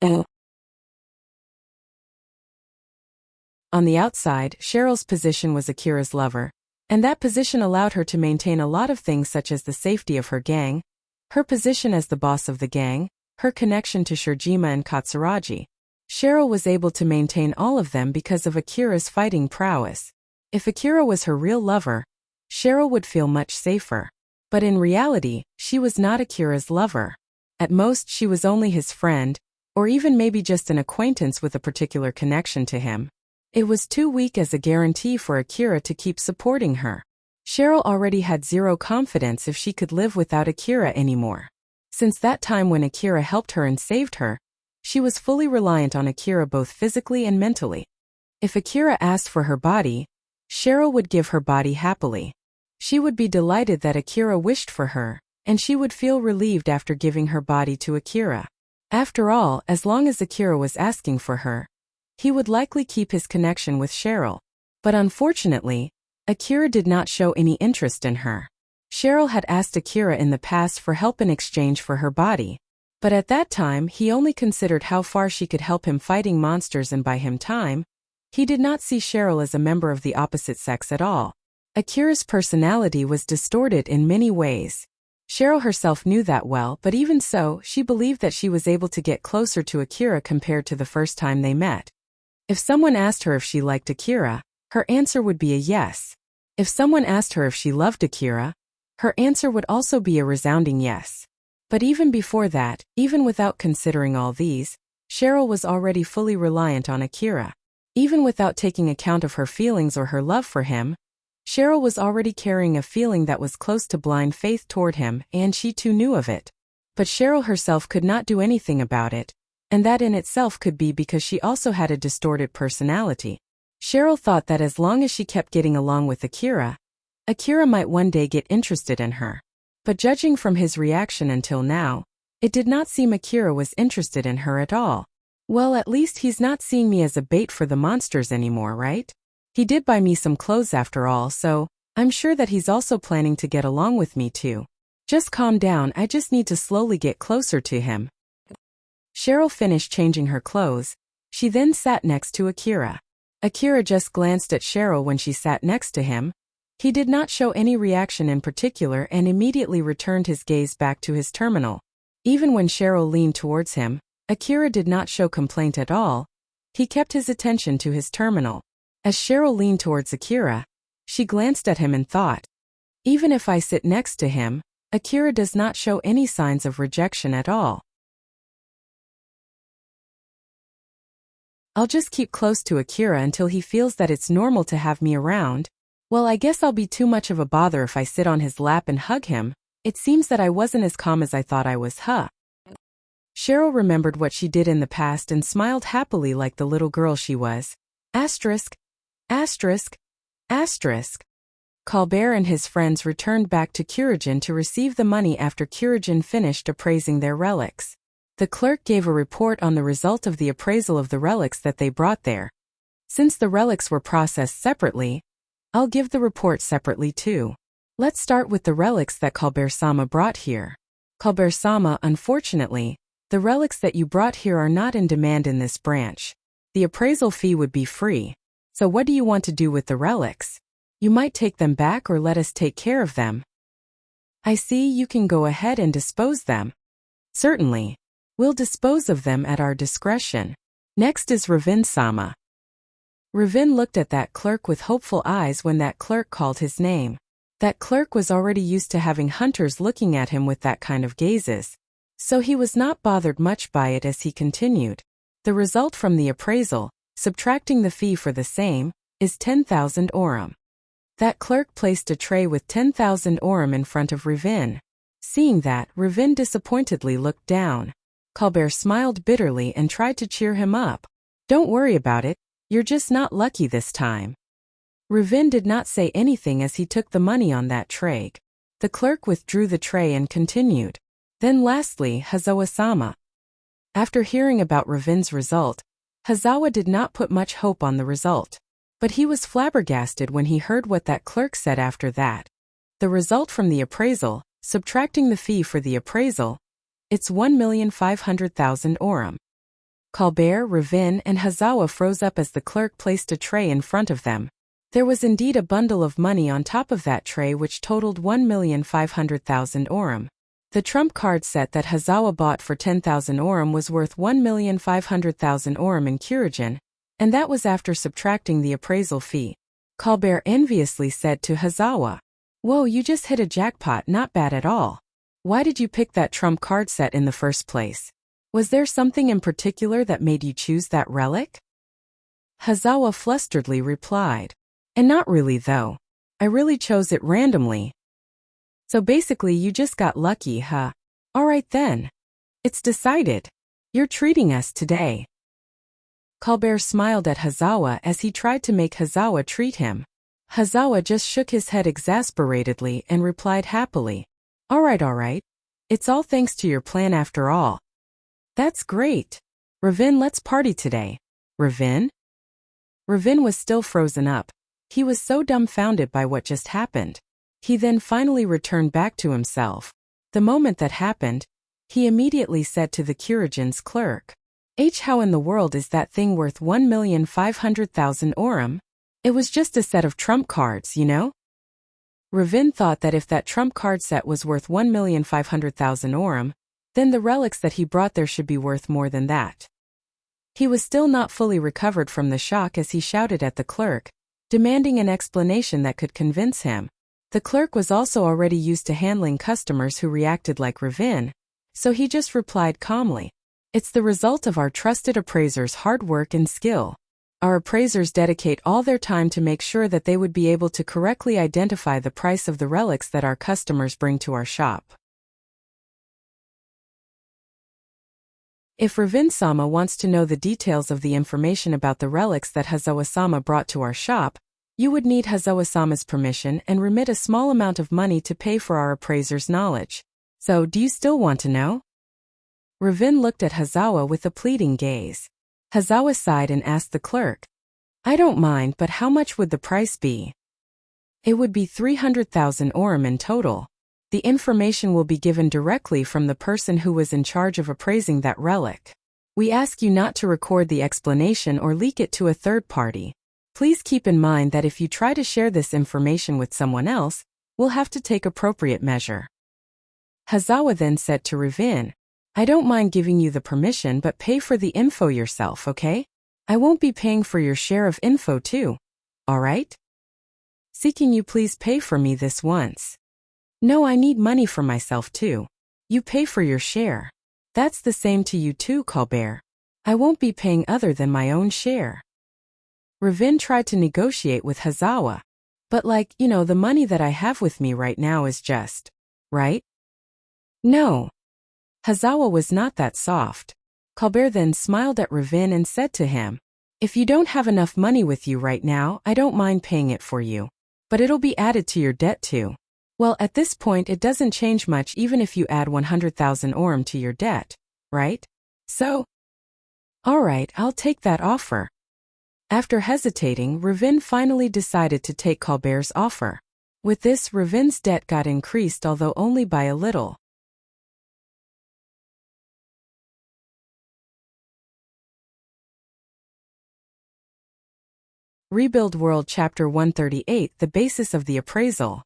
On the outside, Cheryl's position was Akira's lover, and that position allowed her to maintain a lot of things such as the safety of her gang, her position as the boss of the gang, her connection to Shirjima and Katsuragi. Cheryl was able to maintain all of them because of Akira's fighting prowess. If Akira was her real lover, Cheryl would feel much safer. But in reality, she was not Akira's lover. At most, she was only his friend, or even maybe just an acquaintance with a particular connection to him. It was too weak as a guarantee for Akira to keep supporting her. Cheryl already had zero confidence if she could live without Akira anymore. Since that time when Akira helped her and saved her, she was fully reliant on Akira both physically and mentally. If Akira asked for her body, Cheryl would give her body happily. She would be delighted that Akira wished for her, and she would feel relieved after giving her body to Akira. After all, as long as Akira was asking for her, he would likely keep his connection with Cheryl. But unfortunately, Akira did not show any interest in her. Cheryl had asked Akira in the past for help in exchange for her body, but at that time he only considered how far she could help him fighting monsters and buy him time. He did not see Cheryl as a member of the opposite sex at all. Akira's personality was distorted in many ways. Cheryl herself knew that well, but even so, she believed that she was able to get closer to Akira compared to the first time they met. If someone asked her if she liked Akira, her answer would be a yes. If someone asked her if she loved Akira, her answer would also be a resounding yes. But even before that, even without considering all these, Cheryl was already fully reliant on Akira. Even without taking account of her feelings or her love for him, Cheryl was already carrying a feeling that was close to blind faith toward him, and she too knew of it. But Cheryl herself could not do anything about it, and that in itself could be because she also had a distorted personality. Cheryl thought that as long as she kept getting along with Akira, Akira might one day get interested in her. But judging from his reaction until now, it did not seem Akira was interested in her at all. Well, at least he's not seeing me as a bait for the monsters anymore, right? He did buy me some clothes after all, so I'm sure that he's also planning to get along with me too. Just calm down, I just need to slowly get closer to him. Cheryl finished changing her clothes. She then sat next to Akira. Akira just glanced at Cheryl when she sat next to him. He did not show any reaction in particular and immediately returned his gaze back to his terminal. Even when Cheryl leaned towards him, Akira did not show complaint at all. He kept his attention to his terminal. As Cheryl leaned towards Akira, she glanced at him and thought, even if I sit next to him, Akira does not show any signs of rejection at all. I'll just keep close to Akira until he feels that it's normal to have me around. Well, I guess I'll be too much of a bother if I sit on his lap and hug him. It seems that I wasn't as calm as I thought I was, huh? Cheryl remembered what she did in the past and smiled happily like the little girl she was. Asterisk. Asterisk. Asterisk. Colbert and his friends returned back to Kurajin to receive the money after Kurajin finished appraising their relics. The clerk gave a report on the result of the appraisal of the relics that they brought there. Since the relics were processed separately, I'll give the report separately too. Let's start with the relics that Colbert-sama brought here. Colbert-sama, unfortunately, the relics that you brought here are not in demand in this branch. The appraisal fee would be free. So what do you want to do with the relics? You might take them back or let us take care of them. I see, you can go ahead and dispose them. Certainly. We'll dispose of them at our discretion. Next is Ravin-sama. Ravin looked at that clerk with hopeful eyes when that clerk called his name. That clerk was already used to having hunters looking at him with that kind of gazes, so he was not bothered much by it as he continued. The result from the appraisal, subtracting the fee for the same, is 10,000 orum. That clerk placed a tray with 10,000 orum in front of Ravin. Seeing that, Ravin disappointedly looked down. Colbert smiled bitterly and tried to cheer him up. Don't worry about it, you're just not lucky this time. Ravin did not say anything as he took the money on that tray. The clerk withdrew the tray and continued. Then lastly, Hazawa-sama. After hearing about Ravin's result, Hazawa did not put much hope on the result. But he was flabbergasted when he heard what that clerk said after that. The result from the appraisal, subtracting the fee for the appraisal, it's 1,500,000 orum. Colbert, Ravin, and Hazawa froze up as the clerk placed a tray in front of them. There was indeed a bundle of money on top of that tray which totaled 1,500,000 orum. The trump card set that Hazawa bought for 10,000 orum was worth 1,500,000 orum in Kurajin, and that was after subtracting the appraisal fee. Colbert enviously said to Hazawa, Whoa, you just hit a jackpot, not bad at all. Why did you pick that trump card set in the first place? Was there something in particular that made you choose that relic? Hazawa flusteredly replied. And not really though. I really chose it randomly. So basically you just got lucky, huh? Alright then. It's decided. You're treating us today. Colbert smiled at Hazawa as he tried to make Hazawa treat him. Hazawa just shook his head exasperatedly and replied happily. Alright. It's all thanks to your plan after all. That's great. Ravin, let's party today. Ravin? Ravin was still frozen up. He was so dumbfounded by what just happened. He then finally returned back to himself. The moment that happened, he immediately said to the Curagen's clerk, How in the world is that thing worth 1,500,000 orum? It was just a set of trump cards, you know? Ravin thought that if that trump card set was worth 1,500,000 orum, then the relics that he brought there should be worth more than that. He was still not fully recovered from the shock as he shouted at the clerk, demanding an explanation that could convince him. The clerk was also already used to handling customers who reacted like Ravin, so he just replied calmly, It's the result of our trusted appraiser's hard work and skill. Our appraisers dedicate all their time to make sure that they would be able to correctly identify the price of the relics that our customers bring to our shop. If Ravin-sama wants to know the details of the information about the relics that Hazawa-sama brought to our shop, you would need Hazawa-sama's permission and remit a small amount of money to pay for our appraiser's knowledge. So, do you still want to know? Ravin looked at Hazawa with a pleading gaze. Hazawa sighed and asked the clerk, I don't mind, but how much would the price be? It would be 300,000 orum in total. The information will be given directly from the person who was in charge of appraising that relic. We ask you not to record the explanation or leak it to a third party. Please keep in mind that if you try to share this information with someone else, we'll have to take appropriate measure. Hazawa then said to Ravin, I don't mind giving you the permission, but pay for the info yourself, okay? I won't be paying for your share of info too. Alright? Seeking you please pay for me this once. No, I need money for myself too. You pay for your share. That's the same to you too, Colbert. I won't be paying other than my own share. Ravin tried to negotiate with Hazawa. But the money that I have with me right now is just, right? No. Hazawa was not that soft. Colbert then smiled at Ravin and said to him, If you don't have enough money with you right now, I don't mind paying it for you. But it'll be added to your debt too. Well, at this point it doesn't change much even if you add 100,000 orum to your debt, right? So? Alright, I'll take that offer. After hesitating, Ravin finally decided to take Colbert's offer. With this, Ravin's debt got increased, although only by a little. Rebuild World Chapter 138 The Basis of the Appraisal.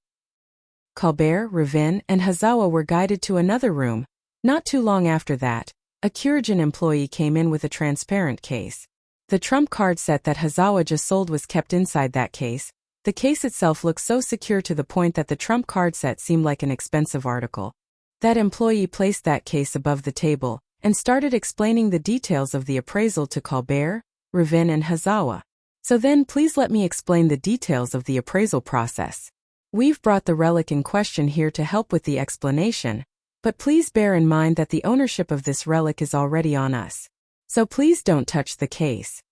Colbert, Ravin, and Hazawa were guided to another room. Not too long after that, a Curagen employee came in with a transparent case. The trump card set that Hazawa just sold was kept inside that case. The case itself looked so secure to the point that the trump card set seemed like an expensive article. That employee placed that case above the table and started explaining the details of the appraisal to Colbert, Ravin, and Hazawa. So then please let me explain the details of the appraisal process. We've brought the relic in question here to help with the explanation, but please bear in mind that the ownership of this relic is already on us. So please don't touch the case.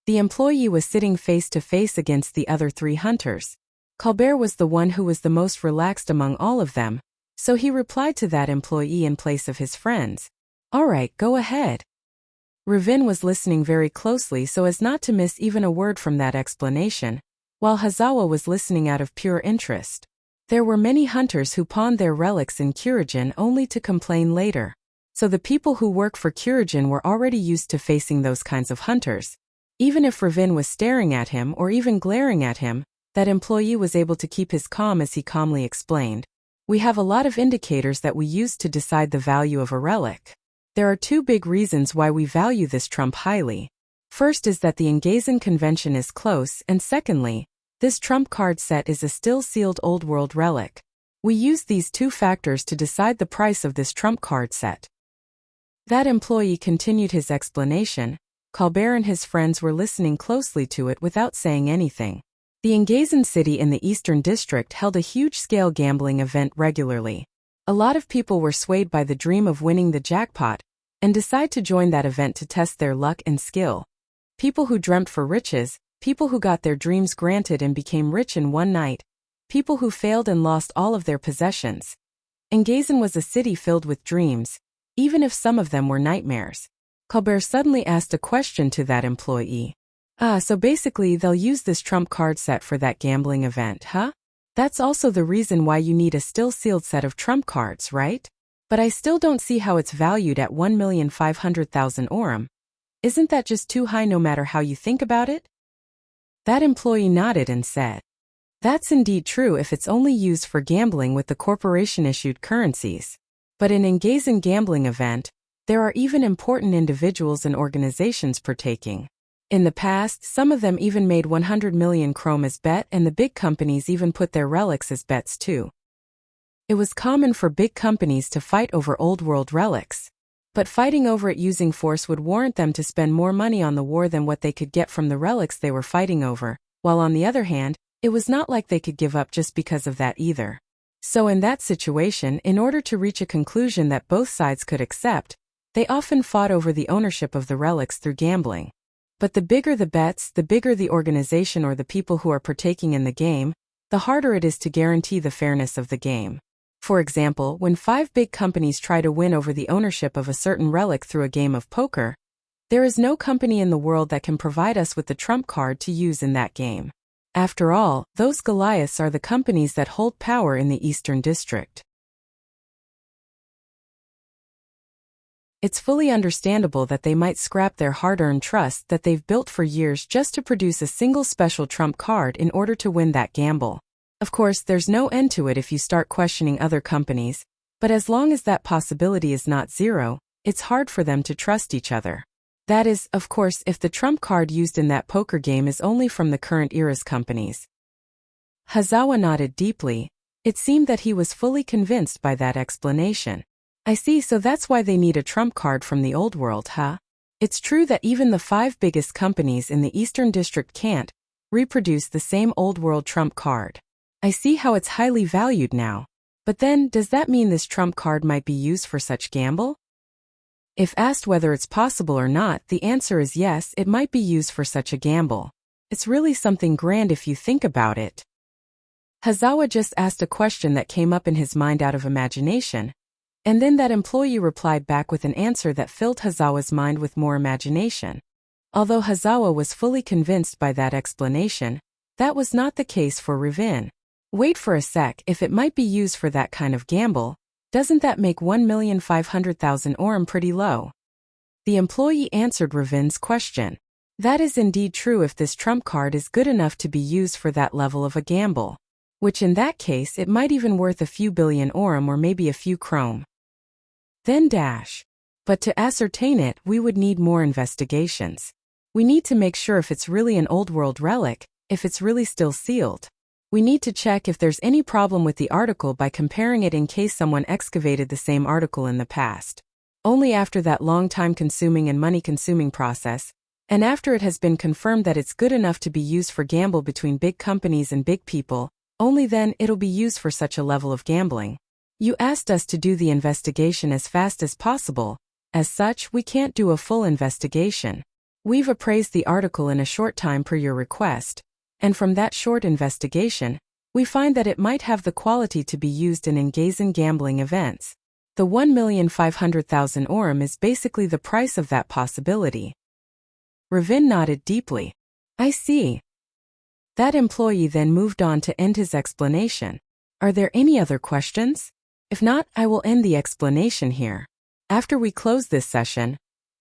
The employee was sitting face to face against the other three hunters. Colbert was the one who was the most relaxed among all of them, so he replied to that employee in place of his friends. Alright, go ahead. Ravin was listening very closely so as not to miss even a word from that explanation, while Hazawa was listening out of pure interest. There were many hunters who pawned their relics in Curagen only to complain later. So the people who work for Curagen were already used to facing those kinds of hunters. Even if Ravin was staring at him or even glaring at him, that employee was able to keep his calm as he calmly explained. We have a lot of indicators that we use to decide the value of a relic. There are two big reasons why we value this trump highly. First is that the Engazon convention is close, and secondly, This trump card set is a still-sealed old-world relic. We used these two factors to decide the price of this trump card set. That employee continued his explanation. Colbert and his friends were listening closely to it without saying anything. The Engazan city in the Eastern District held a huge-scale gambling event regularly. A lot of people were swayed by the dream of winning the jackpot and decide to join that event to test their luck and skill. People who dreamt for riches, people who got their dreams granted and became rich in one night, people who failed and lost all of their possessions. Engazan was a city filled with dreams, even if some of them were nightmares. Colbert suddenly asked a question to that employee. So basically they'll use this trump card set for that gambling event, huh? That's also the reason why you need a still-sealed set of trump cards, right? But I still don't see how it's valued at 1,500,000 orum. Isn't that just too high no matter how you think about it? That employee nodded and said, that's indeed true if it's only used for gambling with the corporation-issued currencies. But in Engazan gambling event, there are even important individuals and organizations partaking. In the past, some of them even made 100 million chrome as bet, and the big companies even put their relics as bets too. It was common for big companies to fight over old-world relics. But fighting over it using force would warrant them to spend more money on the war than what they could get from the relics they were fighting over, while on the other hand, it was not like they could give up just because of that either. So in that situation, in order to reach a conclusion that both sides could accept, they often fought over the ownership of the relics through gambling. But the bigger the bets, the bigger the organization or the people who are partaking in the game, the harder it is to guarantee the fairness of the game. For example, when 5 big companies try to win over the ownership of a certain relic through a game of poker, there is no company in the world that can provide us with the trump card to use in that game. After all, those Goliaths are the companies that hold power in the Eastern District. It's fully understandable that they might scrap their hard-earned trust that they've built for years just to produce a single special trump card in order to win that gamble. Of course, there's no end to it if you start questioning other companies, but as long as that possibility is not zero, it's hard for them to trust each other. That is, of course, if the trump card used in that poker game is only from the current era's companies. Hazawa nodded deeply. It seemed that he was fully convinced by that explanation. I see, so that's why they need a trump card from the old world, huh? It's true that even the 5 biggest companies in the Eastern District can't reproduce the same old world trump card. I see how it's highly valued now. But then, does that mean this trump card might be used for such gamble? If asked whether it's possible or not, the answer is yes, it might be used for such a gamble. It's really something grand if you think about it. Hazawa just asked a question that came up in his mind out of imagination, and then that employee replied back with an answer that filled Hazawa's mind with more imagination. Although Hazawa was fully convinced by that explanation, that was not the case for Ravin. Wait for a sec, if it might be used for that kind of gamble, doesn't that make 1,500,000 orum pretty low? The employee answered Ravin's question. That is indeed true if this trump card is good enough to be used for that level of a gamble. Which in that case it might even worth a few billion orum or maybe a few chrome. Then dash. But to ascertain it, we would need more investigations. We need to make sure if it's really an old world relic, if it's really still sealed. We need to check if there's any problem with the article by comparing it in case someone excavated the same article in the past. Only after that long time-consuming and money-consuming process, and after it has been confirmed that it's good enough to be used for gamble between big companies and big people, only then it'll be used for such a level of gambling. You asked us to do the investigation as fast as possible. As such, we can't do a full investigation. We've appraised the article in a short time per your request, and from that short investigation, we find that it might have the quality to be used in Engazan gambling events. The 1,500,000 orum is basically the price of that possibility. Ravin nodded deeply. I see. That employee then moved on to end his explanation. Are there any other questions? If not, I will end the explanation here. After we close this session,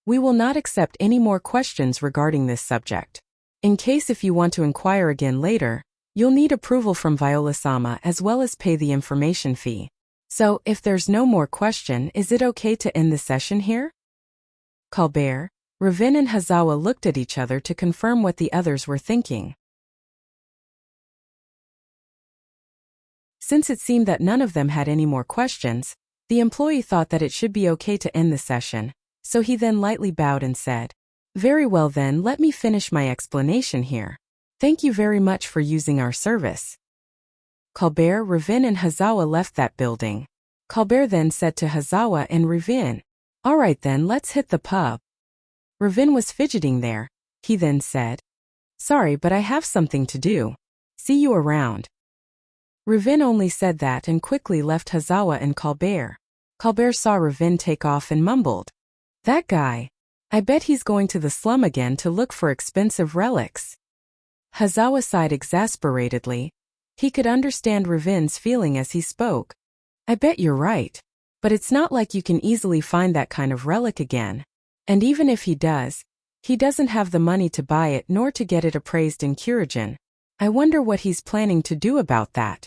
we will not accept any more questions regarding this subject. In case if you want to inquire again later, you'll need approval from Viola-sama as well as pay the information fee. So, if there's no more question, is it okay to end the session here? Colbert, Ravin and Hazawa looked at each other to confirm what the others were thinking. Since it seemed that none of them had any more questions, the employee thought that it should be okay to end the session, so he then lightly bowed and said, "Very well then, let me finish my explanation here. Thank you very much for using our service." Colbert, Ravin and Hazawa left that building. Colbert then said to Hazawa and Ravin, "All right then, let's hit the pub." Ravin was fidgeting there. He then said, "Sorry, but I have something to do. See you around." Ravin only said that and quickly left Hazawa and Colbert. Colbert saw Ravin take off and mumbled, "That guy. I bet he's going to the slum again to look for expensive relics." Hazawa sighed exasperatedly. He could understand Ravin's feeling as he spoke. "I bet you're right. But it's not like you can easily find that kind of relic again. And even if he does, he doesn't have the money to buy it nor to get it appraised in Kyorijin. I wonder what he's planning to do about that."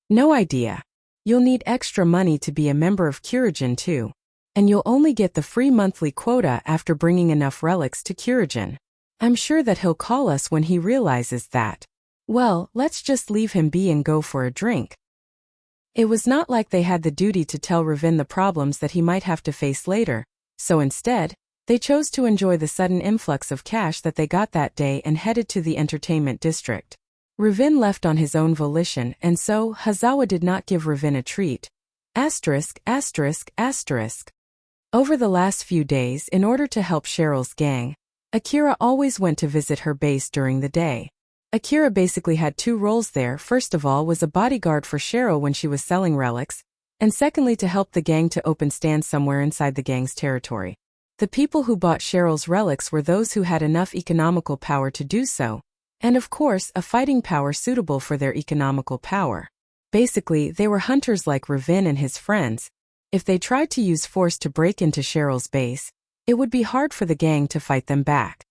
"No idea. You'll need extra money to be a member of Kyorijin too. And you'll only get the free monthly quota after bringing enough relics to Kyorijin. I'm sure that he'll call us when he realizes that. Well, let's just leave him be and go for a drink." It was not like they had the duty to tell Ravin the problems that he might have to face later, so instead, they chose to enjoy the sudden influx of cash that they got that day and headed to the entertainment district. Ravin left on his own volition, and so Hazawa did not give Ravin a treat. Over the last few days, in order to help Cheryl's gang, Akira always went to visit her base during the day. Akira basically had two roles there. First of all was a bodyguard for Cheryl when she was selling relics, and secondly to help the gang to open stands somewhere inside the gang's territory. The people who bought Cheryl's relics were those who had enough economical power to do so, and of course a fighting power suitable for their economical power. Basically, they were hunters like Ravin and his friends. If they tried to use force to break into Cheryl's base, it would be hard for the gang to fight them back.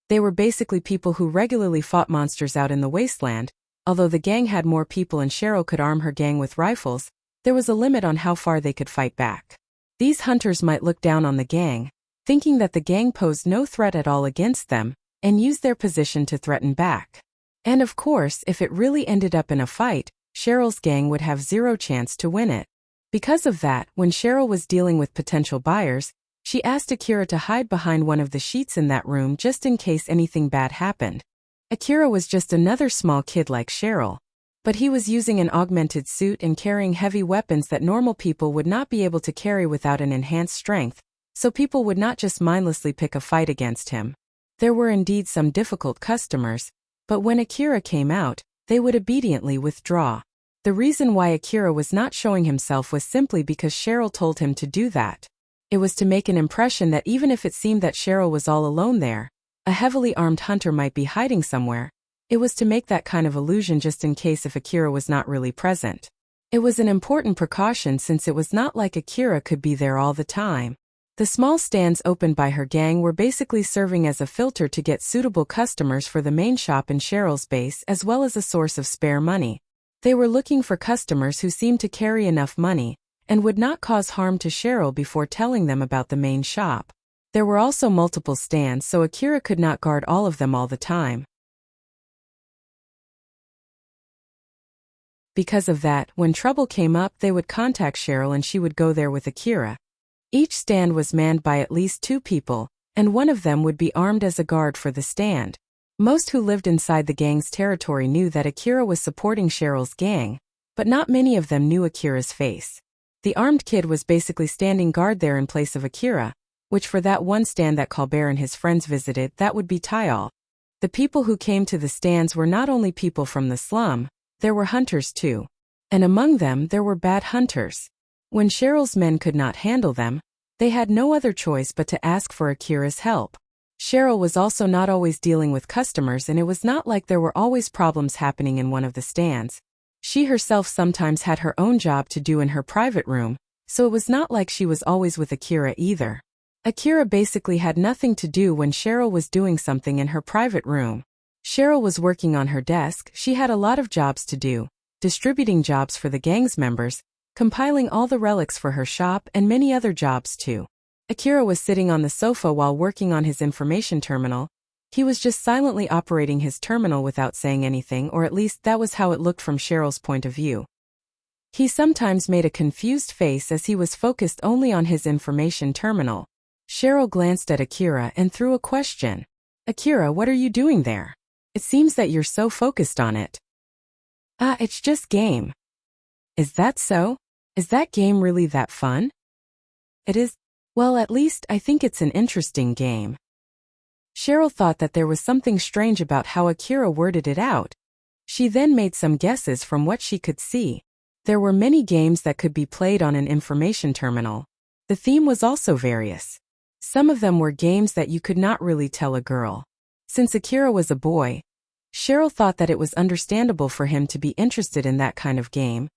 They were basically people who regularly fought monsters out in the wasteland. Although the gang had more people and Cheryl could arm her gang with rifles, there was a limit on how far they could fight back. These hunters might look down on the gang, thinking that the gang posed no threat at all against them, and use their position to threaten back. And of course, if it really ended up in a fight, Cheryl's gang would have zero chance to win it. Because of that, when Cheryl was dealing with potential buyers, she asked Akira to hide behind one of the sheets in that room just in case anything bad happened. Akira was just another small kid like Cheryl, but he was using an augmented suit and carrying heavy weapons that normal people would not be able to carry without an enhanced strength, so people would not just mindlessly pick a fight against him. There were indeed some difficult customers, but when Akira came out, they would obediently withdraw. The reason why Akira was not showing himself was simply because Cheryl told him to do that. It was to make an impression that even if it seemed that Cheryl was all alone there, a heavily armed hunter might be hiding somewhere. It was to make that kind of illusion just in case if Akira was not really present. It was an important precaution since it was not like Akira could be there all the time. The small stands opened by her gang were basically serving as a filter to get suitable customers for the main shop in Cheryl's base as well as a source of spare money. They were looking for customers who seemed to carry enough money and would not cause harm to Cheryl before telling them about the main shop. There were also multiple stands, so Akira could not guard all of them all the time. Because of that, when trouble came up, they would contact Cheryl and she would go there with Akira. Each stand was manned by at least 2 people, and one of them would be armed as a guard for the stand. Most who lived inside the gang's territory knew that Akira was supporting Cheryl's gang, but not many of them knew Akira's face. The armed kid was basically standing guard there in place of Akira, which for that one stand that Colbert and his friends visited, that would be Tayal. The people who came to the stands were not only people from the slum, there were hunters too. And among them there were bad hunters. When Cheryl's men could not handle them, they had no other choice but to ask for Akira's help. Cheryl was also not always dealing with customers, and it was not like there were always problems happening in one of the stands. She herself sometimes had her own job to do in her private room, so it was not like she was always with Akira either. Akira basically had nothing to do when Cheryl was doing something in her private room. Cheryl was working on her desk. She had a lot of jobs to do, distributing jobs for the gang's members, compiling all the relics for her shop, and many other jobs too. Akira was sitting on the sofa while working on his information terminal. He was just silently operating his terminal without saying anything, or at least that was how it looked from Cheryl's point of view. He sometimes made a confused face as he was focused only on his information terminal. Cheryl glanced at Akira and threw a question. Akira, what are you doing there? It seems that you're so focused on it. It's just game. Is that so? Is that game really that fun? It is. Well, at least I think it's an interesting game. Cheryl thought that there was something strange about how Akira worded it out. She then made some guesses from what she could see. There were many games that could be played on an information terminal. The theme was also various. Some of them were games that you could not really tell a girl. Since Akira was a boy, Cheryl thought that it was understandable for him to be interested in that kind of game,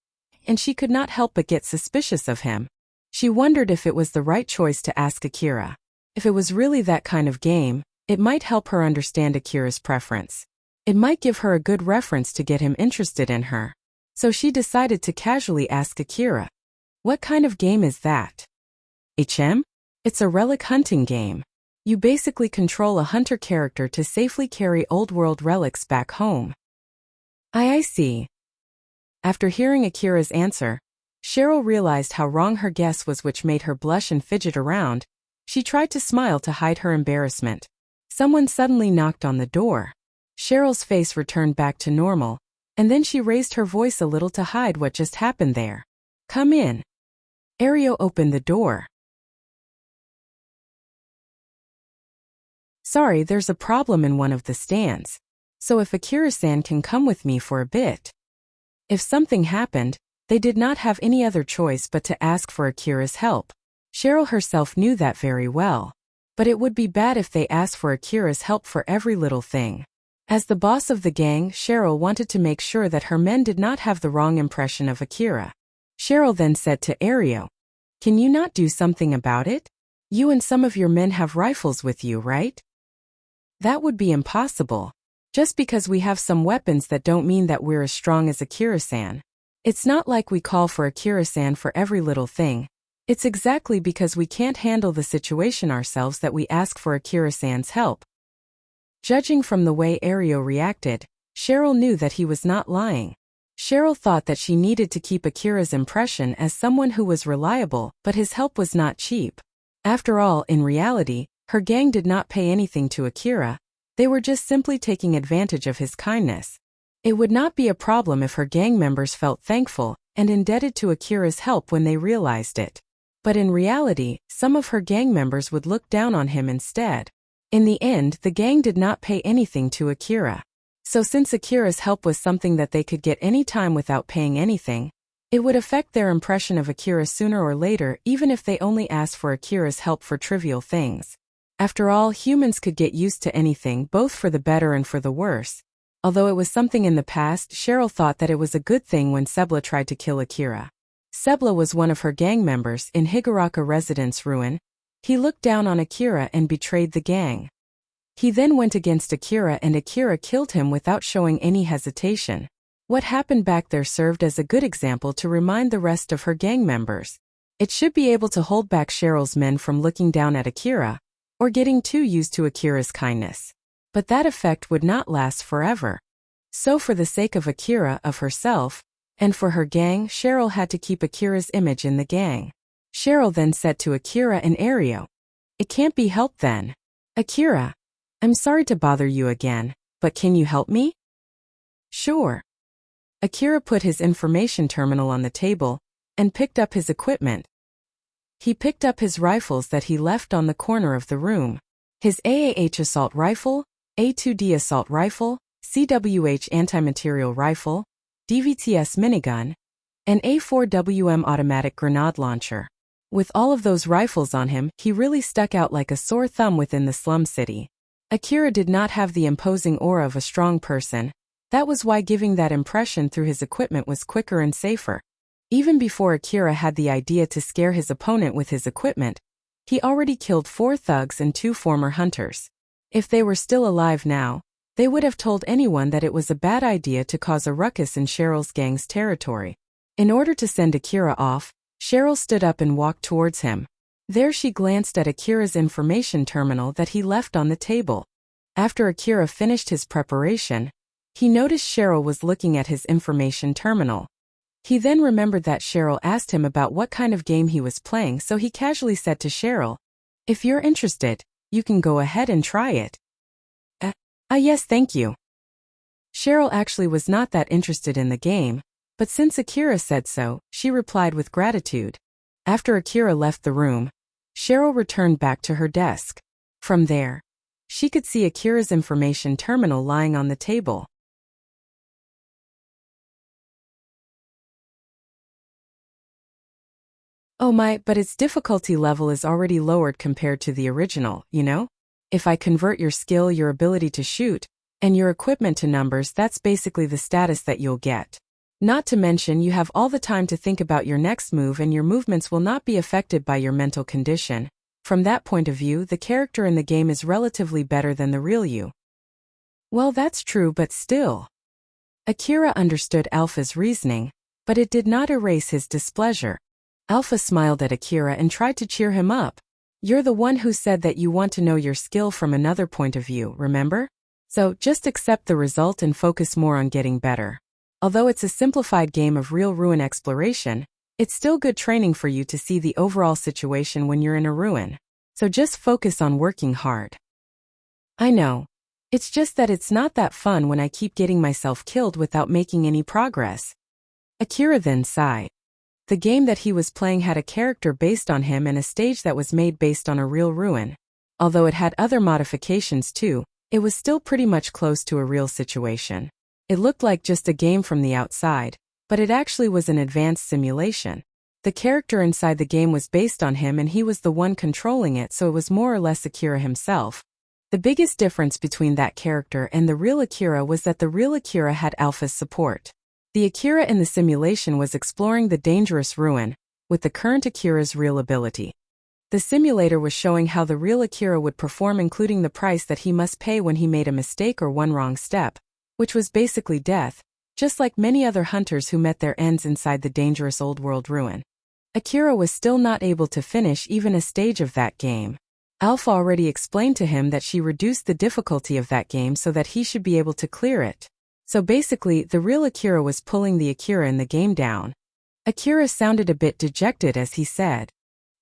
and she could not help but get suspicious of him. She wondered if it was the right choice to ask Akira. If it was really that kind of game, it might help her understand Akira's preference. It might give her a good reference to get him interested in her. So she decided to casually ask Akira, "What kind of game is that?" "HM? It's a relic hunting game. You basically control a hunter character to safely carry old-world relics back home." I see. After hearing Akira's answer, Cheryl realized how wrong her guess was, which made her blush and fidget around. She tried to smile to hide her embarrassment. Someone suddenly knocked on the door. Cheryl's face returned back to normal, and then she raised her voice a little to hide what just happened there. "Come in." Ario opened the door. "Sorry, there's a problem in one of the stands. So if Akira-san can come with me for a bit." If something happened, they did not have any other choice but to ask for Akira's help. Cheryl herself knew that very well. But it would be bad if they asked for Akira's help for every little thing. As the boss of the gang, Cheryl wanted to make sure that her men did not have the wrong impression of Akira. Cheryl then said to Ario, "Can you not do something about it? You and some of your men have rifles with you, right?" "That would be impossible. Just because we have some weapons, that don't mean that we're as strong as Akira-san. It's not like we call for Akira-san for every little thing. It's exactly because we can't handle the situation ourselves that we ask for Akira-san's help." Judging from the way Ario reacted, Cheryl knew that he was not lying. Cheryl thought that she needed to keep Akira's impression as someone who was reliable, but his help was not cheap. After all, in reality, her gang did not pay anything to Akira. They were just simply taking advantage of his kindness. It would not be a problem if her gang members felt thankful and indebted to Akira's help when they realized it. But in reality, some of her gang members would look down on him instead. In the end, the gang did not pay anything to Akira. So since Akira's help was something that they could get any time without paying anything, it would affect their impression of Akira sooner or later, even if they only asked for Akira's help for trivial things. After all, humans could get used to anything, both for the better and for the worse. Although it was something in the past, Cheryl thought that it was a good thing when Sebla tried to kill Akira. Sebla was one of her gang members in Higuraka Residence Ruin. He looked down on Akira and betrayed the gang. He then went against Akira and Akira killed him without showing any hesitation. What happened back there served as a good example to remind the rest of her gang members. It should be able to hold back Cheryl's men from looking down at Akira, or getting too used to Akira's kindness. But that effect would not last forever. So for the sake of Akira, of herself, and for her gang, Cheryl had to keep Akira's image in the gang. Cheryl then said to Akira and Ario, "It can't be helped then. Akira, I'm sorry to bother you again, but can you help me?" "Sure." Akira put his information terminal on the table and picked up his equipment. He picked up his rifles that he left on the corner of the room. His AAH assault rifle, A2D assault rifle, CWH anti-material rifle, DVTS minigun, and A4WM automatic grenade launcher. With all of those rifles on him, he really stuck out like a sore thumb within the slum city. Akira did not have the imposing aura of a strong person. That was why giving that impression through his equipment was quicker and safer. Even before Akira had the idea to scare his opponent with his equipment, he already killed 4 thugs and 2 former hunters. If they were still alive now, they would have told anyone that it was a bad idea to cause a ruckus in Cheryl's gang's territory. In order to send Akira off, Cheryl stood up and walked towards him. There she glanced at Akira's information terminal that he left on the table. After Akira finished his preparation, he noticed Cheryl was looking at his information terminal. He then remembered that Cheryl asked him about what kind of game he was playing, so he casually said to Cheryl, "If you're interested, you can go ahead and try it." Yes, thank you." Cheryl actually was not that interested in the game, but since Akira said so, she replied with gratitude. After Akira left the room, Cheryl returned back to her desk. From there, she could see Akira's information terminal lying on the table. Oh my, but its difficulty level is already lowered compared to the original, you know? If I convert your skill, your ability to shoot, and your equipment to numbers, that's basically the status that you'll get. Not to mention you have all the time to think about your next move and your movements will not be affected by your mental condition. From that point of view, the character in the game is relatively better than the real you. Well, that's true, but still. Akira understood Alpha's reasoning, but it did not erase his displeasure. Alpha smiled at Akira and tried to cheer him up. You're the one who said that you want to know your skill from another point of view, remember? So, just accept the result and focus more on getting better. Although it's a simplified game of real ruin exploration, it's still good training for you to see the overall situation when you're in a ruin. So just focus on working hard. I know. It's just that it's not that fun when I keep getting myself killed without making any progress. Akira then sighed. The game that he was playing had a character based on him and a stage that was made based on a real ruin. Although it had other modifications too, it was still pretty much close to a real situation. It looked like just a game from the outside, but it actually was an advanced simulation. The character inside the game was based on him and he was the one controlling it, so it was more or less Akira himself. The biggest difference between that character and the real Akira was that the real Akira had Alpha's support. The Akira in the simulation was exploring the dangerous ruin, with the current Akira's real ability. The simulator was showing how the real Akira would perform, including the price that he must pay when he made a mistake or one wrong step, which was basically death, just like many other hunters who met their ends inside the dangerous old world ruin. Akira was still not able to finish even a stage of that game. Alpha already explained to him that she reduced the difficulty of that game so that he should be able to clear it. So basically, the real Akira was pulling the Akira in the game down. Akira sounded a bit dejected as he said,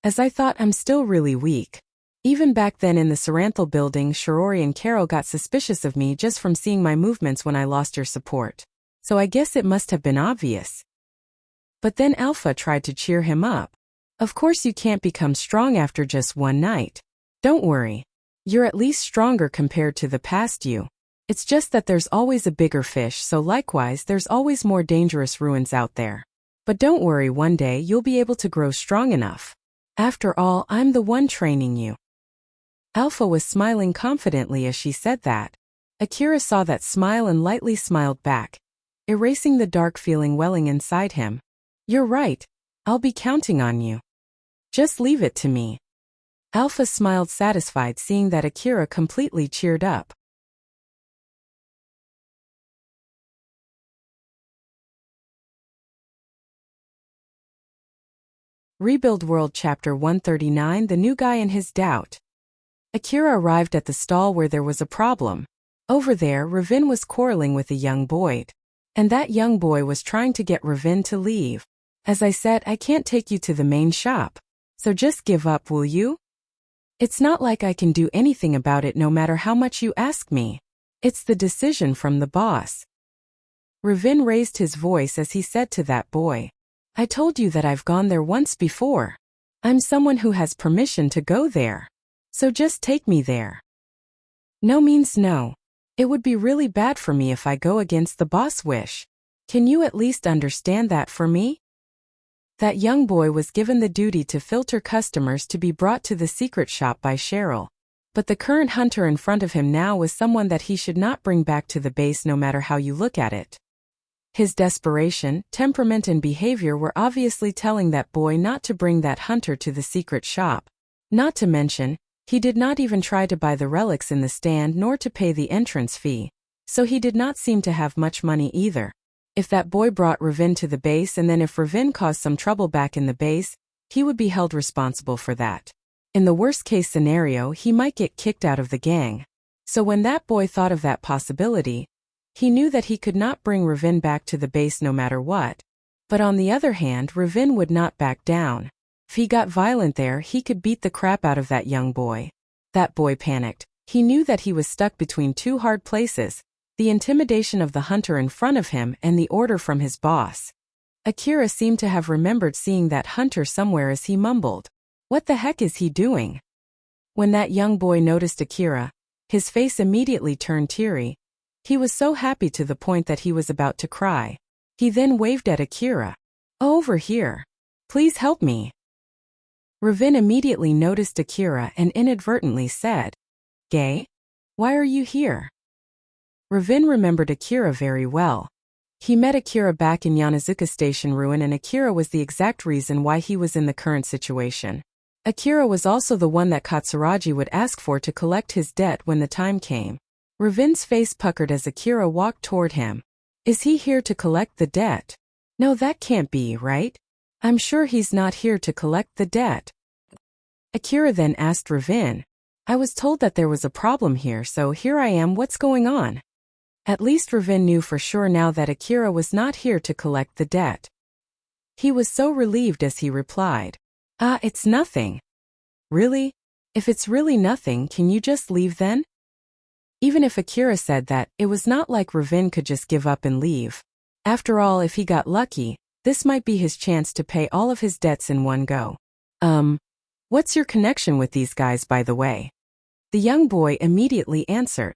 "As I thought, I'm still really weak. Even back then in the Saranthal building, Shirori and Carol got suspicious of me just from seeing my movements when I lost your support. So I guess it must have been obvious." But then Alpha tried to cheer him up. "Of course you can't become strong after just one night. Don't worry. You're at least stronger compared to the past you. It's just that there's always a bigger fish, so likewise there's always more dangerous ruins out there. But don't worry, one day you'll be able to grow strong enough. After all, I'm the one training you." Alpha was smiling confidently as she said that. Akira saw that smile and lightly smiled back, erasing the dark feeling welling inside him. "You're right. I'll be counting on you. Just leave it to me." Alpha smiled satisfied, seeing that Akira completely cheered up. Rebuild World Chapter 139, The New Guy and His Doubt. Akira arrived at the stall where there was a problem. Over there, Ravin was quarreling with a young boy. And that young boy was trying to get Ravin to leave. "As I said, I can't take you to the main shop. So just give up, will you? It's not like I can do anything about it no matter how much you ask me. It's the decision from the boss." Ravin raised his voice as he said to that boy, "I told you that I've gone there once before. I'm someone who has permission to go there. So just take me there." "No means no. It would be really bad for me if I go against the boss' wish. Can you at least understand that for me?" That young boy was given the duty to filter customers to be brought to the secret shop by Cheryl. But the current hunter in front of him now was someone that he should not bring back to the base no matter how you look at it. His desperation, temperament and behavior were obviously telling that boy not to bring that hunter to the secret shop. Not to mention, he did not even try to buy the relics in the stand nor to pay the entrance fee. So he did not seem to have much money either. If that boy brought Ravin to the base and then if Ravin caused some trouble back in the base, he would be held responsible for that. In the worst case scenario, he might get kicked out of the gang. So when that boy thought of that possibility, he knew that he could not bring Ravin back to the base no matter what. But on the other hand, Ravin would not back down. If he got violent there, he could beat the crap out of that young boy. That boy panicked. He knew that he was stuck between two hard places, the intimidation of the hunter in front of him and the order from his boss. Akira seemed to have remembered seeing that hunter somewhere as he mumbled, "What the heck is he doing?" When that young boy noticed Akira, his face immediately turned teary. He was so happy to the point that he was about to cry. He then waved at Akira. "Over here. Please help me." Ravin immediately noticed Akira and inadvertently said, "Gay? Why are you here?" Ravin remembered Akira very well. He met Akira back in Yanazuka Station ruin, and Akira was the exact reason why he was in the current situation. Akira was also the one that Katsuragi would ask for to collect his debt when the time came. Ravin's face puckered as Akira walked toward him. Is he here to collect the debt? No, that can't be, right? I'm sure he's not here to collect the debt. Akira then asked Ravin, I was told that there was a problem here, so here I am. What's going on? At least Ravin knew for sure now that Akira was not here to collect the debt. He was so relieved as he replied, it's nothing. Really? If it's really nothing, can you just leave then? Even if Akira said that, it was not like Ravin could just give up and leave. After all, if he got lucky, this might be his chance to pay all of his debts in one go. What's your connection with these guys, by the way? The young boy immediately answered.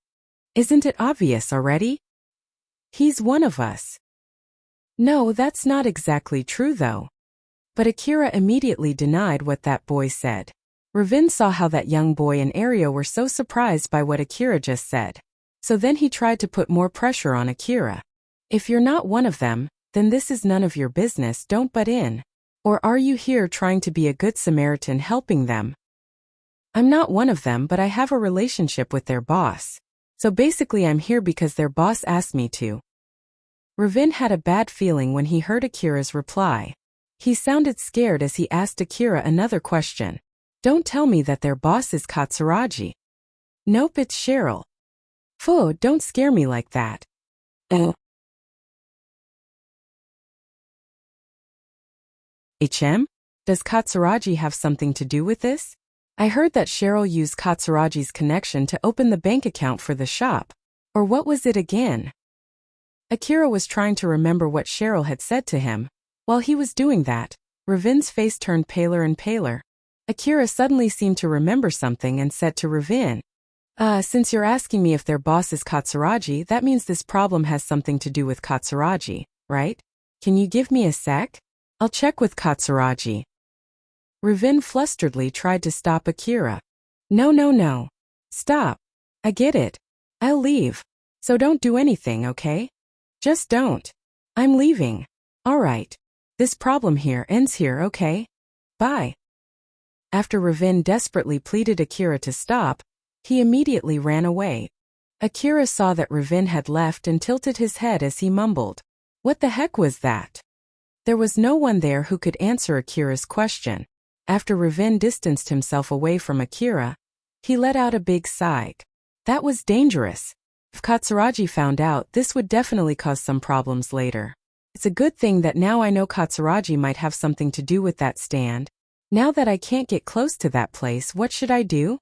Isn't it obvious already? He's one of us. No, that's not exactly true though. But Akira immediately denied what that boy said. Ravin saw how that young boy and Ario were so surprised by what Akira just said. So then he tried to put more pressure on Akira. If you're not one of them, then this is none of your business, don't butt in. Or are you here trying to be a good Samaritan helping them? I'm not one of them, but I have a relationship with their boss. So basically I'm here because their boss asked me to. Ravin had a bad feeling when he heard Akira's reply. He sounded scared as he asked Akira another question. Don't tell me that their boss is Katsuragi. Nope, it's Cheryl. Phew, don't scare me like that. Does Katsuragi have something to do with this? I heard that Cheryl used Katsuragi's connection to open the bank account for the shop. Or what was it again? Akira was trying to remember what Cheryl had said to him. While he was doing that, Ravin's face turned paler and paler. Akira suddenly seemed to remember something and said to Ravin, since you're asking me if their boss is Katsuragi, that means this problem has something to do with Katsuragi, right? Can you give me a sec? I'll check with Katsuragi. Ravin flusteredly tried to stop Akira. No. Stop. I get it. I'll leave. So don't do anything, okay? Just don't. I'm leaving. All right. This problem here ends here, okay? Bye. After Ravin desperately pleaded Akira to stop, he immediately ran away. Akira saw that Ravin had left and tilted his head as he mumbled. What the heck was that? There was no one there who could answer Akira's question. After Ravin distanced himself away from Akira, he let out a big sigh. That was dangerous. If Katsuragi found out, this would definitely cause some problems later. It's a good thing that now I know Katsuragi might have something to do with that stand. Now that I can't get close to that place, what should I do?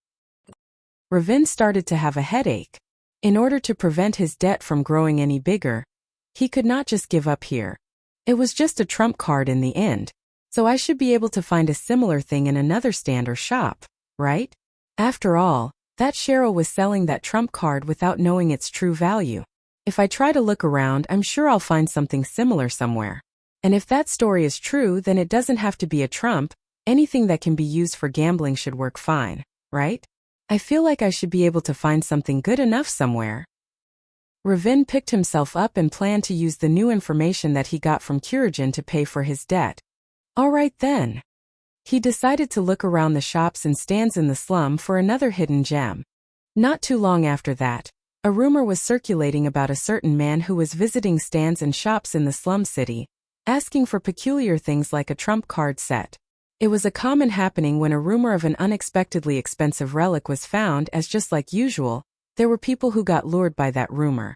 Ravin started to have a headache. In order to prevent his debt from growing any bigger, he could not just give up here. It was just a trump card in the end, so I should be able to find a similar thing in another stand or shop, right? After all, that Cheryl was selling that trump card without knowing its true value. If I try to look around, I'm sure I'll find something similar somewhere. And if that story is true, then it doesn't have to be a trump. Anything that can be used for gambling should work fine, right? I feel like I should be able to find something good enough somewhere. Ravin picked himself up and planned to use the new information that he got from Kurajin to pay for his debt. All right then. He decided to look around the shops and stands in the slum for another hidden gem. Not too long after that, a rumor was circulating about a certain man who was visiting stands and shops in the slum city, asking for peculiar things like a trump card set. It was a common happening when a rumor of an unexpectedly expensive relic was found, as just like usual, there were people who got lured by that rumor.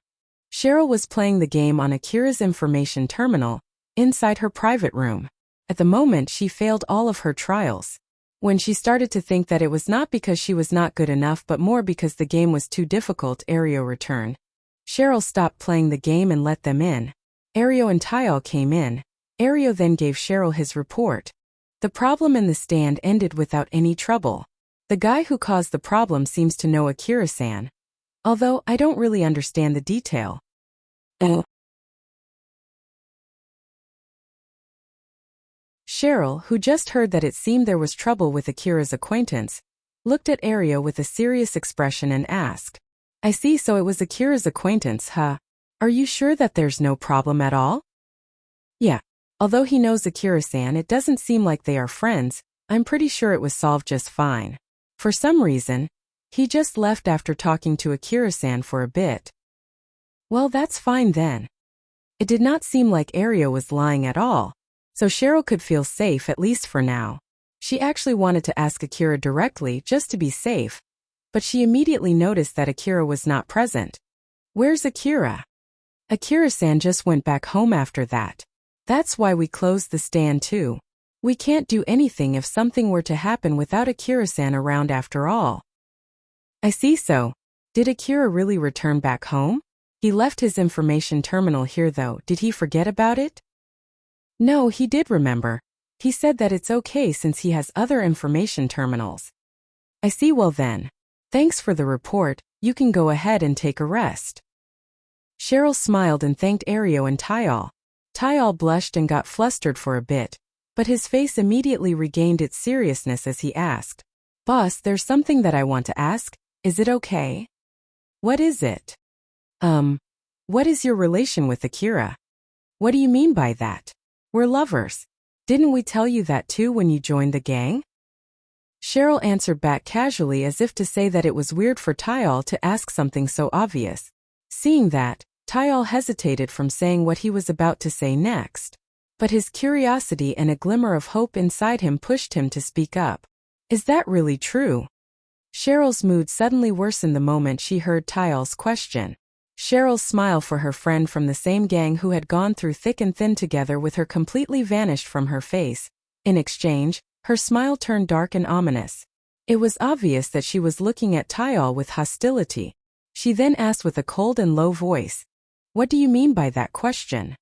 Cheryl was playing the game on Akira's information terminal, inside her private room. At the moment, she failed all of her trials. When she started to think that it was not because she was not good enough but more because the game was too difficult, Ario returned. Cheryl stopped playing the game and let them in. Ario and Tyal came in. Ario then gave Cheryl his report. The problem in the stand ended without any trouble. The guy who caused the problem seems to know Akira-san. Although, I don't really understand the detail. Cheryl, who just heard that it seemed there was trouble with Akira's acquaintance, looked at Ario with a serious expression and asked, I see, so it was Akira's acquaintance, huh? Are you sure that there's no problem at all? Yeah. Although he knows Akira-san, it doesn't seem like they are friends. I'm pretty sure it was solved just fine. For some reason, he just left after talking to Akira-san for a bit. Well, that's fine then. It did not seem like Ario was lying at all, so Cheryl could feel safe at least for now. She actually wanted to ask Akira directly just to be safe, but she immediately noticed that Akira was not present. Where's Akira? Akira-san just went back home after that. That's why we closed the stand too. We can't do anything if something were to happen without Akira-san around after all. I see, so. Did Akira really return back home? He left his information terminal here though. Did he forget about it? No, he did remember. He said that it's okay since he has other information terminals. I see, well then. Thanks for the report, you can go ahead and take a rest. Cheryl smiled and thanked Ario and Tyal. Tyal blushed and got flustered for a bit, but his face immediately regained its seriousness as he asked, Boss, there's something that I want to ask, is it okay? What is it? What is your relation with Akira? What do you mean by that? We're lovers. Didn't we tell you that too when you joined the gang? Cheryl answered back casually as if to say that it was weird for Tyal to ask something so obvious. Seeing that, Tyal hesitated from saying what he was about to say next. But his curiosity and a glimmer of hope inside him pushed him to speak up. Is that really true? Cheryl's mood suddenly worsened the moment she heard Tyal's question. Cheryl's smile for her friend from the same gang who had gone through thick and thin together with her completely vanished from her face. In exchange, her smile turned dark and ominous. It was obvious that she was looking at Tyal with hostility. She then asked with a cold and low voice, What do you mean by that question?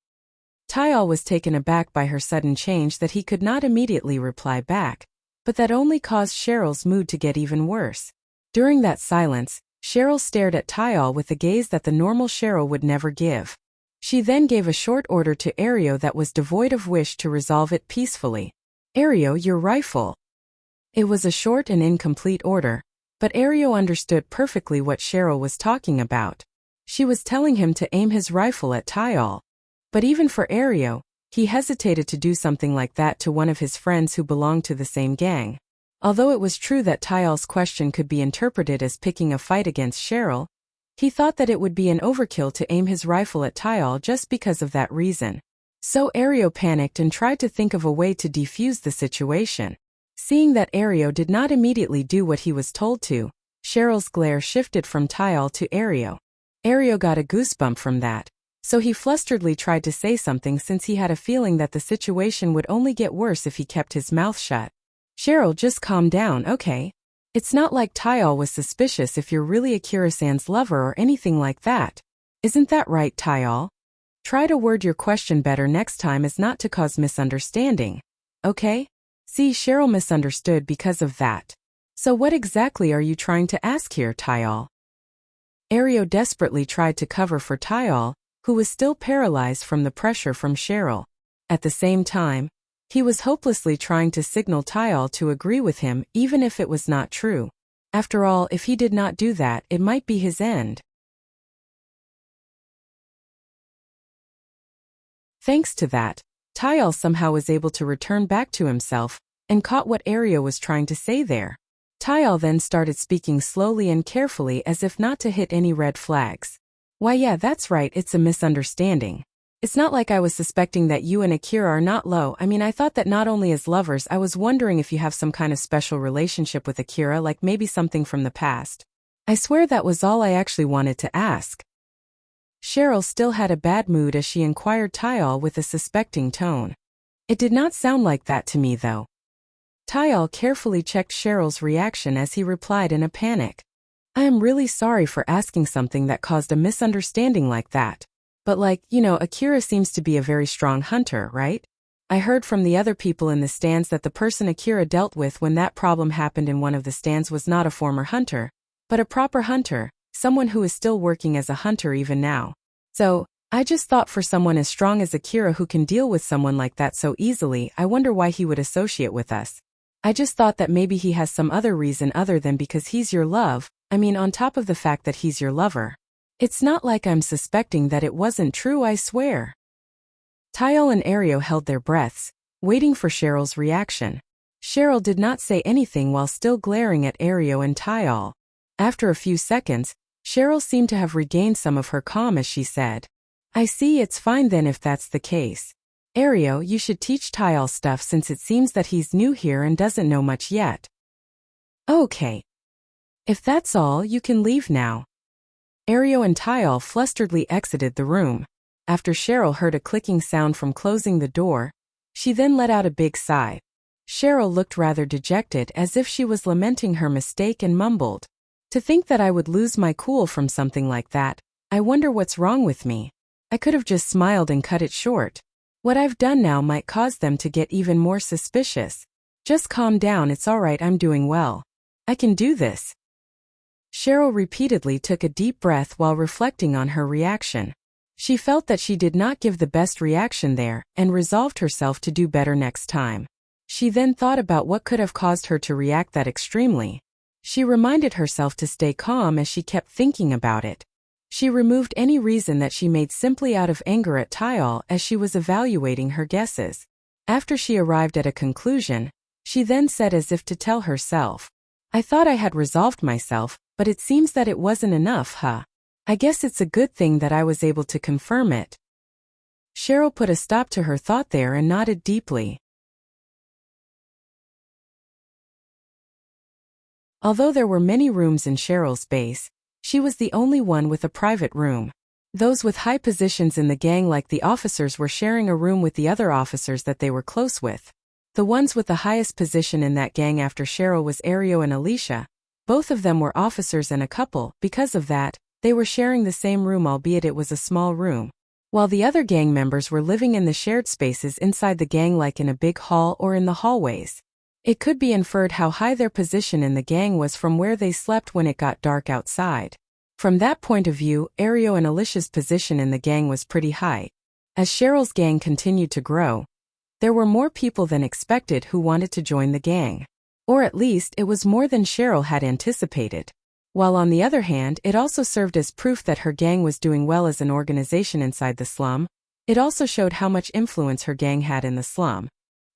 Tyal was taken aback by her sudden change that he could not immediately reply back, but that only caused Cheryl's mood to get even worse. During that silence, Cheryl stared at Tyal with a gaze that the normal Cheryl would never give. She then gave a short order to Ario that was devoid of wish to resolve it peacefully. Ario, your rifle. It was a short and incomplete order, but Ario understood perfectly what Cheryl was talking about. She was telling him to aim his rifle at Tyal. But even for Ario, he hesitated to do something like that to one of his friends who belonged to the same gang. Although it was true that Tyal's question could be interpreted as picking a fight against Cheryl, he thought that it would be an overkill to aim his rifle at Tyal just because of that reason. So Ario panicked and tried to think of a way to defuse the situation. Seeing that Ario did not immediately do what he was told to, Cheryl's glare shifted from Tyal to Ario. Ario got a goosebump from that, so he flusteredly tried to say something since he had a feeling that the situation would only get worse if he kept his mouth shut. Cheryl, just calm down, okay? It's not like Tyal was suspicious if you're really Akira-san's lover or anything like that. Isn't that right, Tyal? Try to word your question better next time as not to cause misunderstanding. Okay? See, Cheryl misunderstood because of that. So what exactly are you trying to ask here, Tyal? Ario desperately tried to cover for Tyal, who was still paralyzed from the pressure from Cheryl. At the same time, he was hopelessly trying to signal Tyal to agree with him even if it was not true. After all, if he did not do that, it might be his end. Thanks to that, Tyal somehow was able to return back to himself and caught what Ario was trying to say there. Tyal then started speaking slowly and carefully as if not to hit any red flags. Why yeah, that's right, it's a misunderstanding. It's not like I was suspecting that you and Akira are not low. I mean, I thought that not only as lovers, I was wondering if you have some kind of special relationship with Akira, like maybe something from the past. I swear that was all I actually wanted to ask. Cheryl still had a bad mood as she inquired Tyal with a suspecting tone. It did not sound like that to me though. Tyal carefully checked Cheryl's reaction as he replied in a panic. I am really sorry for asking something that caused a misunderstanding like that. But Akira seems to be a very strong hunter, right? I heard from the other people in the stands that the person Akira dealt with when that problem happened in one of the stands was not a former hunter, but a proper hunter, someone who is still working as a hunter even now. So, I just thought for someone as strong as Akira who can deal with someone like that so easily, I wonder why he would associate with us. I just thought that maybe he has some other reason other than because he's your love, on top of the fact that he's your lover. It's not like I'm suspecting that it wasn't true, I swear. Tyal and Ario held their breaths, waiting for Cheryl's reaction. Cheryl did not say anything while still glaring at Ario and Tyal. After a few seconds, Cheryl seemed to have regained some of her calm as she said, I see, it's fine then if that's the case. Ario, you should teach Tyal stuff since it seems that he's new here and doesn't know much yet. Okay. If that's all, you can leave now. Ario and Tyal flusteredly exited the room. After Cheryl heard a clicking sound from closing the door, she then let out a big sigh. Cheryl looked rather dejected as if she was lamenting her mistake and mumbled, To think that I would lose my cool from something like that. I wonder what's wrong with me. I could have just smiled and cut it short. What I've done now might cause them to get even more suspicious. Just calm down, it's alright, I'm doing well. I can do this. Cheryl repeatedly took a deep breath while reflecting on her reaction. She felt that she did not give the best reaction there and resolved herself to do better next time. She then thought about what could have caused her to react that extremely. She reminded herself to stay calm as she kept thinking about it. She removed any reason that she made simply out of anger at Tyal as she was evaluating her guesses. After she arrived at a conclusion, she then said as if to tell herself, I thought I had resolved myself, but it seems that it wasn't enough, huh? I guess it's a good thing that I was able to confirm it. Cheryl put a stop to her thought there and nodded deeply. Although there were many rooms in Cheryl's base, she was the only one with a private room. Those with high positions in the gang like the officers were sharing a room with the other officers that they were close with. The ones with the highest position in that gang after Cheryl was Ario and Alicia. Both of them were officers and a couple. Because of that, they were sharing the same room, albeit it was a small room. While the other gang members were living in the shared spaces inside the gang like in a big hall or in the hallways. It could be inferred how high their position in the gang was from where they slept when it got dark outside. From that point of view, Ario and Alicia's position in the gang was pretty high. As Cheryl's gang continued to grow, there were more people than expected who wanted to join the gang. Or at least it was more than Cheryl had anticipated. While on the other hand, it also served as proof that her gang was doing well as an organization inside the slum. It also showed how much influence her gang had in the slum.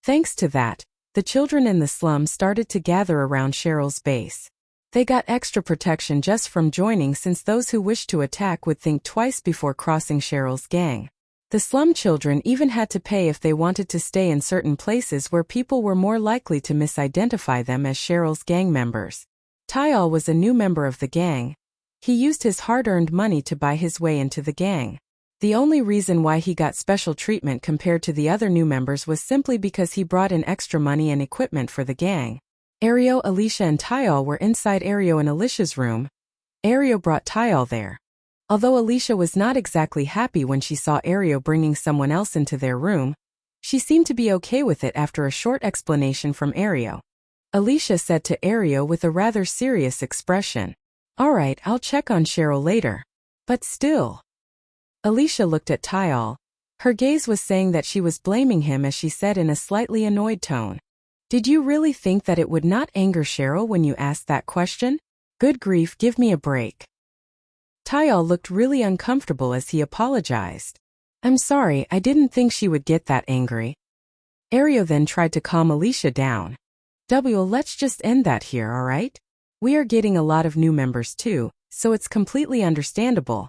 Thanks to that, the children in the slum started to gather around Cheryl's base. They got extra protection just from joining, since those who wished to attack would think twice before crossing Cheryl's gang. The slum children even had to pay if they wanted to stay in certain places where people were more likely to misidentify them as Cheryl's gang members. Tyal was a new member of the gang. He used his hard-earned money to buy his way into the gang. The only reason why he got special treatment compared to the other new members was simply because he brought in extra money and equipment for the gang. Ario, Alicia and Tyal were inside Ario and Alicia's room. Ario brought Tyal there. Although Alicia was not exactly happy when she saw Ario bringing someone else into their room, she seemed to be okay with it after a short explanation from Ario. Alicia said to Ario with a rather serious expression, Alright, I'll check on Cheryl later. But still. Alicia looked at Tyal. Her gaze was saying that she was blaming him as she said in a slightly annoyed tone. Did you really think that it would not anger Cheryl when you asked that question? Good grief, give me a break. Tyal looked really uncomfortable as he apologized. I'm sorry, I didn't think she would get that angry. Ario then tried to calm Alicia down. Let's just end that here, alright? We are getting a lot of new members too, so it's completely understandable.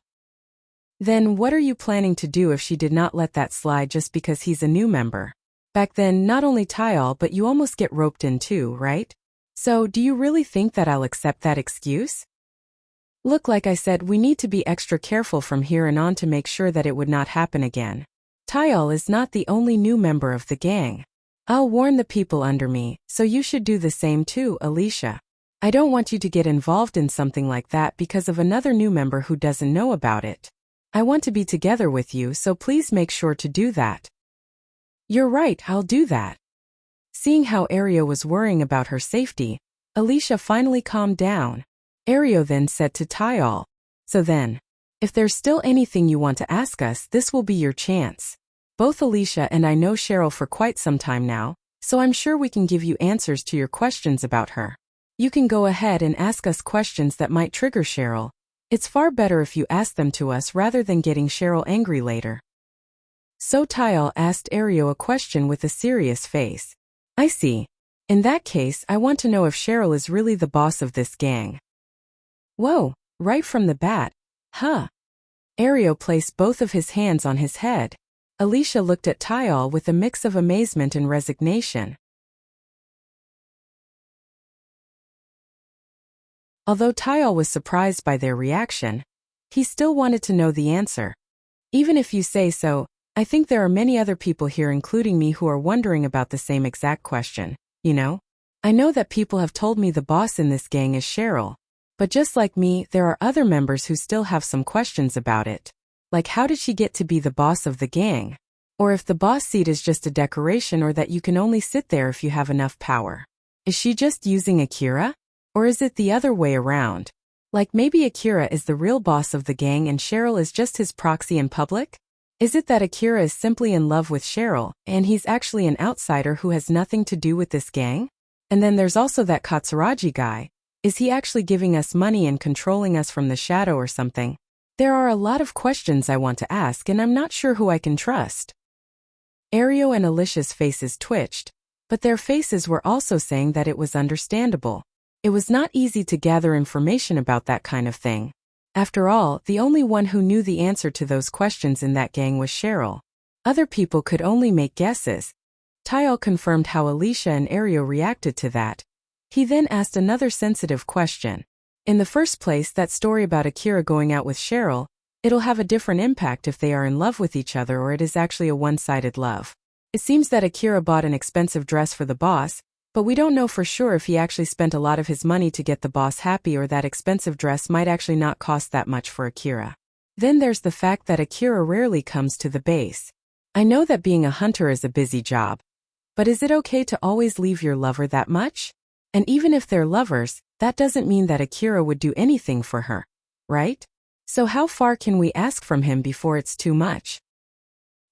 Then what are you planning to do if she did not let that slide just because he's a new member? Back then, not only Tyal but you almost get roped in too, right? So do you really think that I'll accept that excuse? Look, like I said, we need to be extra careful from here on to make sure that it would not happen again. Tyal is not the only new member of the gang. I'll warn the people under me, so you should do the same too, Alicia. I don't want you to get involved in something like that because of another new member who doesn't know about it. I want to be together with you, so please make sure to do that. You're right, I'll do that. Seeing how Ario was worrying about her safety, Alicia finally calmed down. Ario then said to Tyal, "So then, if there's still anything you want to ask us, this will be your chance. Both Alicia and I know Cheryl for quite some time now, so I'm sure we can give you answers to your questions about her. You can go ahead and ask us questions that might trigger Cheryl. It's far better if you ask them to us rather than getting Cheryl angry later." So Tyal asked Ario a question with a serious face. "I see. In that case, I want to know if Cheryl is really the boss of this gang." Whoa, right from the bat. Huh. Ario placed both of his hands on his head. Alicia looked at Tyal with a mix of amazement and resignation. Although Tyal was surprised by their reaction, he still wanted to know the answer. "Even if you say so, I think there are many other people here including me who are wondering about the same exact question, you know? I know that people have told me the boss in this gang is Cheryl. But just like me, there are other members who still have some questions about it. Like, how did she get to be the boss of the gang? Or if the boss seat is just a decoration or that you can only sit there if you have enough power. Is she just using Akira? Or is it the other way around? Like maybe Akira is the real boss of the gang and Cheryl is just his proxy in public? Is it that Akira is simply in love with Cheryl, and he's actually an outsider who has nothing to do with this gang? And then there's also that Katsuragi guy. Is he actually giving us money and controlling us from the shadow or something? There are a lot of questions I want to ask and I'm not sure who I can trust." Ario and Alicia's faces twitched, but their faces were also saying that it was understandable. It was not easy to gather information about that kind of thing. After all, the only one who knew the answer to those questions in that gang was Cheryl. Other people could only make guesses. Tyal confirmed how Alicia and Ario reacted to that. He then asked another sensitive question. In the first place, that story about Akira going out with Cheryl, it'll have a different impact if they are in love with each other or it is actually a one-sided love. It seems that Akira bought an expensive dress for the boss, but we don't know for sure if he actually spent a lot of his money to get the boss happy or that expensive dress might actually not cost that much for Akira. Then there's the fact that Akira rarely comes to the base. I know that being a hunter is a busy job. But is it okay to always leave your lover that much? And even if they're lovers, that doesn't mean that Akira would do anything for her, right? So how far can we ask from him before it's too much?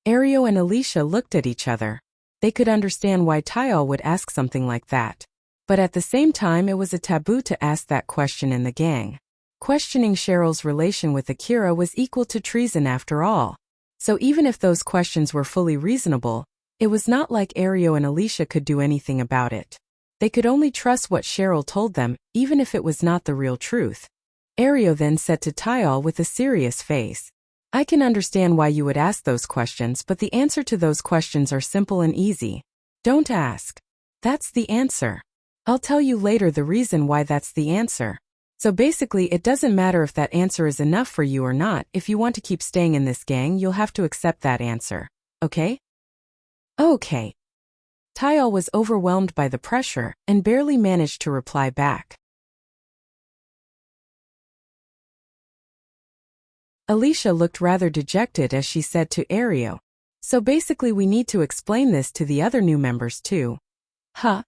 Ario and Alicia looked at each other. They could understand why Tyal would ask something like that. But at the same time, it was a taboo to ask that question in the gang. Questioning Cheryl's relation with Akira was equal to treason after all. So even if those questions were fully reasonable, it was not like Ario and Alicia could do anything about it. They could only trust what Cheryl told them, even if it was not the real truth. Ario then said to Tyal with a serious face, "I can understand why you would ask those questions, but the answer to those questions are simple and easy. Don't ask. That's the answer. I'll tell you later the reason why that's the answer. So basically, it doesn't matter if that answer is enough for you or not. If you want to keep staying in this gang, you'll have to accept that answer. Okay?" "Okay." Tyal was overwhelmed by the pressure and barely managed to reply back. Alicia looked rather dejected as she said to Ario, "So basically we need to explain this to the other new members too." "Huh?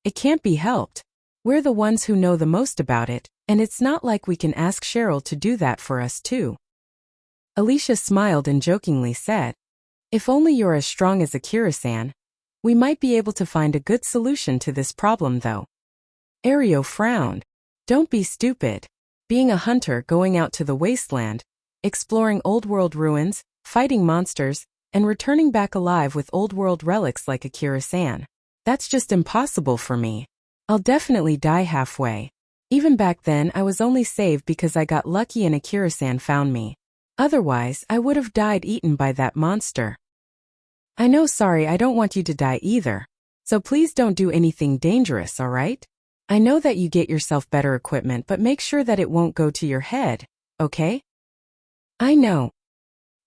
It can't be helped. We're the ones who know the most about it, and it's not like we can ask Cheryl to do that for us too." Alicia smiled and jokingly said, "If only you're as strong as Akira-san. We might be able to find a good solution to this problem though." Ario frowned. "Don't be stupid. Being a hunter going out to the wasteland, exploring old-world ruins, fighting monsters, and returning back alive with old-world relics like Akira-san. That's just impossible for me. I'll definitely die halfway. Even back then I was only saved because I got lucky and Akira-san found me. Otherwise, I would have died eaten by that monster." "I know, sorry, I don't want you to die either. So please don't do anything dangerous, alright? I know that you get yourself better equipment, but make sure that it won't go to your head, okay? I know.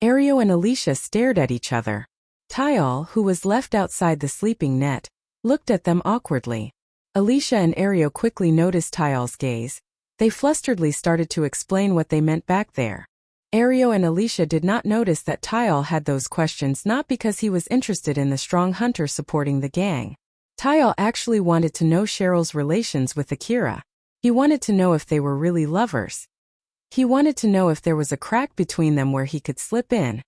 Ario and Alicia stared at each other. Tyal, who was left outside the sleeping net, looked at them awkwardly. Alicia and Ario quickly noticed Tyal's gaze. They flusteredly started to explain what they meant back there. Ario and Alicia did not notice that Tyal had those questions not because he was interested in the strong hunter supporting the gang. Tyal actually wanted to know Cheryl's relations with Akira. He wanted to know if they were really lovers. He wanted to know if there was a crack between them where he could slip in.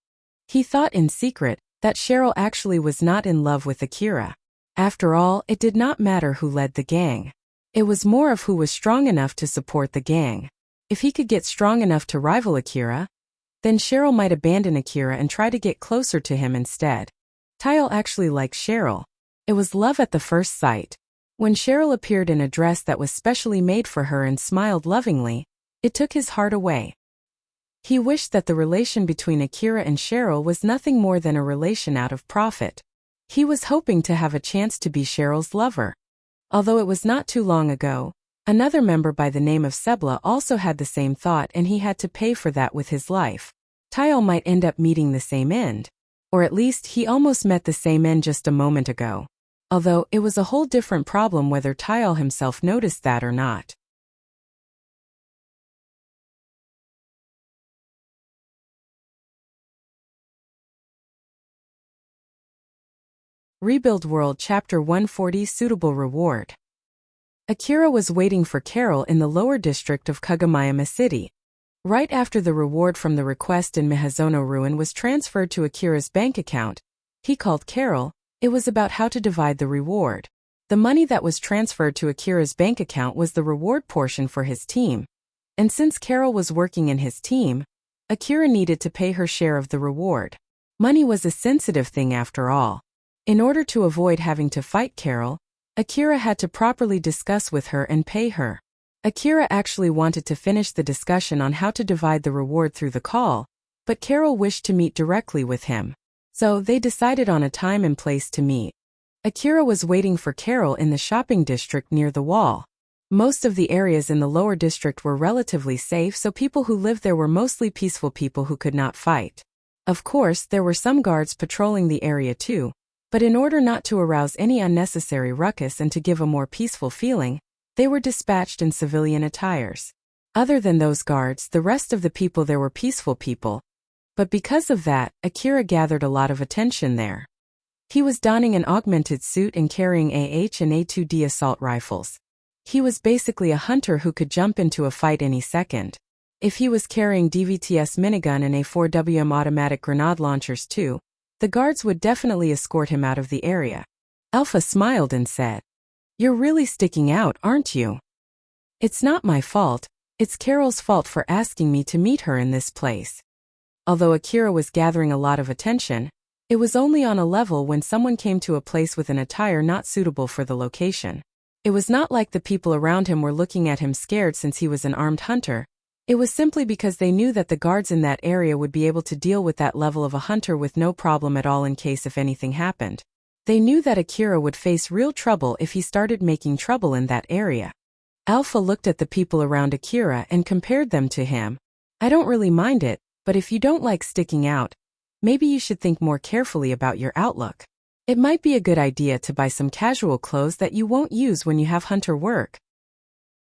He thought in secret that Cheryl actually was not in love with Akira. After all, it did not matter who led the gang. It was more of who was strong enough to support the gang. If he could get strong enough to rival Akira, then Cheryl might abandon Akira and try to get closer to him instead. Tyal actually liked Cheryl. It was love at the first sight. When Cheryl appeared in a dress that was specially made for her and smiled lovingly, it took his heart away. He wished that the relation between Akira and Cheryl was nothing more than a relation out of profit. He was hoping to have a chance to be Cheryl's lover. Although it was not too long ago, another member by the name of Sebla also had the same thought, and he had to pay for that with his life. Tyal might end up meeting the same end. Or at least he almost met the same end just a moment ago. Although it was a whole different problem whether Tyal himself noticed that or not. Rebuild World Chapter 140 Suitable Reward. Akira was waiting for Carol in the lower district of Kagomayama City. Right after the reward from the request in Mihazono Ruin was transferred to Akira's bank account, he called Carol. It was about how to divide the reward. The money that was transferred to Akira's bank account was the reward portion for his team. And since Carol was working in his team, Akira needed to pay her share of the reward. Money was a sensitive thing after all. In order to avoid having to fight Carol, Akira had to properly discuss with her and pay her. Akira actually wanted to finish the discussion on how to divide the reward through the call, but Carol wished to meet directly with him. So they decided on a time and place to meet. Akira was waiting for Carol in the shopping district near the wall. Most of the areas in the lower district were relatively safe, so people who lived there were mostly peaceful people who could not fight. Of course, there were some guards patrolling the area too, but in order not to arouse any unnecessary ruckus and to give a more peaceful feeling, they were dispatched in civilian attires. Other than those guards, the rest of the people there were peaceful people. But because of that, Akira gathered a lot of attention there. He was donning an augmented suit and carrying AH and A2D assault rifles. He was basically a hunter who could jump into a fight any second. If he was carrying DVTS minigun and A4WM automatic grenade launchers too, the guards would definitely escort him out of the area. Alpha smiled and said, "You're really sticking out, aren't you?" "It's not my fault, it's Carol's fault for asking me to meet her in this place." Although Akira was gathering a lot of attention, it was only on a level when someone came to a place with an attire not suitable for the location. It was not like the people around him were looking at him scared since he was an armed hunter. It was simply because they knew that the guards in that area would be able to deal with that level of a hunter with no problem at all in case if anything happened. They knew that Akira would face real trouble if he started making trouble in that area. Alpha looked at the people around Akira and compared them to him. "I don't really mind it, but if you don't like sticking out, maybe you should think more carefully about your outlook. It might be a good idea to buy some casual clothes that you won't use when you have hunter work.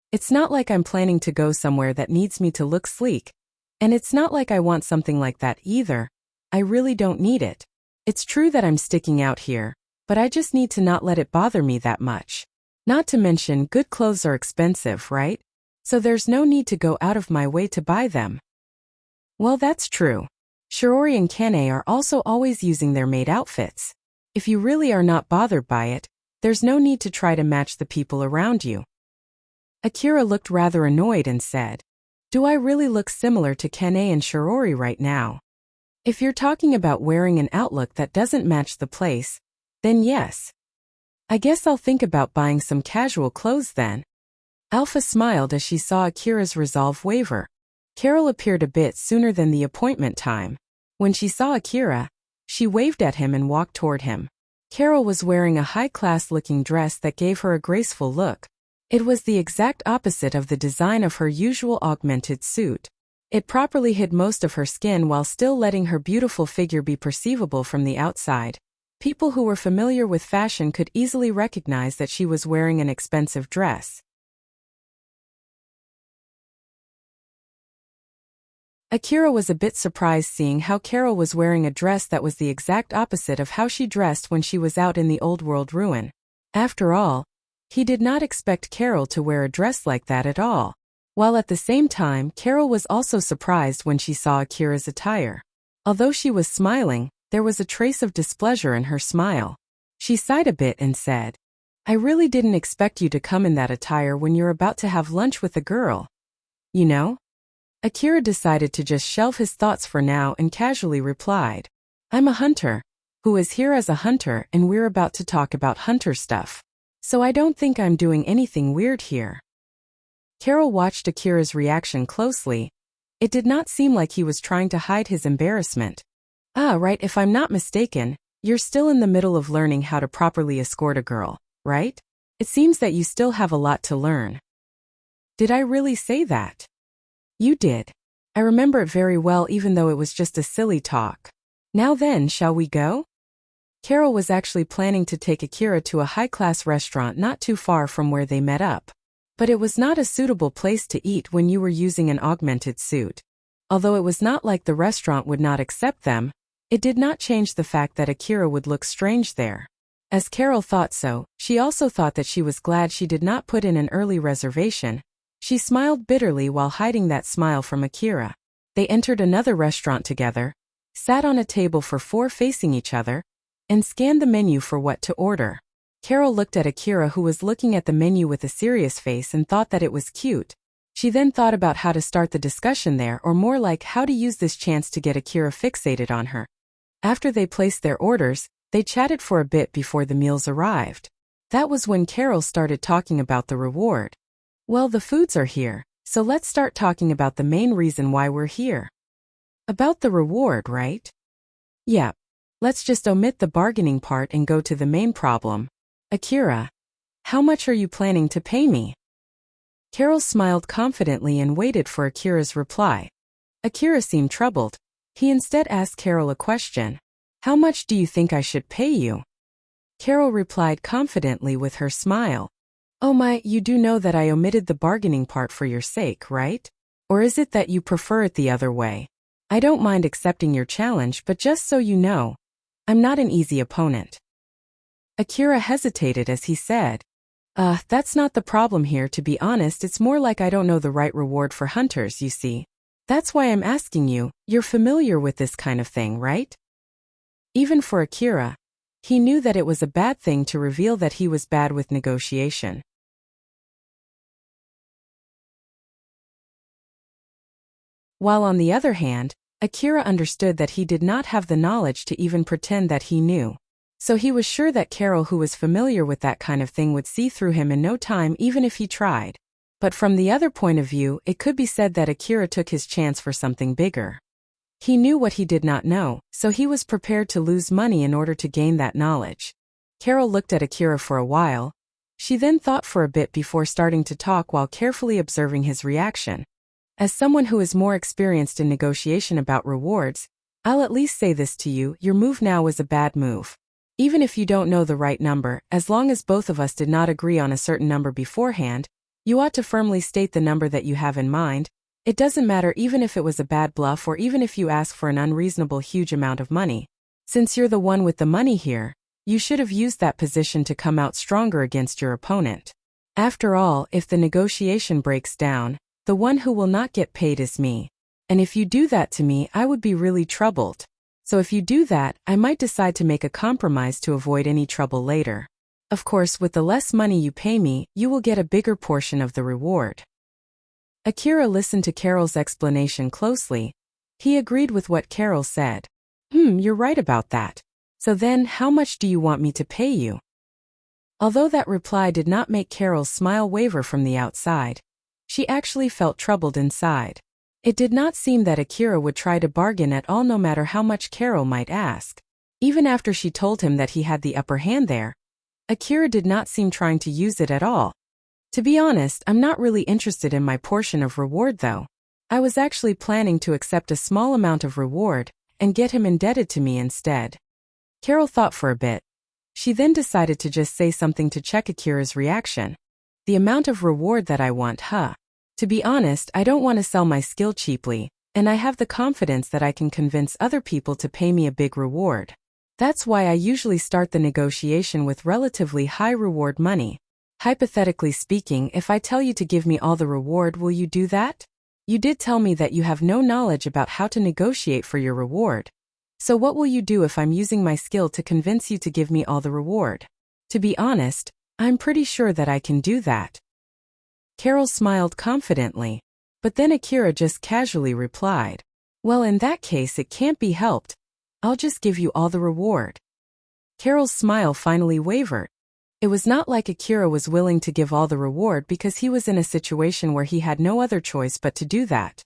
It's not like I'm planning to go somewhere that needs me to look sleek. And it's not like I want something like that either. I really don't need it. It's true that I'm sticking out here, but I just need to not let it bother me that much. Not to mention, good clothes are expensive, right? So there's no need to go out of my way to buy them." Well, that's true. Shirori and Kane are also always using their maid outfits. If you really are not bothered by it, there's no need to try to match the people around you. Akira looked rather annoyed and said, "Do I really look similar to Kane and Shirori right now? If you're talking about wearing an outlook that doesn't match the place, then yes. I guess I'll think about buying some casual clothes then." Alpha smiled as she saw Akira's resolve waver. Carol appeared a bit sooner than the appointment time. When she saw Akira, she waved at him and walked toward him. Carol was wearing a high-class looking dress that gave her a graceful look. It was the exact opposite of the design of her usual augmented suit. It properly hid most of her skin while still letting her beautiful figure be perceivable from the outside. People who were familiar with fashion could easily recognize that she was wearing an expensive dress. Akira was a bit surprised seeing how Carol was wearing a dress that was the exact opposite of how she dressed when she was out in the old world ruin. After all, he did not expect Carol to wear a dress like that at all. While at the same time, Carol was also surprised when she saw Akira's attire. Although she was smiling, there was a trace of displeasure in her smile. She sighed a bit and said, "I really didn't expect you to come in that attire when you're about to have lunch with a girl. You know?" Akira decided to just shelve his thoughts for now and casually replied, "I'm a hunter, who is here as a hunter, and we're about to talk about hunter stuff. So I don't think I'm doing anything weird here." Carol watched Akira's reaction closely. It did not seem like he was trying to hide his embarrassment. "Ah, right, if I'm not mistaken, you're still in the middle of learning how to properly escort a girl, right? It seems that you still have a lot to learn." "Did I really say that?" "You did. I remember it very well even though it was just a silly talk. Now then, shall we go?" Carol was actually planning to take Akira to a high-class restaurant not too far from where they met up. But it was not a suitable place to eat when you were using an augmented suit. Although it was not like the restaurant would not accept them, it did not change the fact that Akira would look strange there. As Carol thought so, she also thought that she was glad she did not put in an early reservation. She smiled bitterly while hiding that smile from Akira. They entered another restaurant together, sat on a table for four facing each other, and scanned the menu for what to order. Carol looked at Akira, who was looking at the menu with a serious face, and thought that it was cute. She then thought about how to start the discussion there, or more like how to use this chance to get Akira fixated on her. After they placed their orders, they chatted for a bit before the meals arrived. That was when Carol started talking about the reward. "Well, the foods are here, so let's start talking about the main reason why we're here." "About the reward, right?" "Yep. Let's just omit the bargaining part and go to the main problem. Akira, how much are you planning to pay me?" Carol smiled confidently and waited for Akira's reply. Akira seemed troubled. He instead asked Carol a question. "How much do you think I should pay you?" Carol replied confidently with her smile. "Oh my, you do know that I omitted the bargaining part for your sake, right? Or is it that you prefer it the other way? I don't mind accepting your challenge, but just so you know, I'm not an easy opponent." Akira hesitated as he said, That's not the problem here, to be honest. It's more like I don't know the right reward for hunters, you see. That's why I'm asking you. You're familiar with this kind of thing, right?" Even for Akira, he knew that it was a bad thing to reveal that he was bad with negotiation. While on the other hand, Akira understood that he did not have the knowledge to even pretend that he knew. So he was sure that Carol, who was familiar with that kind of thing, would see through him in no time even if he tried. But from the other point of view, it could be said that Akira took his chance for something bigger. He knew what he did not know, so he was prepared to lose money in order to gain that knowledge. Carol looked at Akira for a while. She then thought for a bit before starting to talk while carefully observing his reaction. As someone who is more experienced in negotiation about rewards, I'll at least say this to you: your move now was a bad move. Even if you don't know the right number, as long as both of us did not agree on a certain number beforehand, you ought to firmly state the number that you have in mind. It doesn't matter even if it was a bad bluff or even if you ask for an unreasonable huge amount of money. Since you're the one with the money here, you should have used that position to come out stronger against your opponent. After all, if the negotiation breaks down, the one who will not get paid is me. And if you do that to me, I would be really troubled. So if you do that, I might decide to make a compromise to avoid any trouble later. Of course, with the less money you pay me, you will get a bigger portion of the reward." Akira listened to Carol's explanation closely. He agreed with what Carol said. You're right about that. So then, how much do you want me to pay you?" Although that reply did not make Carol's smile waver from the outside, she actually felt troubled inside. It did not seem that Akira would try to bargain at all, no matter how much Carol might ask. Even after she told him that he had the upper hand there, Akira did not seem trying to use it at all. To be honest, I'm not really interested in my portion of reward though. I was actually planning to accept a small amount of reward and get him indebted to me instead. Carol thought for a bit. She then decided to just say something to check Akira's reaction. The amount of reward that I want, huh? To be honest, I don't want to sell my skill cheaply, and I have the confidence that I can convince other people to pay me a big reward. That's why I usually start the negotiation with relatively high reward money. Hypothetically speaking, if I tell you to give me all the reward, will you do that? You did tell me that you have no knowledge about how to negotiate for your reward. So what will you do if I'm using my skill to convince you to give me all the reward? To be honest, I'm pretty sure that I can do that. Carol smiled confidently. But then Akira just casually replied, well, in that case it can't be helped. I'll just give you all the reward. Carol's smile finally wavered. It was not like Akira was willing to give all the reward because he was in a situation where he had no other choice but to do that.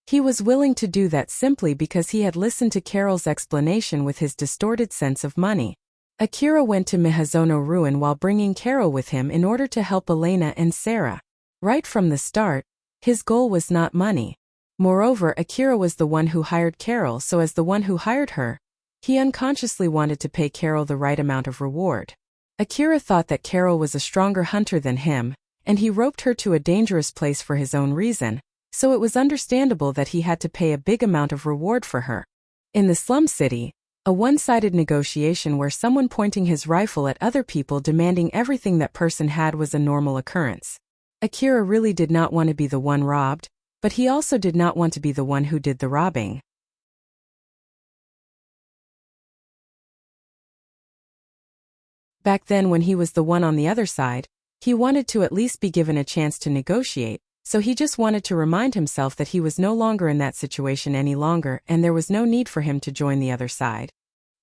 He was willing to do that simply because he had listened to Carol's explanation with his distorted sense of money. Akira went to Mihazono Ruin while bringing Carol with him in order to help Elena and Sarah. Right from the start, his goal was not money. Moreover, Akira was the one who hired Carol, so as the one who hired her, he unconsciously wanted to pay Carol the right amount of reward. Akira thought that Carol was a stronger hunter than him, and he roped her to a dangerous place for his own reason, so it was understandable that he had to pay a big amount of reward for her. In the slum city, a one-sided negotiation where someone pointing his rifle at other people demanding everything that person had was a normal occurrence. Akira really did not want to be the one robbed, but he also did not want to be the one who did the robbing. Back then, when he was the one on the other side, he wanted to at least be given a chance to negotiate, so he just wanted to remind himself that he was no longer in that situation any longer and there was no need for him to join the other side.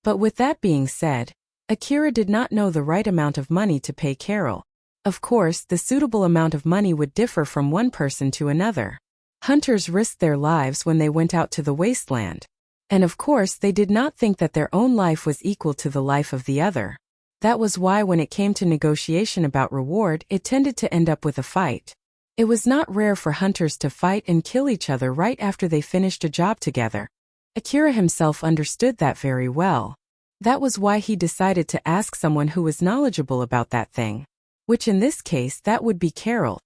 But with that being said, Akira did not know the right amount of money to pay Carol. Of course, the suitable amount of money would differ from one person to another. Hunters risked their lives when they went out to the wasteland. And of course, they did not think that their own life was equal to the life of the other. That was why when it came to negotiation about reward, it tended to end up with a fight. It was not rare for hunters to fight and kill each other right after they finished a job together. Akira himself understood that very well. That was why he decided to ask someone who was knowledgeable about that thing. Which in this case, that would be Carol.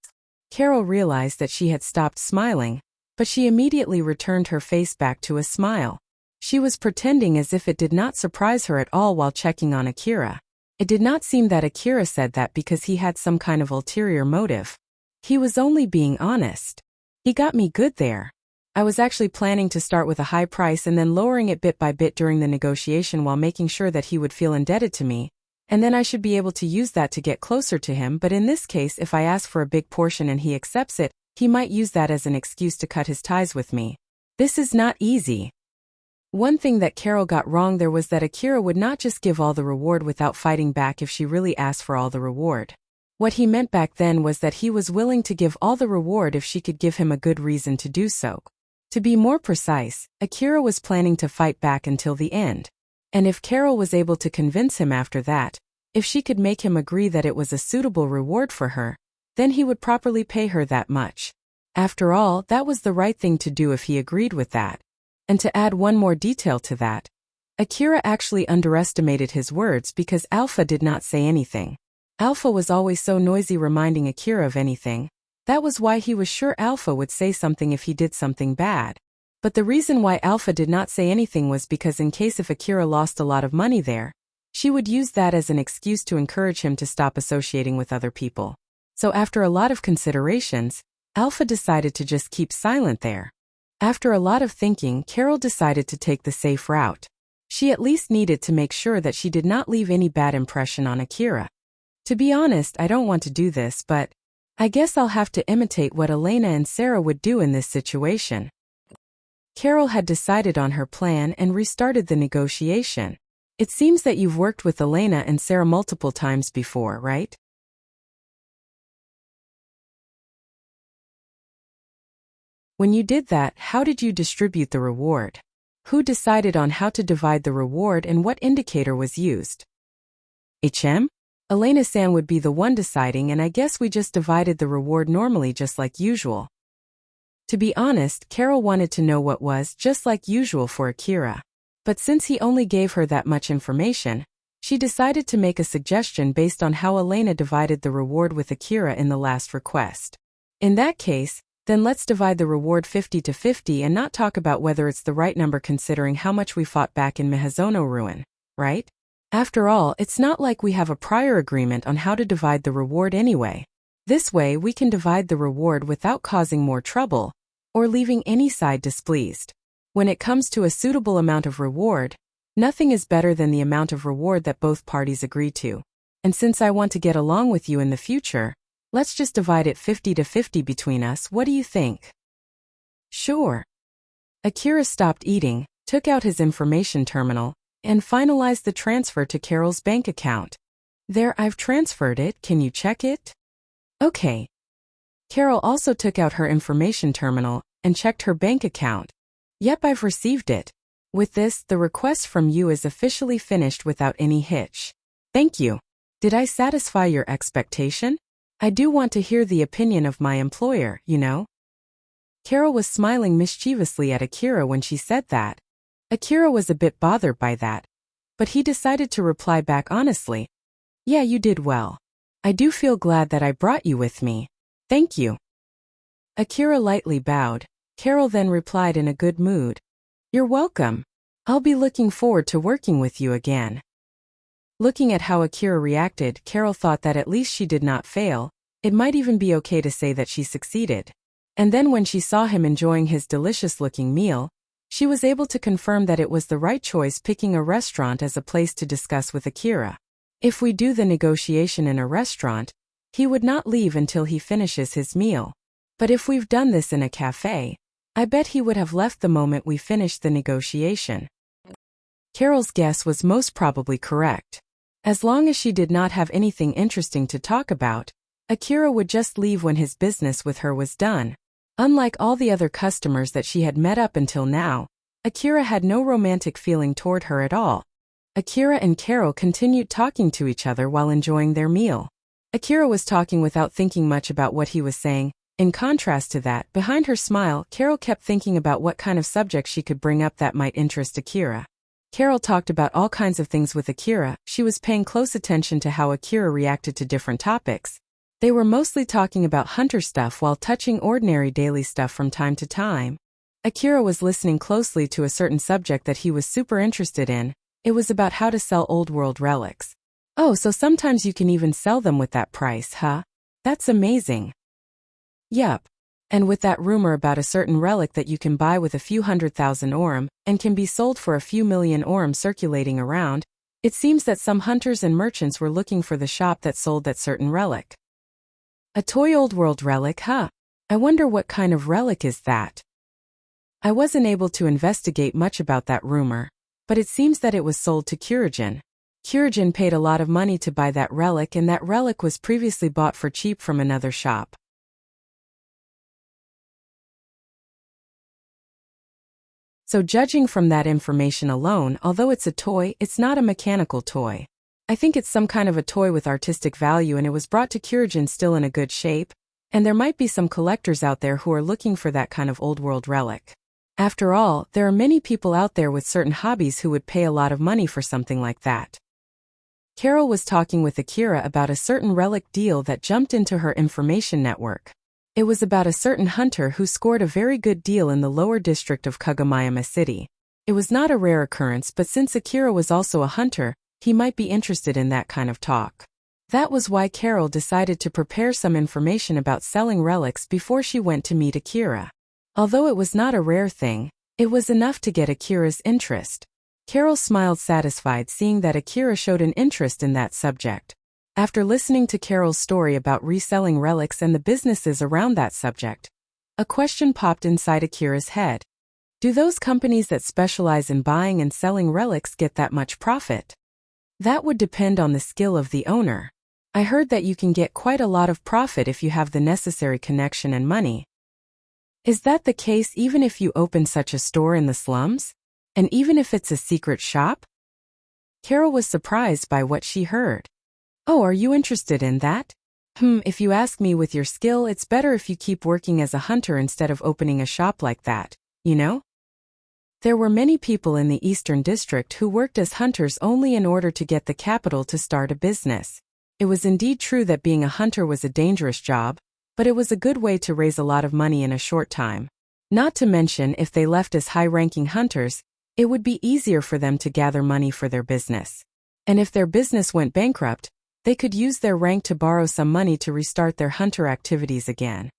Carol realized that she had stopped smiling, but she immediately returned her face back to a smile. She was pretending as if it did not surprise her at all while checking on Akira. It did not seem that Akira said that because he had some kind of ulterior motive. He was only being honest. He got me good there. I was actually planning to start with a high price and then lowering it bit by bit during the negotiation while making sure that he would feel indebted to me. And then I should be able to use that to get closer to him, but in this case, if I ask for a big portion and he accepts it, he might use that as an excuse to cut his ties with me. This is not easy. One thing that Carol got wrong there was that Akira would not just give all the reward without fighting back if she really asked for all the reward. What he meant back then was that he was willing to give all the reward if she could give him a good reason to do so. To be more precise, Akira was planning to fight back until the end. And if Carol was able to convince him after that, if she could make him agree that it was a suitable reward for her, then he would properly pay her that much. After all, that was the right thing to do if he agreed with that. And to add one more detail to that, Akira actually underestimated his words because Alpha did not say anything. Alpha was always so noisy reminding Akira of anything. That was why he was sure Alpha would say something if he did something bad. But the reason why Alpha did not say anything was because in case if Akira lost a lot of money there, she would use that as an excuse to encourage him to stop associating with other people. So after a lot of considerations, Alpha decided to just keep silent there. After a lot of thinking, Carol decided to take the safe route. She at least needed to make sure that she did not leave any bad impression on Akira. To be honest, I don't want to do this, but I guess I'll have to imitate what Elena and Sarah would do in this situation. Carol had decided on her plan and restarted the negotiation. It seems that you've worked with Elena and Sarah multiple times before, right? When you did that, how did you distribute the reward? Who decided on how to divide the reward and what indicator was used? HM? Elena-san would be the one deciding, and I guess we just divided the reward normally just like usual. To be honest, Carol wanted to know what was just like usual for Akira. But since he only gave her that much information, she decided to make a suggestion based on how Elena divided the reward with Akira in the last request. In that case, then let's divide the reward 50-50 and not talk about whether it's the right number considering how much we fought back in Mihazono ruin, right? After all, it's not like we have a prior agreement on how to divide the reward anyway. This way we can divide the reward without causing more trouble, or leaving any side displeased. When it comes to a suitable amount of reward, nothing is better than the amount of reward that both parties agree to. And since I want to get along with you in the future, let's just divide it 50-50 between us. What do you think? Sure. Akira stopped eating, took out his information terminal, and finalized the transfer to Carol's bank account. There, I've transferred it. Can you check it? Okay. Carol also took out her information terminal and checked her bank account. Yep, I've received it. With this, the request from you is officially finished without any hitch. Thank you. Did I satisfy your expectation? I do want to hear the opinion of my employer, you know? Carol was smiling mischievously at Akira when she said that. Akira was a bit bothered by that, but he decided to reply back honestly. Yeah, you did well. I do feel glad that I brought you with me. Thank you. Akira lightly bowed. Carol then replied in a good mood. You're welcome. I'll be looking forward to working with you again. Looking at how Akira reacted, Carol thought that at least she did not fail. It might even be okay to say that she succeeded. And then when she saw him enjoying his delicious-looking meal, she was able to confirm that it was the right choice picking a restaurant as a place to discuss with Akira. If we do the negotiation in a restaurant, he would not leave until he finishes his meal. But if we've done this in a cafe, I bet he would have left the moment we finished the negotiation. Carol's guess was most probably correct. As long as she did not have anything interesting to talk about, Akira would just leave when his business with her was done. Unlike all the other customers that she had met up until now, Akira had no romantic feeling toward her at all. Akira and Carol continued talking to each other while enjoying their meal. Akira was talking without thinking much about what he was saying. In contrast to that, behind her smile, Carol kept thinking about what kind of subject she could bring up that might interest Akira. Carol talked about all kinds of things with Akira. She was paying close attention to how Akira reacted to different topics. They were mostly talking about hunter stuff while touching ordinary daily stuff from time to time. Akira was listening closely to a certain subject that he was super interested in. It was about how to sell old world relics. Oh, so sometimes you can even sell them with that price, huh? That's amazing. Yup. And with that rumor about a certain relic that you can buy with a few 100,000 orum, and can be sold for a few million orum circulating around, it seems that some hunters and merchants were looking for the shop that sold that certain relic. A toy old world relic, huh? I wonder what kind of relic is that? I wasn't able to investigate much about that rumor, but it seems that it was sold to Kurajin. Kurajin paid a lot of money to buy that relic, and that relic was previously bought for cheap from another shop. So judging from that information alone, although it's a toy, it's not a mechanical toy. I think it's some kind of a toy with artistic value, and it was brought to Kurajin still in a good shape, and there might be some collectors out there who are looking for that kind of old world relic. After all, there are many people out there with certain hobbies who would pay a lot of money for something like that. Carol was talking with Akira about a certain relic deal that jumped into her information network. It was about a certain hunter who scored a very good deal in the lower district of Kagomayama City. It was not a rare occurrence, but since Akira was also a hunter, he might be interested in that kind of talk. That was why Carol decided to prepare some information about selling relics before she went to meet Akira. Although it was not a rare thing, it was enough to get Akira's interest. Carol smiled satisfied seeing that Akira showed an interest in that subject. After listening to Carol's story about reselling relics and the businesses around that subject, a question popped inside Akira's head. Do those companies that specialize in buying and selling relics get that much profit? That would depend on the skill of the owner. I heard that you can get quite a lot of profit if you have the necessary connection and money. Is that the case even if you open such a store in the slums? And even if it's a secret shop? Carol was surprised by what she heard. Oh, are you interested in that? If you ask me, with your skill, it's better if you keep working as a hunter instead of opening a shop like that, you know? There were many people in the Eastern District who worked as hunters only in order to get the capital to start a business. It was indeed true that being a hunter was a dangerous job, but it was a good way to raise a lot of money in a short time. Not to mention, if they left as high-ranking hunters, it would be easier for them to gather money for their business. And if their business went bankrupt, they could use their rank to borrow some money to restart their hunter activities again.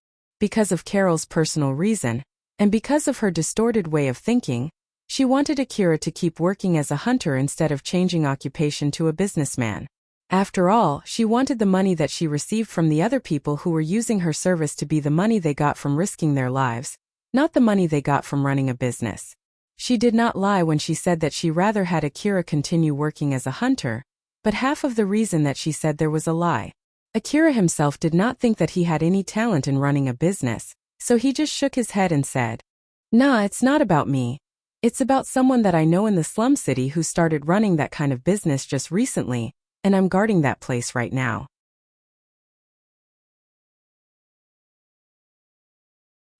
Because of Carol's personal reason, and because of her distorted way of thinking, she wanted Akira to keep working as a hunter instead of changing occupation to a businessman. After all, she wanted the money that she received from the other people who were using her service to be the money they got from risking their lives, not the money they got from running a business. She did not lie when she said that she rather had Akira continue working as a hunter, but half of the reason that she said there was a lie. Akira himself did not think that he had any talent in running a business, so he just shook his head and said, "Nah, it's not about me. It's about someone that I know in the slum city who started running that kind of business just recently, and I'm guarding that place right now."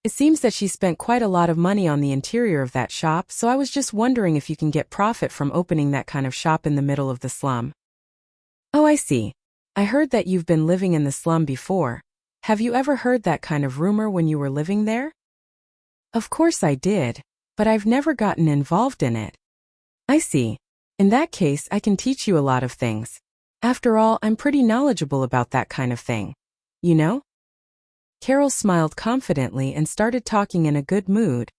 It seems that she spent quite a lot of money on the interior of that shop, so I was just wondering if you can get profit from opening that kind of shop in the middle of the slum. Oh, I see. I heard that you've been living in the slum before. Have you ever heard that kind of rumor when you were living there? Of course I did, but I've never gotten involved in it. I see. In that case, I can teach you a lot of things. After all, I'm pretty knowledgeable about that kind of thing. You know? Carol smiled confidently and started talking in a good mood.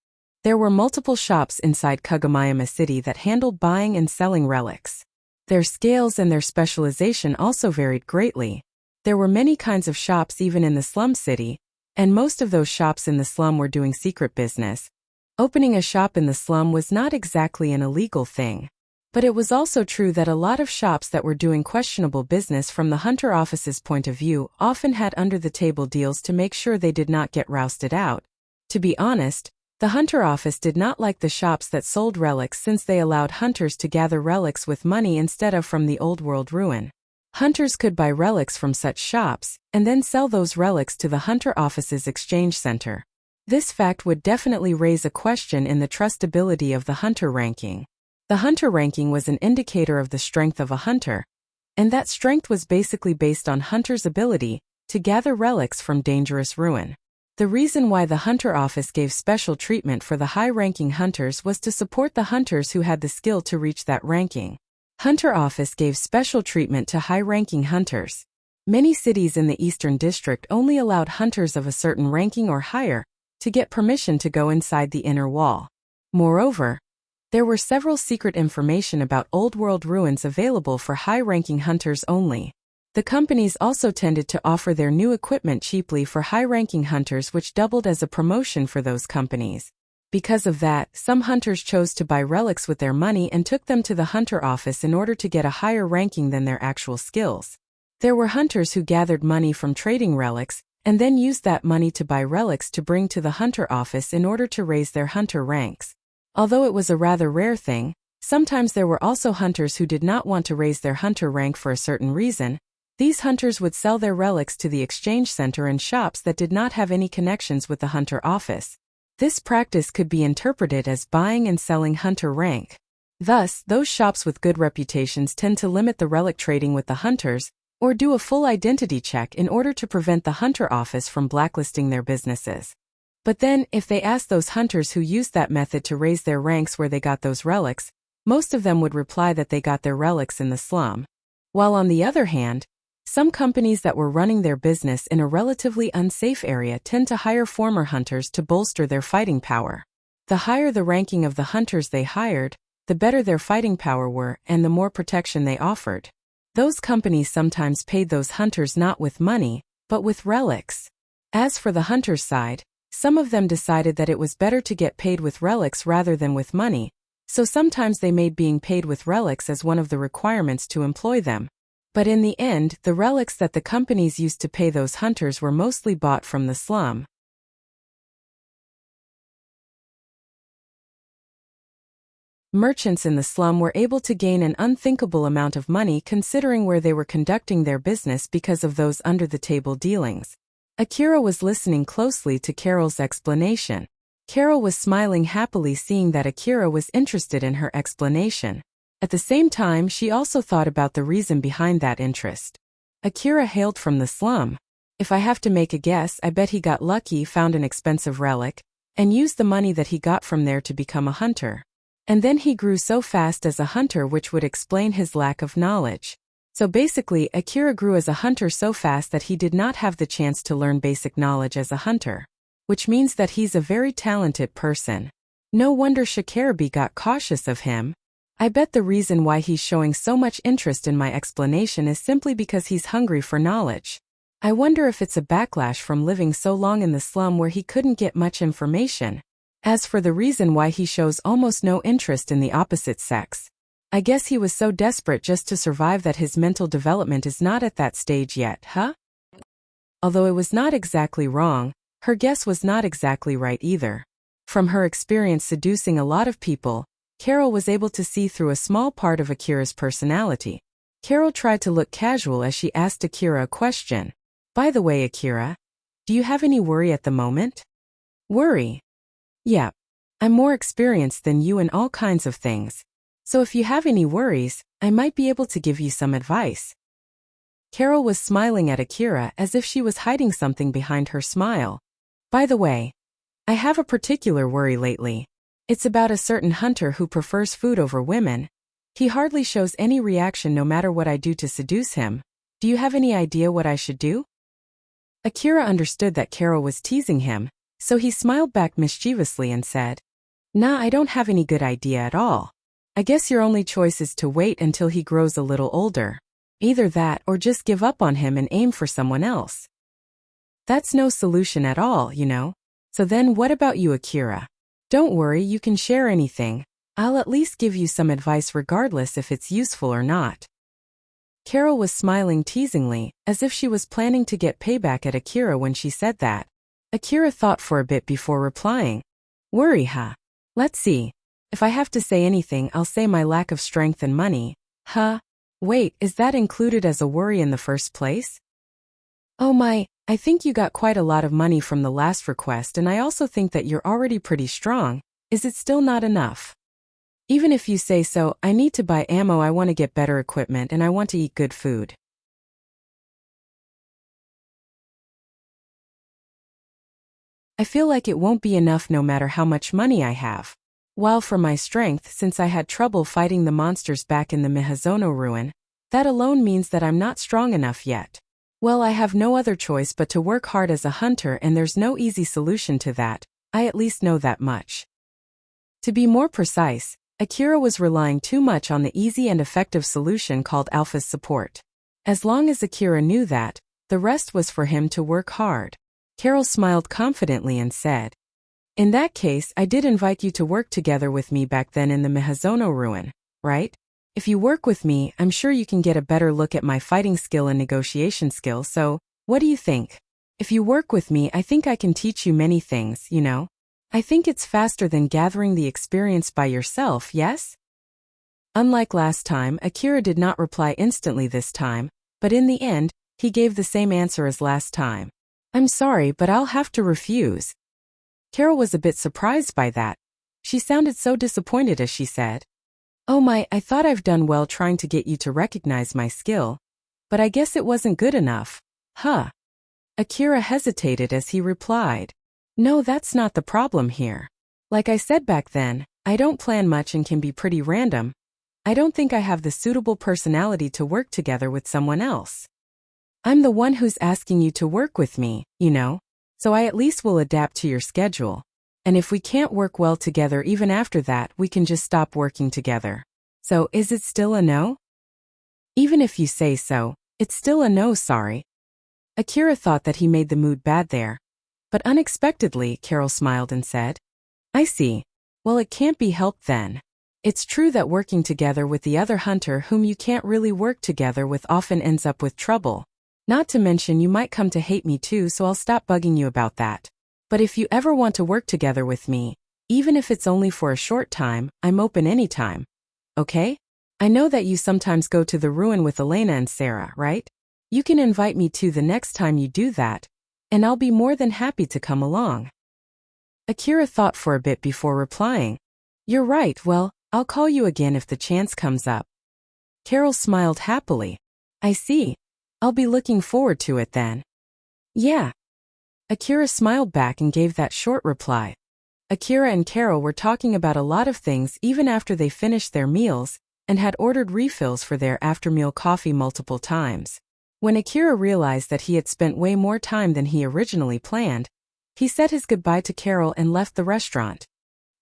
There were multiple shops inside Kagamayama City that handled buying and selling relics. Their scales and their specialization also varied greatly. There were many kinds of shops even in the slum city, and most of those shops in the slum were doing secret business. Opening a shop in the slum was not exactly an illegal thing. But it was also true that a lot of shops that were doing questionable business from the hunter office's point of view often had under-the-table deals to make sure they did not get rousted out. To be honest, the hunter office did not like the shops that sold relics since they allowed hunters to gather relics with money instead of from the old world ruin. Hunters could buy relics from such shops, and then sell those relics to the hunter office's exchange center. This fact would definitely raise a question in the trustability of the hunter ranking. The hunter ranking was an indicator of the strength of a hunter, and that strength was basically based on hunters' ability to gather relics from dangerous ruin. The reason why the hunter office gave special treatment for the high-ranking hunters was to support the hunters who had the skill to reach that ranking. Hunter office gave special treatment to high-ranking hunters. Many cities in the Eastern District only allowed hunters of a certain ranking or higher to get permission to go inside the inner wall. Moreover, there were several secret information about old world ruins available for high-ranking hunters only. The companies also tended to offer their new equipment cheaply for high-ranking hunters, which doubled as a promotion for those companies. Because of that, some hunters chose to buy relics with their money and took them to the hunter office in order to get a higher ranking than their actual skills. There were hunters who gathered money from trading relics, and then used that money to buy relics to bring to the hunter office in order to raise their hunter ranks. Although it was a rather rare thing, sometimes there were also hunters who did not want to raise their hunter rank for a certain reason. These hunters would sell their relics to the exchange center and shops that did not have any connections with the hunter office. This practice could be interpreted as buying and selling hunter rank. Thus, those shops with good reputations tend to limit the relic trading with the hunters, or do a full identity check in order to prevent the hunter office from blacklisting their businesses. But then, if they asked those hunters who used that method to raise their ranks where they got those relics, most of them would reply that they got their relics in the slum. While on the other hand, some companies that were running their business in a relatively unsafe area tend to hire former hunters to bolster their fighting power. The higher the ranking of the hunters they hired, the better their fighting power were and the more protection they offered. Those companies sometimes paid those hunters not with money, but with relics. As for the hunters' side, some of them decided that it was better to get paid with relics rather than with money, so sometimes they made being paid with relics as one of the requirements to employ them. But in the end, the relics that the companies used to pay those hunters were mostly bought from the slum. Merchants in the slum were able to gain an unthinkable amount of money considering where they were conducting their business because of those under-the-table dealings. Akira was listening closely to Carol's explanation. Carol was smiling happily seeing that Akira was interested in her explanation. At the same time, she also thought about the reason behind that interest. Akira hailed from the slum. If I have to make a guess, I bet he got lucky, found an expensive relic, and used the money that he got from there to become a hunter. And then he grew so fast as a hunter, which would explain his lack of knowledge. So basically, Akira grew as a hunter so fast that he did not have the chance to learn basic knowledge as a hunter. Which means that he's a very talented person. No wonder Shikarabe got cautious of him. I bet the reason why he's showing so much interest in my explanation is simply because he's hungry for knowledge. I wonder if it's a backlash from living so long in the slum where he couldn't get much information. As for the reason why he shows almost no interest in the opposite sex, I guess he was so desperate just to survive that his mental development is not at that stage yet, huh? Although it was not exactly wrong, her guess was not exactly right either. From her experience seducing a lot of people, Carol was able to see through a small part of Akira's personality. Carol tried to look casual as she asked Akira a question. By the way, Akira, do you have any worry at the moment? Worry? Yeah. I'm more experienced than you in all kinds of things. So if you have any worries, I might be able to give you some advice. Carol was smiling at Akira as if she was hiding something behind her smile. By the way, I have a particular worry lately. It's about a certain hunter who prefers food over women. He hardly shows any reaction no matter what I do to seduce him. Do you have any idea what I should do? Akira understood that Carol was teasing him, so he smiled back mischievously and said, Nah, I don't have any good idea at all. I guess your only choice is to wait until he grows a little older. Either that or just give up on him and aim for someone else. That's no solution at all, you know. So then what about you, Akira? Don't worry, you can share anything. I'll at least give you some advice regardless if it's useful or not. Carol was smiling teasingly, as if she was planning to get payback at Akira when she said that. Akira thought for a bit before replying. Worry, huh? Let's see. If I have to say anything, I'll say my lack of strength and money. Huh? Wait, is that included as a worry in the first place? Oh my, I think you got quite a lot of money from the last request, and I also think that you're already pretty strong. Is it still not enough? Even if you say so, I need to buy ammo, I want to get better equipment, and I want to eat good food. I feel like it won't be enough no matter how much money I have. While for my strength, since I had trouble fighting the monsters back in the Mihazono ruin, that alone means that I'm not strong enough yet. Well, I have no other choice but to work hard as a hunter, and there's no easy solution to that. I at least know that much. To be more precise, Akira was relying too much on the easy and effective solution called Alpha's support. As long as Akira knew that, the rest was for him to work hard. Carol smiled confidently and said, In that case, I did invite you to work together with me back then in the Mihazono ruin, right? If you work with me, I'm sure you can get a better look at my fighting skill and negotiation skill, so, what do you think? If you work with me, I think I can teach you many things, you know? I think it's faster than gathering the experience by yourself, yes? Unlike last time, Akira did not reply instantly this time, but in the end, he gave the same answer as last time. I'm sorry, but I'll have to refuse. Carol was a bit surprised by that. She sounded so disappointed as she said, Oh my, I thought I've done well trying to get you to recognize my skill. But I guess it wasn't good enough. Huh? Akira hesitated as he replied, No, that's not the problem here. Like I said back then, I don't plan much and can be pretty random. I don't think I have the suitable personality to work together with someone else. I'm the one who's asking you to work with me, you know, so I at least will adapt to your schedule. And if we can't work well together even after that, we can just stop working together. So, is it still a no? Even if you say so, it's still a no, sorry. Akira thought that he made the mood bad there. But unexpectedly, Carol smiled and said, I see. Well, it can't be helped then. It's true that working together with the other hunter whom you can't really work together with often ends up with trouble. Not to mention you might come to hate me too, so I'll stop bugging you about that. But if you ever want to work together with me, Even if it's only for a short time, I'm open anytime. Okay? I know that you sometimes go to the ruin with Elena and Sarah, right? You can invite me too the next time you do that, and I'll be more than happy to come along. Akira thought for a bit before replying. You're right, well, I'll call you again if the chance comes up. Carol smiled happily. I see. I'll be looking forward to it then. Yeah. Akira smiled back and gave that short reply. Akira and Carol were talking about a lot of things even after they finished their meals and had ordered refills for their after-meal coffee multiple times. When Akira realized that he had spent way more time than he originally planned, he said his goodbye to Carol and left the restaurant.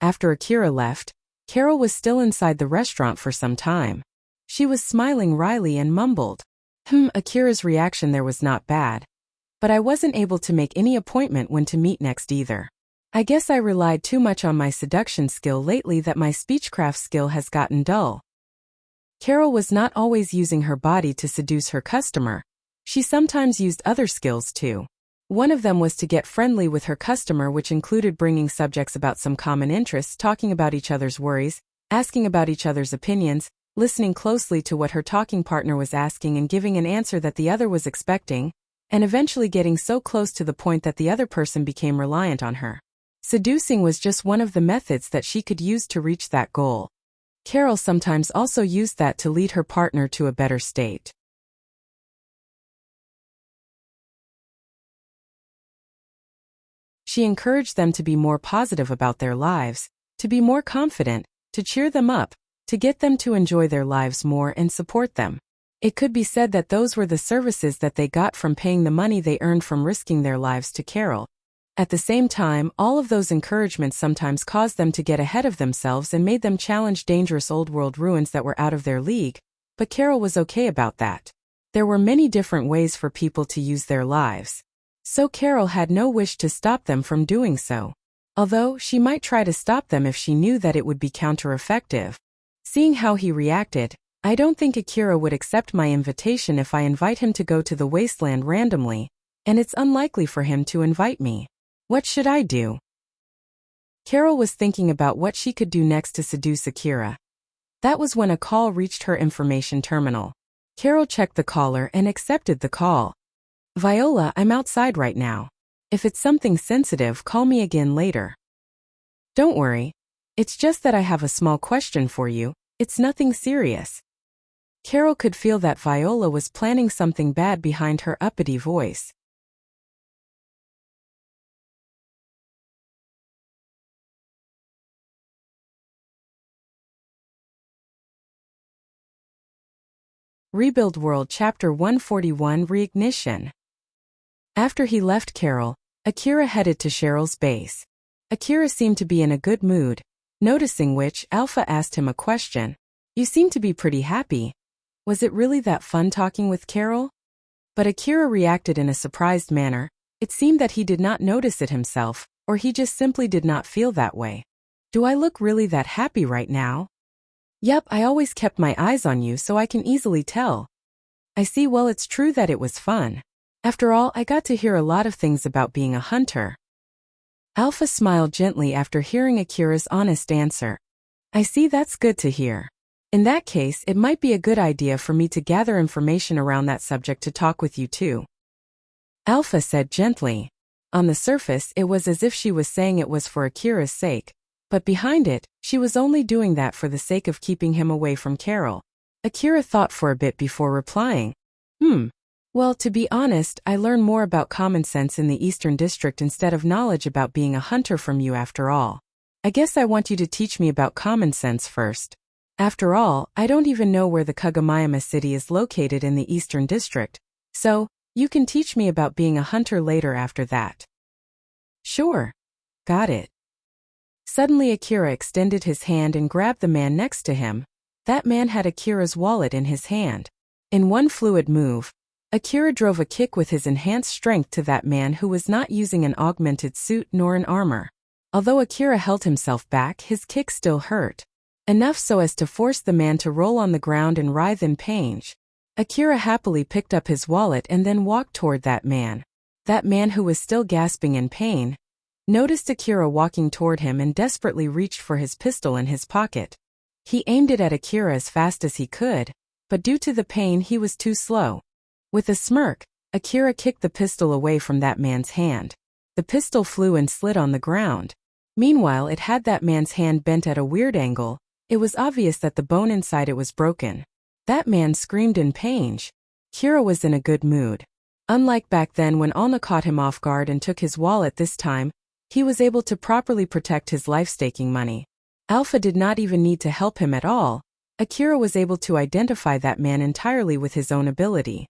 After Akira left, Carol was still inside the restaurant for some time. She was smiling wryly and mumbled, Akira's reaction there was not bad. But I wasn't able to make any appointment when to meet next either. I guess I relied too much on my seduction skill lately that my speechcraft skill has gotten dull. Carol was not always using her body to seduce her customer. She sometimes used other skills too. One of them was to get friendly with her customer, which included bringing subjects about some common interests, talking about each other's worries, asking about each other's opinions, listening closely to what her talking partner was asking and giving an answer that the other was expecting, and eventually getting so close to the point that the other person became reliant on her. Seducing was just one of the methods that she could use to reach that goal. Carol sometimes also used that to lead her partner to a better state. She encouraged them to be more positive about their lives, to be more confident, to cheer them up, to get them to enjoy their lives more and support them. It could be said that those were the services that they got from paying the money they earned from risking their lives to Carol. At the same time, all of those encouragements sometimes caused them to get ahead of themselves and made them challenge dangerous old-world ruins that were out of their league, but Carol was okay about that. There were many different ways for people to use their lives. So Carol had no wish to stop them from doing so. Although, she might try to stop them if she knew that it would be counter-effective. Seeing how he reacted, I don't think Akira would accept my invitation if I invite him to go to the wasteland randomly, and it's unlikely for him to invite me. What should I do? Carol was thinking about what she could do next to seduce Akira. That was when a call reached her information terminal. Carol checked the caller and accepted the call. Viola, I'm outside right now. If it's something sensitive, call me again later. Don't worry. It's just that I have a small question for you. It's nothing serious. Carol could feel that Viola was planning something bad behind her uppity voice. Rebuild World Chapter 141 Reignition. After he left Carol, Akira headed to Cheryl's base. Akira seemed to be in a good mood, noticing which, Alpha asked him a question. You seem to be pretty happy. Was it really that fun talking with Carol? But Akira reacted in a surprised manner. It seemed that he did not notice it himself, or he just simply did not feel that way. Do I look really that happy right now? Yup, I always kept my eyes on you so I can easily tell. I see, well, it's true that it was fun. After all, I got to hear a lot of things about being a hunter. Alpha smiled gently after hearing Akira's honest answer. I see, that's good to hear. In that case, it might be a good idea for me to gather information around that subject to talk with you too. Alpha said gently. On the surface, it was as if she was saying it was for Akira's sake, but behind it, she was only doing that for the sake of keeping him away from Carol. Akira thought for a bit before replying. Well, to be honest, I learned more about common sense in the Eastern District instead of knowledge about being a hunter from you after all. I guess I want you to teach me about common sense first. After all, I don't even know where the Kagomayama city is located in the Eastern District, so, you can teach me about being a hunter later after that. Sure. Got it. Suddenly Akira extended his hand and grabbed the man next to him. That man had Akira's wallet in his hand. In one fluid move, Akira drove a kick with his enhanced strength to that man who was not using an augmented suit nor an armor. Although Akira held himself back, his kick still hurt. Enough so as to force the man to roll on the ground and writhe in pain. Akira happily picked up his wallet and then walked toward that man. That man who was still gasping in pain. noticed Akira walking toward him and desperately reached for his pistol in his pocket. He aimed it at Akira as fast as he could, but due to the pain he was too slow. With a smirk, Akira kicked the pistol away from that man's hand. The pistol flew and slid on the ground. Meanwhile, it had that man's hand bent at a weird angle. It was obvious that the bone inside it was broken. That man screamed in pain. Akira was in a good mood. Unlike back then when Alna caught him off guard and took his wallet, this time, he was able to properly protect his life-staking money. Alpha did not even need to help him at all. Akira was able to identify that man entirely with his own ability.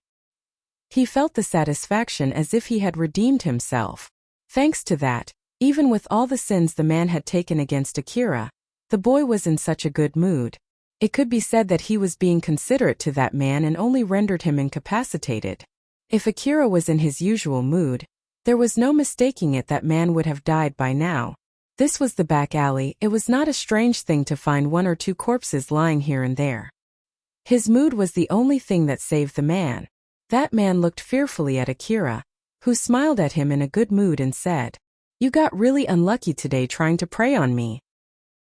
He felt the satisfaction as if he had redeemed himself. Thanks to that, even with all the sins the man had taken against Akira, the boy was in such a good mood. It could be said that he was being considerate to that man and only rendered him incapacitated. If Akira was in his usual mood, there was no mistaking it, that man would have died by now. This was the back alley. It was not a strange thing to find one or two corpses lying here and there. His mood was the only thing that saved the man. That man looked fearfully at Akira, who smiled at him in a good mood and said, "You got really unlucky today trying to prey on me."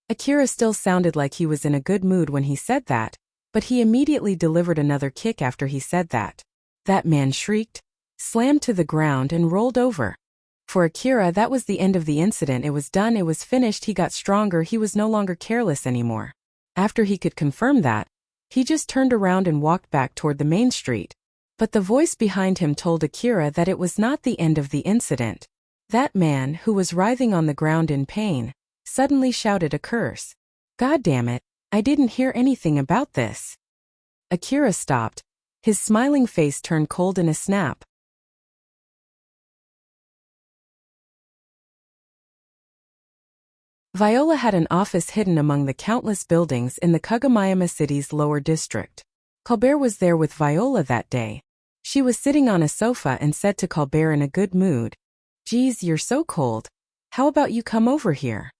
Akira still sounded like he was in a good mood when he said that, but he immediately delivered another kick after he said that. That man shrieked, slammed to the ground and rolled over. For Akira, that was the end of the incident. It was done, it was finished. He got stronger, he was no longer careless anymore. After he could confirm that, he just turned around and walked back toward the main street. But the voice behind him told Akira that it was not the end of the incident. That man, who was writhing on the ground in pain, suddenly shouted a curse. "God damn it, I didn't hear anything about this." Akira stopped. His smiling face turned cold in a snap. Viola had an office hidden among the countless buildings in the Kagomayama city's lower district. Colbert was there with Viola that day. She was sitting on a sofa and said to Colbert in a good mood, "Geez, you're so cold. How about you come over here?"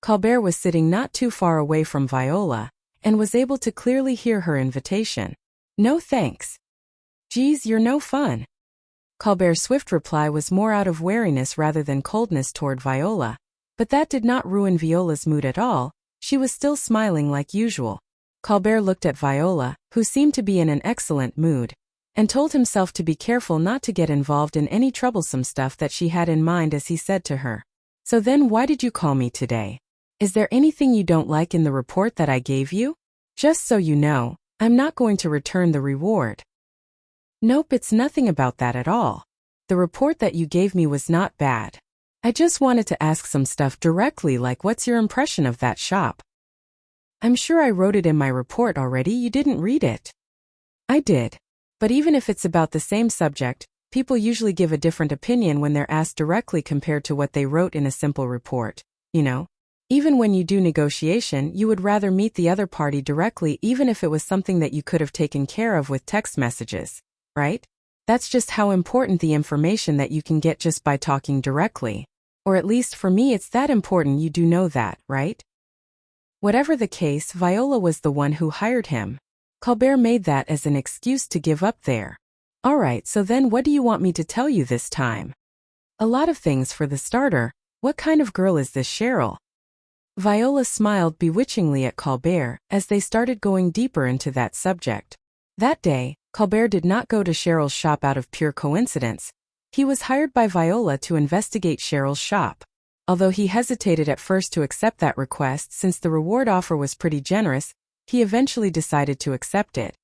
Colbert was sitting not too far away from Viola, and was able to clearly hear her invitation. "No thanks." "Geez, you're no fun." Colbert's swift reply was more out of wariness rather than coldness toward Viola. But that did not ruin Viola's mood at all. She was still smiling like usual. Colbert looked at Viola, who seemed to be in an excellent mood, and told himself to be careful not to get involved in any troublesome stuff that she had in mind as he said to her, "So then why did you call me today? Is there anything you don't like in the report that I gave you? Just so you know, I'm not going to return the reward." "Nope, it's nothing about that at all. The report that you gave me was not bad. I just wanted to ask some stuff directly, like what's your impression of that shop?" "I'm sure I wrote it in my report already. You didn't read it." "I did. But even if it's about the same subject, people usually give a different opinion when they're asked directly compared to what they wrote in a simple report, you know? Even when you do negotiation, you would rather meet the other party directly, even if it was something that you could have taken care of with text messages, right? That's just how important the information that you can get just by talking directly. Or at least for me it's that important. You do know that, right?" Whatever the case, Viola was the one who hired him. Colbert made that as an excuse to give up there. "Alright, so then what do you want me to tell you this time?" "A lot of things. For the starter, what kind of girl is this Cheryl?" Viola smiled bewitchingly at Colbert as they started going deeper into that subject. That day, Colbert did not go to Cheryl's shop out of pure coincidence. He was hired by Viola to investigate Cheryl's shop. Although he hesitated at first to accept that request since the reward offer was pretty generous, he eventually decided to accept it.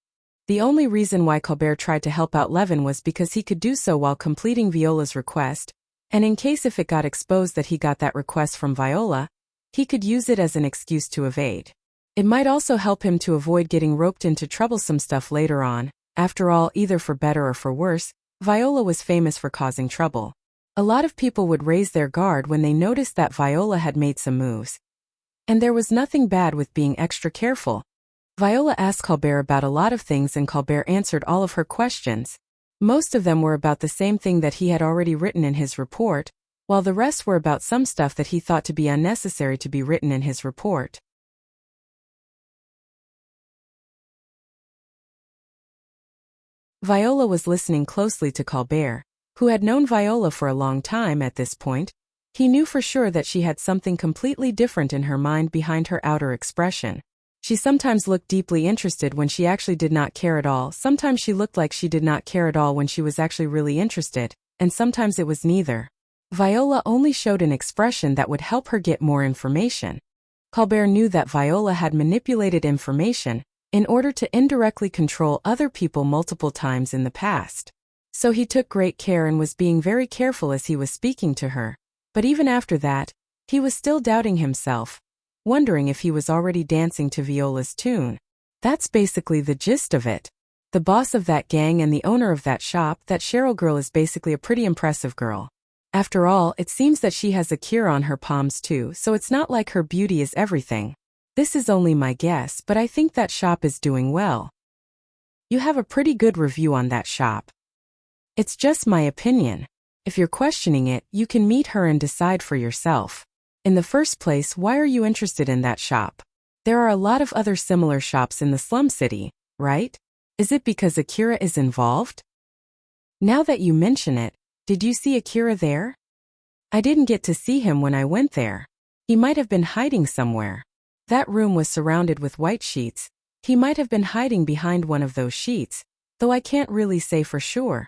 The only reason why Colbert tried to help out Levin was because he could do so while completing Viola's request, and in case if it got exposed that he got that request from Viola, he could use it as an excuse to evade. It might also help him to avoid getting roped into troublesome stuff later on. After all, either for better or for worse, Viola was famous for causing trouble. A lot of people would raise their guard when they noticed that Viola had made some moves. And there was nothing bad with being extra careful. Viola asked Colbert about a lot of things and Colbert answered all of her questions. Most of them were about the same thing that he had already written in his report, while the rest were about some stuff that he thought to be unnecessary to be written in his report. Viola was listening closely to Colbert, who had known Viola for a long time at this point. He knew for sure that she had something completely different in her mind behind her outer expression. She sometimes looked deeply interested when she actually did not care at all, sometimes she looked like she did not care at all when she was actually really interested, and sometimes it was neither. Viola only showed an expression that would help her get more information. Colbert knew that Viola had manipulated information in order to indirectly control other people multiple times in the past. So he took great care and was being very careful as he was speaking to her. But even after that, he was still doubting himself, wondering if he was already dancing to Viola's tune. That's basically the gist of it. The boss of that gang and the owner of that shop, that Cheryl girl, is basically a pretty impressive girl. After all, it seems that she has a cure on her palms too, so it's not like her beauty is everything. This is only my guess, but I think that shop is doing well. You have a pretty good review on that shop. It's just my opinion. If you're questioning it, you can meet her and decide for yourself. In the first place, why are you interested in that shop? There are a lot of other similar shops in the slum city, right? Is it because Akira is involved? Now that you mention it, did you see Akira there? I didn't get to see him when I went there. He might have been hiding somewhere. That room was surrounded with white sheets. He might have been hiding behind one of those sheets, though I can't really say for sure.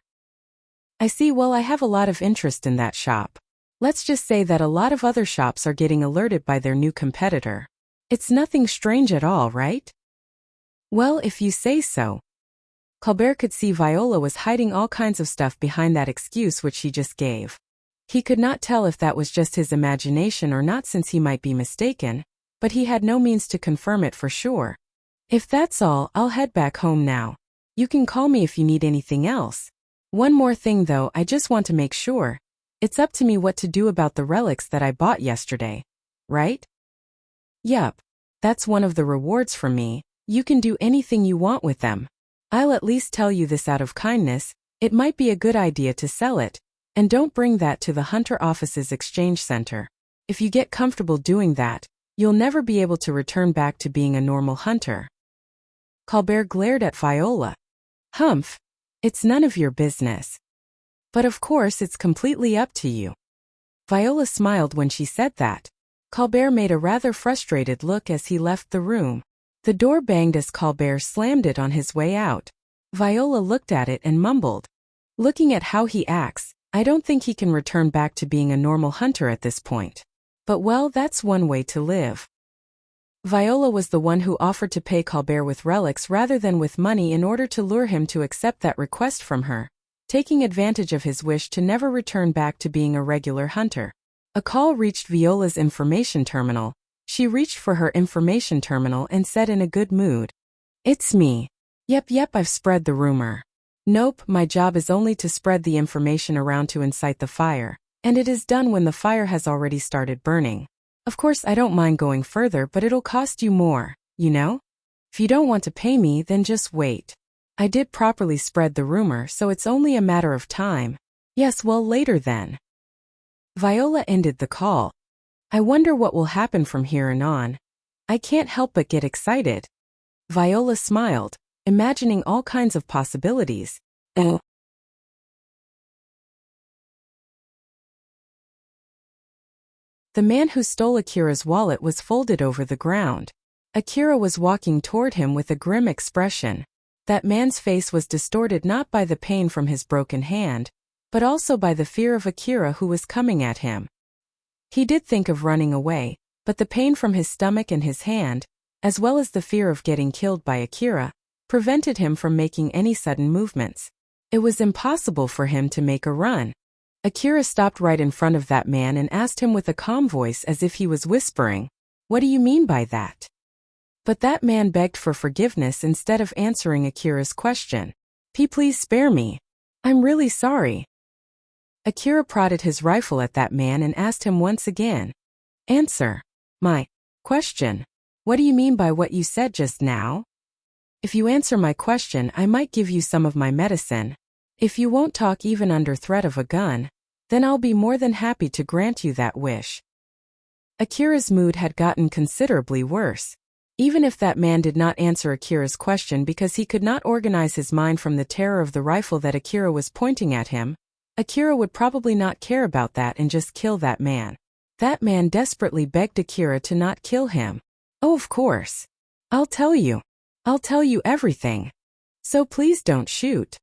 I see. Well, I have a lot of interest in that shop. Let's just say that a lot of other shops are getting alerted by their new competitor. It's nothing strange at all, right? Well, if you say so. Colbert could see Viola was hiding all kinds of stuff behind that excuse which she just gave. He could not tell if that was just his imagination or not, since he might be mistaken, but he had no means to confirm it for sure. If that's all, I'll head back home now. You can call me if you need anything else. One more thing though, I just want to make sure. It's up to me what to do about the relics that I bought yesterday, right? Yup. That's one of the rewards from me. You can do anything you want with them. I'll at least tell you this out of kindness, it might be a good idea to sell it, and don't bring that to the Hunter office's exchange center. If you get comfortable doing that, you'll never be able to return back to being a normal hunter. Colbert glared at Viola. Humph. It's none of your business. But of course it's completely up to you. Viola smiled when she said that. Colbert made a rather frustrated look as he left the room. The door banged as Colbert slammed it on his way out. Viola looked at it and mumbled. Looking at how he acts, I don't think he can return back to being a normal hunter at this point. But well, that's one way to live. Viola was the one who offered to pay Colbert with relics rather than with money in order to lure him to accept that request from her, taking advantage of his wish to never return back to being a regular hunter. A call reached Viola's information terminal. She reached for her information terminal and said in a good mood, "It's me. Yep, I've spread the rumor. Nope, my job is only to spread the information around to incite the fire, and it is done when the fire has already started burning. Of course I don't mind going further, but it'll cost you more, you know? If you don't want to pay me, then just wait. I did properly spread the rumor, so it's only a matter of time. Yes, well, later then." Viola ended the call. I wonder what will happen from here on. I can't help but get excited. Viola smiled, imagining all kinds of possibilities. The man who stole Akira's wallet was folded over the ground. Akira was walking toward him with a grim expression. That man's face was distorted not by the pain from his broken hand, but also by the fear of Akira who was coming at him. He did think of running away, but the pain from his stomach and his hand, as well as the fear of getting killed by Akira, prevented him from making any sudden movements. It was impossible for him to make a run. Akira stopped right in front of that man and asked him with a calm voice as if he was whispering, "What do you mean by that?" But that man begged for forgiveness instead of answering Akira's question. Please spare me. I'm really sorry." Akira prodded his rifle at that man and asked him once again, "Answer my question. What do you mean by what you said just now? If you answer my question, I might give you some of my medicine. If you won't talk even under threat of a gun, then I'll be more than happy to grant you that wish." Akira's mood had gotten considerably worse. Even if that man did not answer Akira's question because he could not organize his mind from the terror of the rifle that Akira was pointing at him, Akira would probably not care about that and just kill that man. That man desperately begged Akira to not kill him. Oh, of course. I'll tell you. I'll tell you everything. So please don't shoot.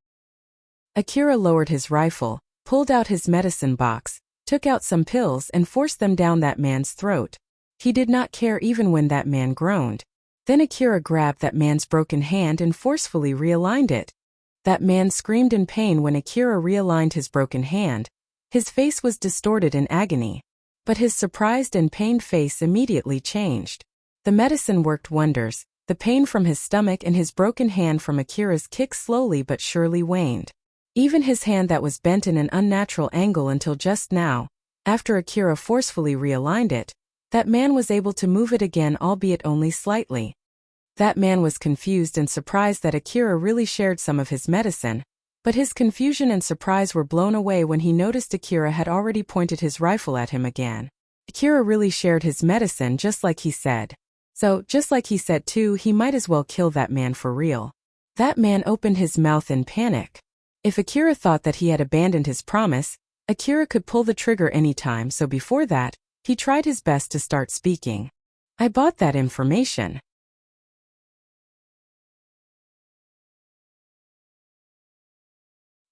Akira lowered his rifle, pulled out his medicine box, took out some pills and forced them down that man's throat. He did not care even when that man groaned. Then Akira grabbed that man's broken hand and forcefully realigned it. That man screamed in pain when Akira realigned his broken hand. His face was distorted in agony. But his surprised and pained face immediately changed. The medicine worked wonders. The pain from his stomach and his broken hand from Akira's kick slowly but surely waned. Even his hand that was bent in an unnatural angle until just now, after Akira forcefully realigned it, that man was able to move it again, albeit only slightly. That man was confused and surprised that Akira really shared some of his medicine, but his confusion and surprise were blown away when he noticed Akira had already pointed his rifle at him again. Akira really shared his medicine just like he said. So, just like he said too, he might as well kill that man for real. That man opened his mouth in panic. If Akira thought that he had abandoned his promise, Akira could pull the trigger anytime, so before that, he tried his best to start speaking. I bought that information.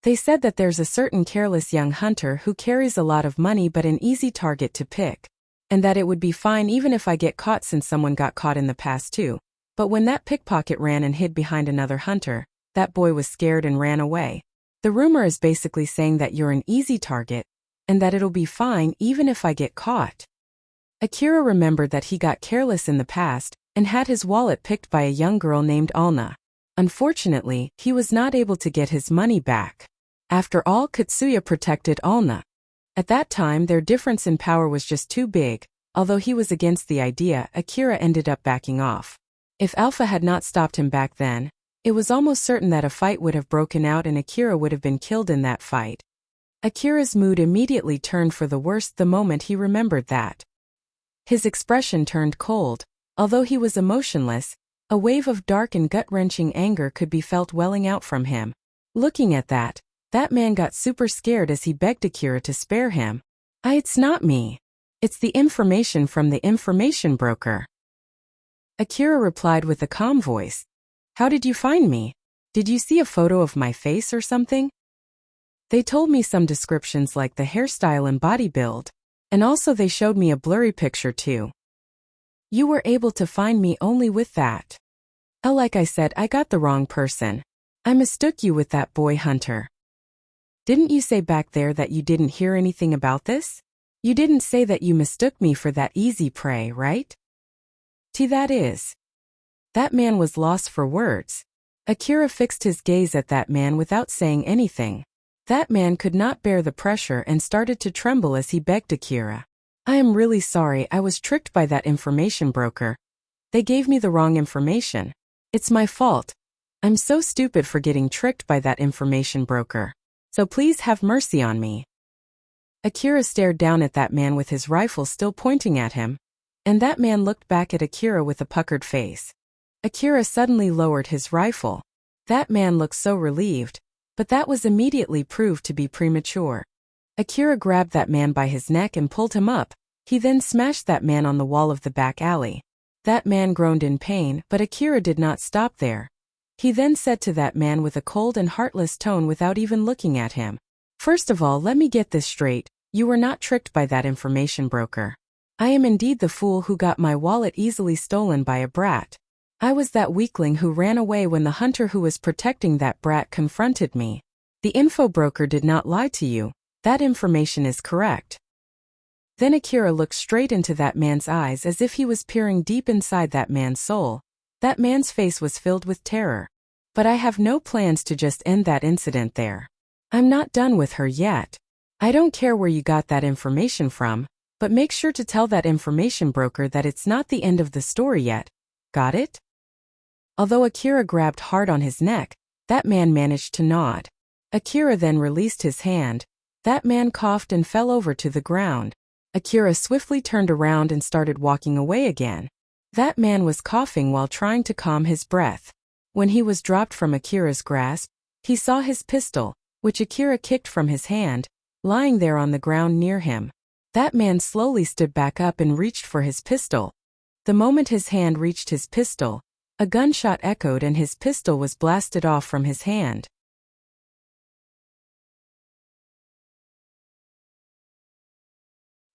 They said that there's a certain careless young hunter who carries a lot of money but an easy target to pick, and that it would be fine even if I get caught since someone got caught in the past too. But when that pickpocket ran and hid behind another hunter, that boy was scared and ran away. The rumor is basically saying that you're an easy target, and that it'll be fine even if I get caught. Akira remembered that he got careless in the past, and had his wallet picked by a young girl named Alna. Unfortunately, he was not able to get his money back. After all, Katsuya protected Alna. At that time, their difference in power was just too big. Although he was against the idea, Akira ended up backing off. If Alpha had not stopped him back then, it was almost certain that a fight would have broken out and Akira would have been killed in that fight. Akira's mood immediately turned for the worst the moment he remembered that. His expression turned cold. Although he was emotionless, a wave of dark and gut-wrenching anger could be felt welling out from him. Looking at that man got super scared as he begged Akira to spare him. It's not me. It's the information from the information broker. Akira replied with a calm voice. How did you find me? Did you see a photo of my face or something? They told me some descriptions like the hairstyle and body build. And also they showed me a blurry picture too. You were able to find me only with that. Like I said, I got the wrong person. I mistook you with that boy hunter. Didn't you say back there that you didn't hear anything about this? You didn't say that you mistook me for that easy prey, right? That is. That man was lost for words. Akira fixed his gaze at that man without saying anything. That man could not bear the pressure and started to tremble as he begged Akira. I am really sorry, I was tricked by that information broker. They gave me the wrong information. It's my fault. I'm so stupid for getting tricked by that information broker. So please have mercy on me. Akira stared down at that man with his rifle still pointing at him. And that man looked back at Akira with a puckered face. Akira suddenly lowered his rifle. That man looked so relieved, but that was immediately proved to be premature. Akira grabbed that man by his neck and pulled him up. He then smashed that man on the wall of the back alley. That man groaned in pain, but Akira did not stop there. He then said to that man with a cold and heartless tone without even looking at him. First of all, let me get this straight. You were not tricked by that information broker. I am indeed the fool who got my wallet easily stolen by a brat. I was that weakling who ran away when the hunter who was protecting that brat confronted me. The info broker did not lie to you. That information is correct. Then Akira looked straight into that man's eyes as if he was peering deep inside that man's soul. That man's face was filled with terror. But I have no plans to just end that incident there. I'm not done with her yet. I don't care where you got that information from, but make sure to tell that information broker that it's not the end of the story yet. Got it? Although Akira grabbed hard on his neck, that man managed to nod. Akira then released his hand. That man coughed and fell over to the ground. Akira swiftly turned around and started walking away again. That man was coughing while trying to calm his breath. When he was dropped from Akira's grasp, he saw his pistol. which Akira kicked from his hand, lying there on the ground near him. That man slowly stood back up and reached for his pistol. The moment his hand reached his pistol, a gunshot echoed and his pistol was blasted off from his hand.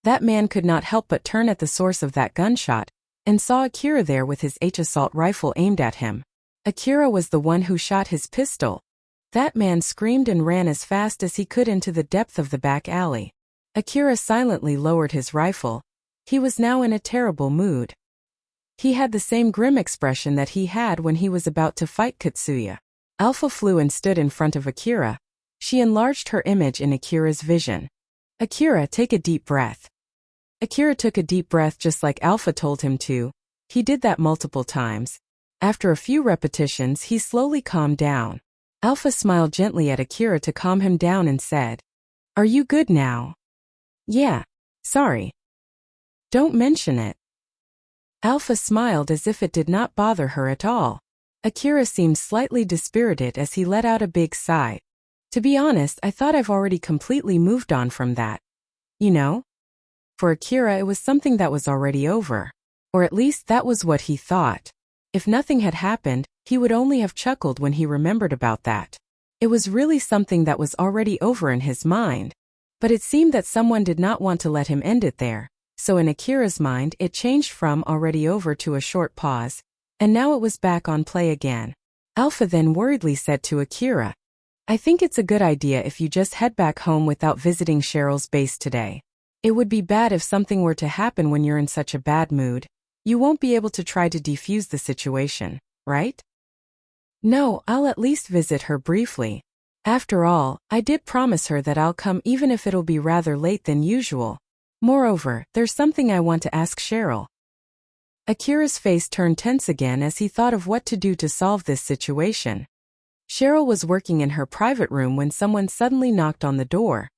That man could not help but turn at the source of that gunshot, and saw Akira there with his assault rifle aimed at him. Akira was the one who shot his pistol. That man screamed and ran as fast as he could into the depth of the back alley. Akira silently lowered his rifle. He was now in a terrible mood. He had the same grim expression that he had when he was about to fight Katsuya. Alpha flew and stood in front of Akira. She enlarged her image in Akira's vision. "Akira, take a deep breath." Akira took a deep breath just like Alpha told him to. He did that multiple times. After a few repetitions, he slowly calmed down. Alpha smiled gently at Akira to calm him down and said, "Are you good now?" "Yeah. Sorry." "Don't mention it." Alpha smiled as if it did not bother her at all. Akira seemed slightly dispirited as he let out a big sigh. "To be honest, I thought I've already completely moved on from that. You know?" For Akira, it was something that was already over. Or at least that was what he thought. If nothing had happened, he would only have chuckled when he remembered about that. It was really something that was already over in his mind. But it seemed that someone did not want to let him end it there. So in Akira's mind, it changed from already over to a short pause, and now it was back on play again. Alpha then worriedly said to Akira, "I think it's a good idea if you just head back home without visiting Cheryl's base today. It would be bad if something were to happen when you're in such a bad mood. You won't be able to try to defuse the situation, right?" "No, I'll at least visit her briefly. After all, I did promise her that I'll come even if it'll be rather late than usual. Moreover, there's something I want to ask Cheryl." Akira's face turned tense again as he thought of what to do to solve this situation. Cheryl was working in her private room when someone suddenly knocked on the door.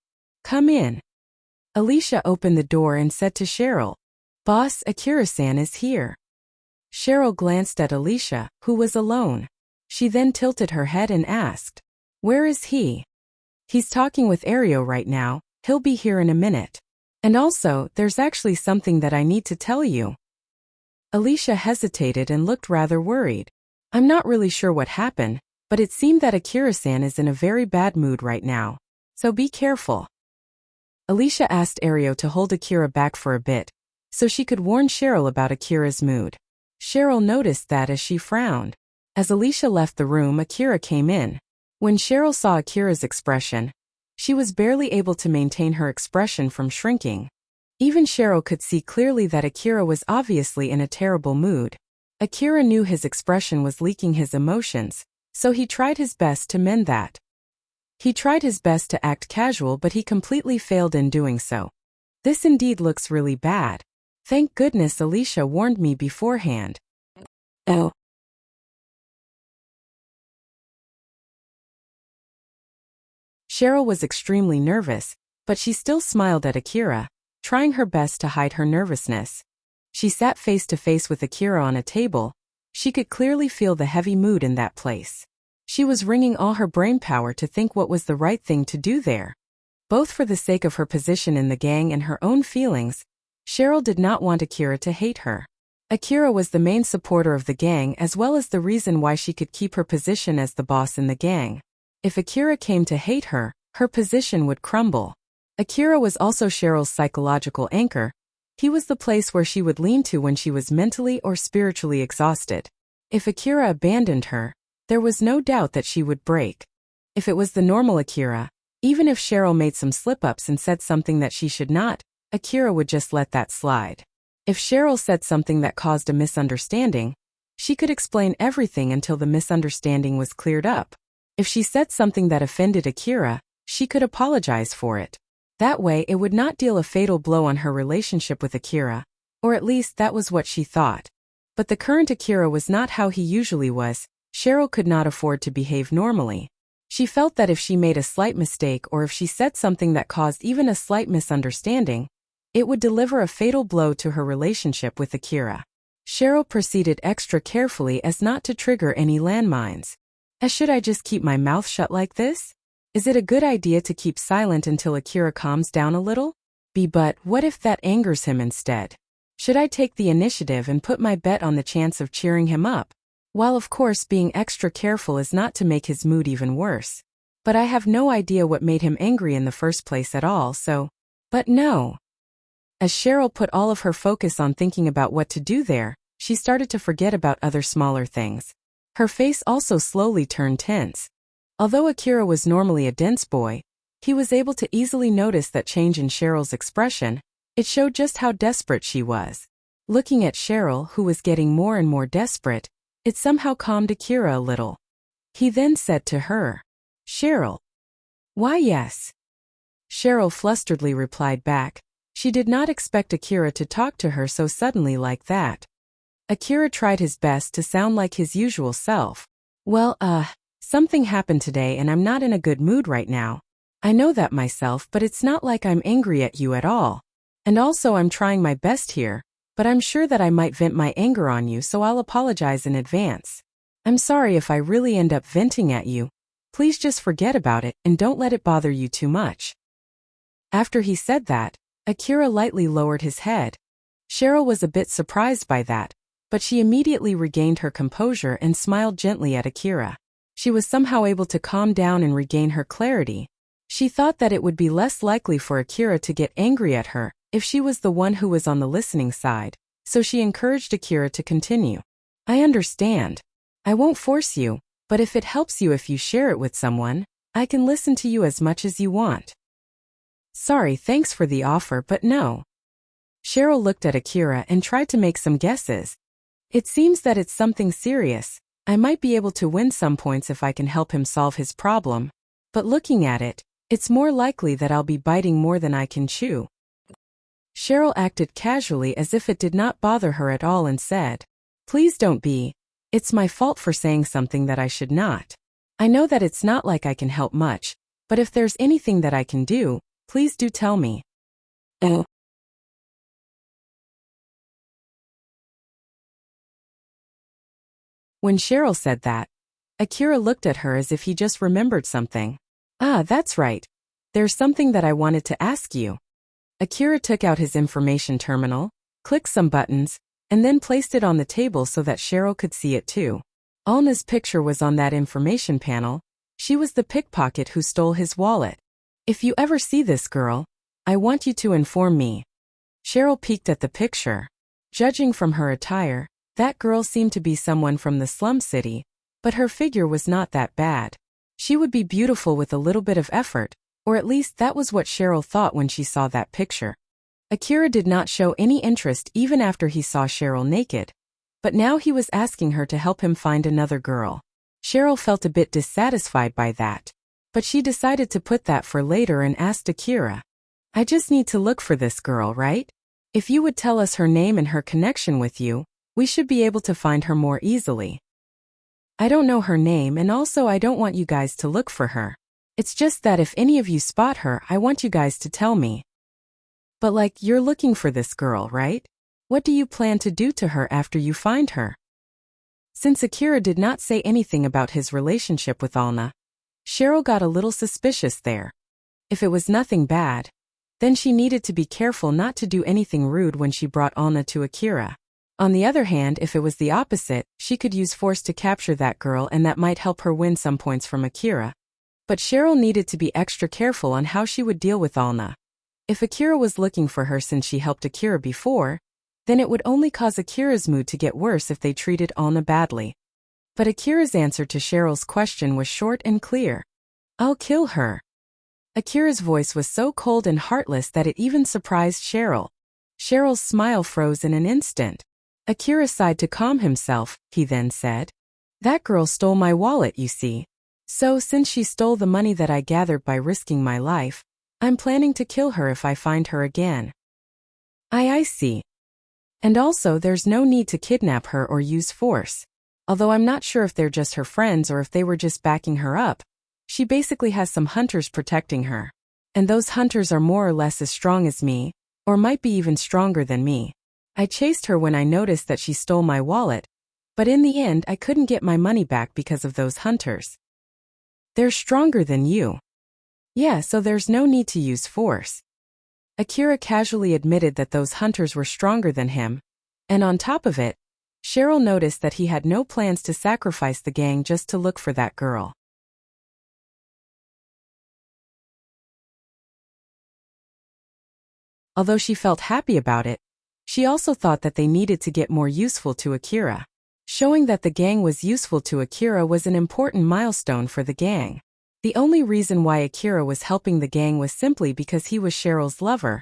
"Come in." Alicia opened the door and said to Cheryl, "Boss, Akira-san is here." Cheryl glanced at Alicia, who was alone. She then tilted her head and asked, "Where is he?" "He's talking with Ario right now. He'll be here in a minute. And also, there's actually something that I need to tell you." Alicia hesitated and looked rather worried. "I'm not really sure what happened, but it seemed that Akira-san is in a very bad mood right now. So be careful." Alicia asked Ario to hold Akira back for a bit, so she could warn Cheryl about Akira's mood. Cheryl noticed that as she frowned. As Alicia left the room, Akira came in. When Cheryl saw Akira's expression, she was barely able to maintain her expression from shrinking. Even Cheryl could see clearly that Akira was obviously in a terrible mood. Akira knew his expression was leaking his emotions, so he tried his best to mend that. He tried his best to act casual, but he completely failed in doing so. "This indeed looks really bad. Thank goodness Alicia warned me beforehand." "Oh." Cheryl was extremely nervous, but she still smiled at Akira, trying her best to hide her nervousness. She sat face to face with Akira on a table. She could clearly feel the heavy mood in that place. She was wringing all her brainpower to think what was the right thing to do there. Both for the sake of her position in the gang and her own feelings, Cheryl did not want Akira to hate her. Akira was the main supporter of the gang as well as the reason why she could keep her position as the boss in the gang. If Akira came to hate her, her position would crumble. Akira was also Cheryl's psychological anchor. He was the place where she would lean to when she was mentally or spiritually exhausted. If Akira abandoned her, there was no doubt that she would break. If it was the normal Akira, even if Cheryl made some slip-ups and said something that she should not, Akira would just let that slide. If Cheryl said something that caused a misunderstanding, she could explain everything until the misunderstanding was cleared up. If she said something that offended Akira, she could apologize for it. That way it would not deal a fatal blow on her relationship with Akira, or at least that was what she thought. But the current Akira was not how he usually was. Cheryl could not afford to behave normally. She felt that if she made a slight mistake or if she said something that caused even a slight misunderstanding, it would deliver a fatal blow to her relationship with Akira. Cheryl proceeded extra carefully as not to trigger any landmines. Should I just keep my mouth shut like this? Is it a good idea to keep silent until Akira calms down a little? But what if that angers him instead? Should I take the initiative and put my bet on the chance of cheering him up? While of course being extra careful is not to make his mood even worse. But I have no idea what made him angry in the first place at all, so... But no. As Cheryl put all of her focus on thinking about what to do there, she started to forget about other smaller things. Her face also slowly turned tense. Although Akira was normally a dense boy, he was able to easily notice that change in Cheryl's expression. It showed just how desperate she was. Looking at Cheryl, who was getting more and more desperate, it somehow calmed Akira a little. He then said to her, "Cheryl." "Why, yes." Cheryl flusteredly replied back. She did not expect Akira to talk to her so suddenly like that. Akira tried his best to sound like his usual self. "Well, something happened today and I'm not in a good mood right now. I know that myself, but it's not like I'm angry at you at all. And also I'm trying my best here, but I'm sure that I might vent my anger on you, so I'll apologize in advance. I'm sorry if I really end up venting at you. Please just forget about it and don't let it bother you too much." After he said that, Akira lightly lowered his head. Cheryl was a bit surprised by that, but she immediately regained her composure and smiled gently at Akira. She was somehow able to calm down and regain her clarity. She thought that it would be less likely for Akira to get angry at her if she was the one who was on the listening side, so she encouraged Akira to continue. "I understand. I won't force you, but if it helps you if you share it with someone, I can listen to you as much as you want." "Sorry, thanks for the offer, but no." Cheryl looked at Akira and tried to make some guesses. "It seems that it's something serious. I might be able to win some points if I can help him solve his problem. But looking at it, it's more likely that I'll be biting more than I can chew." Cheryl acted casually as if it did not bother her at all and said, "Please don't be. It's my fault for saying something that I should not. I know that it's not like I can help much, but if there's anything that I can do, please do tell me." Oh. When Cheryl said that, Akira looked at her as if he just remembered something. "Ah, that's right. There's something that I wanted to ask you." Akira took out his information terminal, clicked some buttons, and then placed it on the table so that Cheryl could see it too. Alna's picture was on that information panel. She was the pickpocket who stole his wallet. "If you ever see this girl, I want you to inform me." Cheryl peeked at the picture. Judging from her attire, that girl seemed to be someone from the slum city, but her figure was not that bad. She would be beautiful with a little bit of effort, or at least that was what Cheryl thought when she saw that picture. Akira did not show any interest even after he saw Cheryl naked. But now he was asking her to help him find another girl. Cheryl felt a bit dissatisfied by that. But she decided to put that for later and asked Akira, "I just need to look for this girl, right? If you would tell us her name and her connection with you, we should be able to find her more easily." "I don't know her name, and also I don't want you guys to look for her. It's just that if any of you spot her, I want you guys to tell me." "But like, you're looking for this girl, right? What do you plan to do to her after you find her?" Since Akira did not say anything about his relationship with Alna, Cheryl got a little suspicious there. If it was nothing bad, then she needed to be careful not to do anything rude when she brought Alna to Akira. On the other hand, if it was the opposite, she could use force to capture that girl and that might help her win some points from Akira. But Cheryl needed to be extra careful on how she would deal with Alna. If Akira was looking for her since she helped Akira before, then it would only cause Akira's mood to get worse if they treated Alna badly. But Akira's answer to Cheryl's question was short and clear. "I'll kill her." Akira's voice was so cold and heartless that it even surprised Cheryl. Cheryl's smile froze in an instant. Akira sighed to calm himself. He then said, "That girl stole my wallet, you see. So since she stole the money that I gathered by risking my life, I'm planning to kill her if I find her again." I see. And also there's no need to kidnap her or use force. Although I'm not sure if they're just her friends or if they were just backing her up. She basically has some hunters protecting her. And those hunters are more or less as strong as me, or might be even stronger than me. I chased her when I noticed that she stole my wallet, but in the end I couldn't get my money back because of those hunters. They're stronger than you. Yeah, so there's no need to use force. Akira casually admitted that those hunters were stronger than him, and on top of it, Cheryl noticed that he had no plans to sacrifice the gang just to look for that girl. Although she felt happy about it, she also thought that they needed to get more useful to Akira. Showing that the gang was useful to Akira was an important milestone for the gang. The only reason why Akira was helping the gang was simply because he was Cheryl's lover.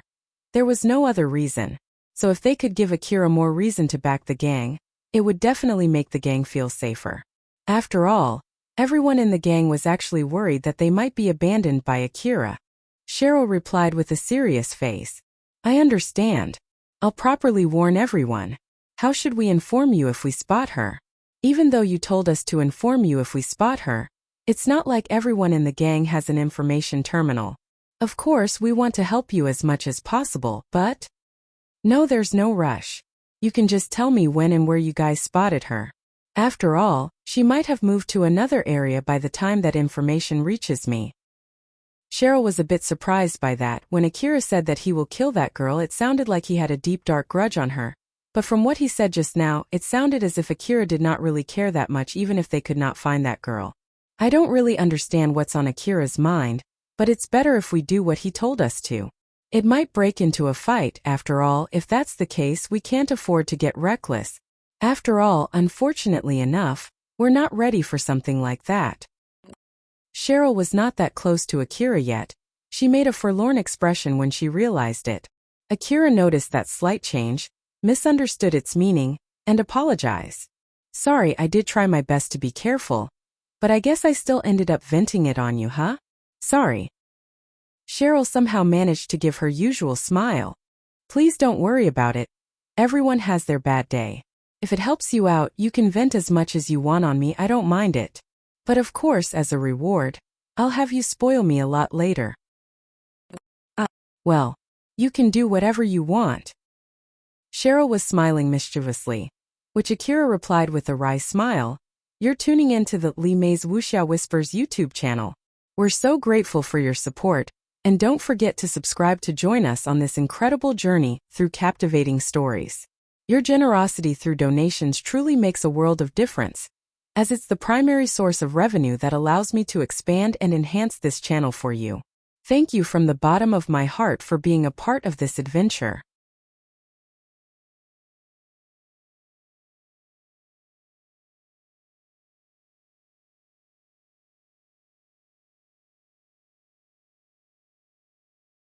There was no other reason. So if they could give Akira more reason to back the gang, it would definitely make the gang feel safer. After all, everyone in the gang was actually worried that they might be abandoned by Akira. Cheryl replied with a serious face. I understand. I'll properly warn everyone. How should we inform you if we spot her? Even though you told us to inform you if we spot her, it's not like everyone in the gang has an information terminal. Of course, we want to help you as much as possible, but... No, there's no rush. You can just tell me when and where you guys spotted her. After all, she might have moved to another area by the time that information reaches me. Cheryl was a bit surprised by that. When Akira said that he will kill that girl, it sounded like he had a deep dark grudge on her. But from what he said just now, it sounded as if Akira did not really care that much even if they could not find that girl. I don't really understand what's on Akira's mind, but it's better if we do what he told us to. It might break into a fight. After all, if that's the case, we can't afford to get reckless. After all, unfortunately enough, we're not ready for something like that. Cheryl was not that close to Akira yet. She made a forlorn expression when she realized it. Akira noticed that slight change, misunderstood its meaning, and apologized. Sorry, I did try my best to be careful, but I guess I still ended up venting it on you, huh? Sorry. Cheryl somehow managed to give her usual smile. Please don't worry about it. Everyone has their bad day. If it helps you out, you can vent as much as you want on me, I don't mind it. But of course, as a reward, I'll have you spoil me a lot later. Well, you can do whatever you want. Cheryl was smiling mischievously, which Akira replied with a wry smile. You're tuning into the Li Mei's Wuxia Whispers YouTube channel. We're so grateful for your support, and don't forget to subscribe to join us on this incredible journey through captivating stories. Your generosity through donations truly makes a world of difference, as it's the primary source of revenue that allows me to expand and enhance this channel for you. Thank you from the bottom of my heart for being a part of this adventure.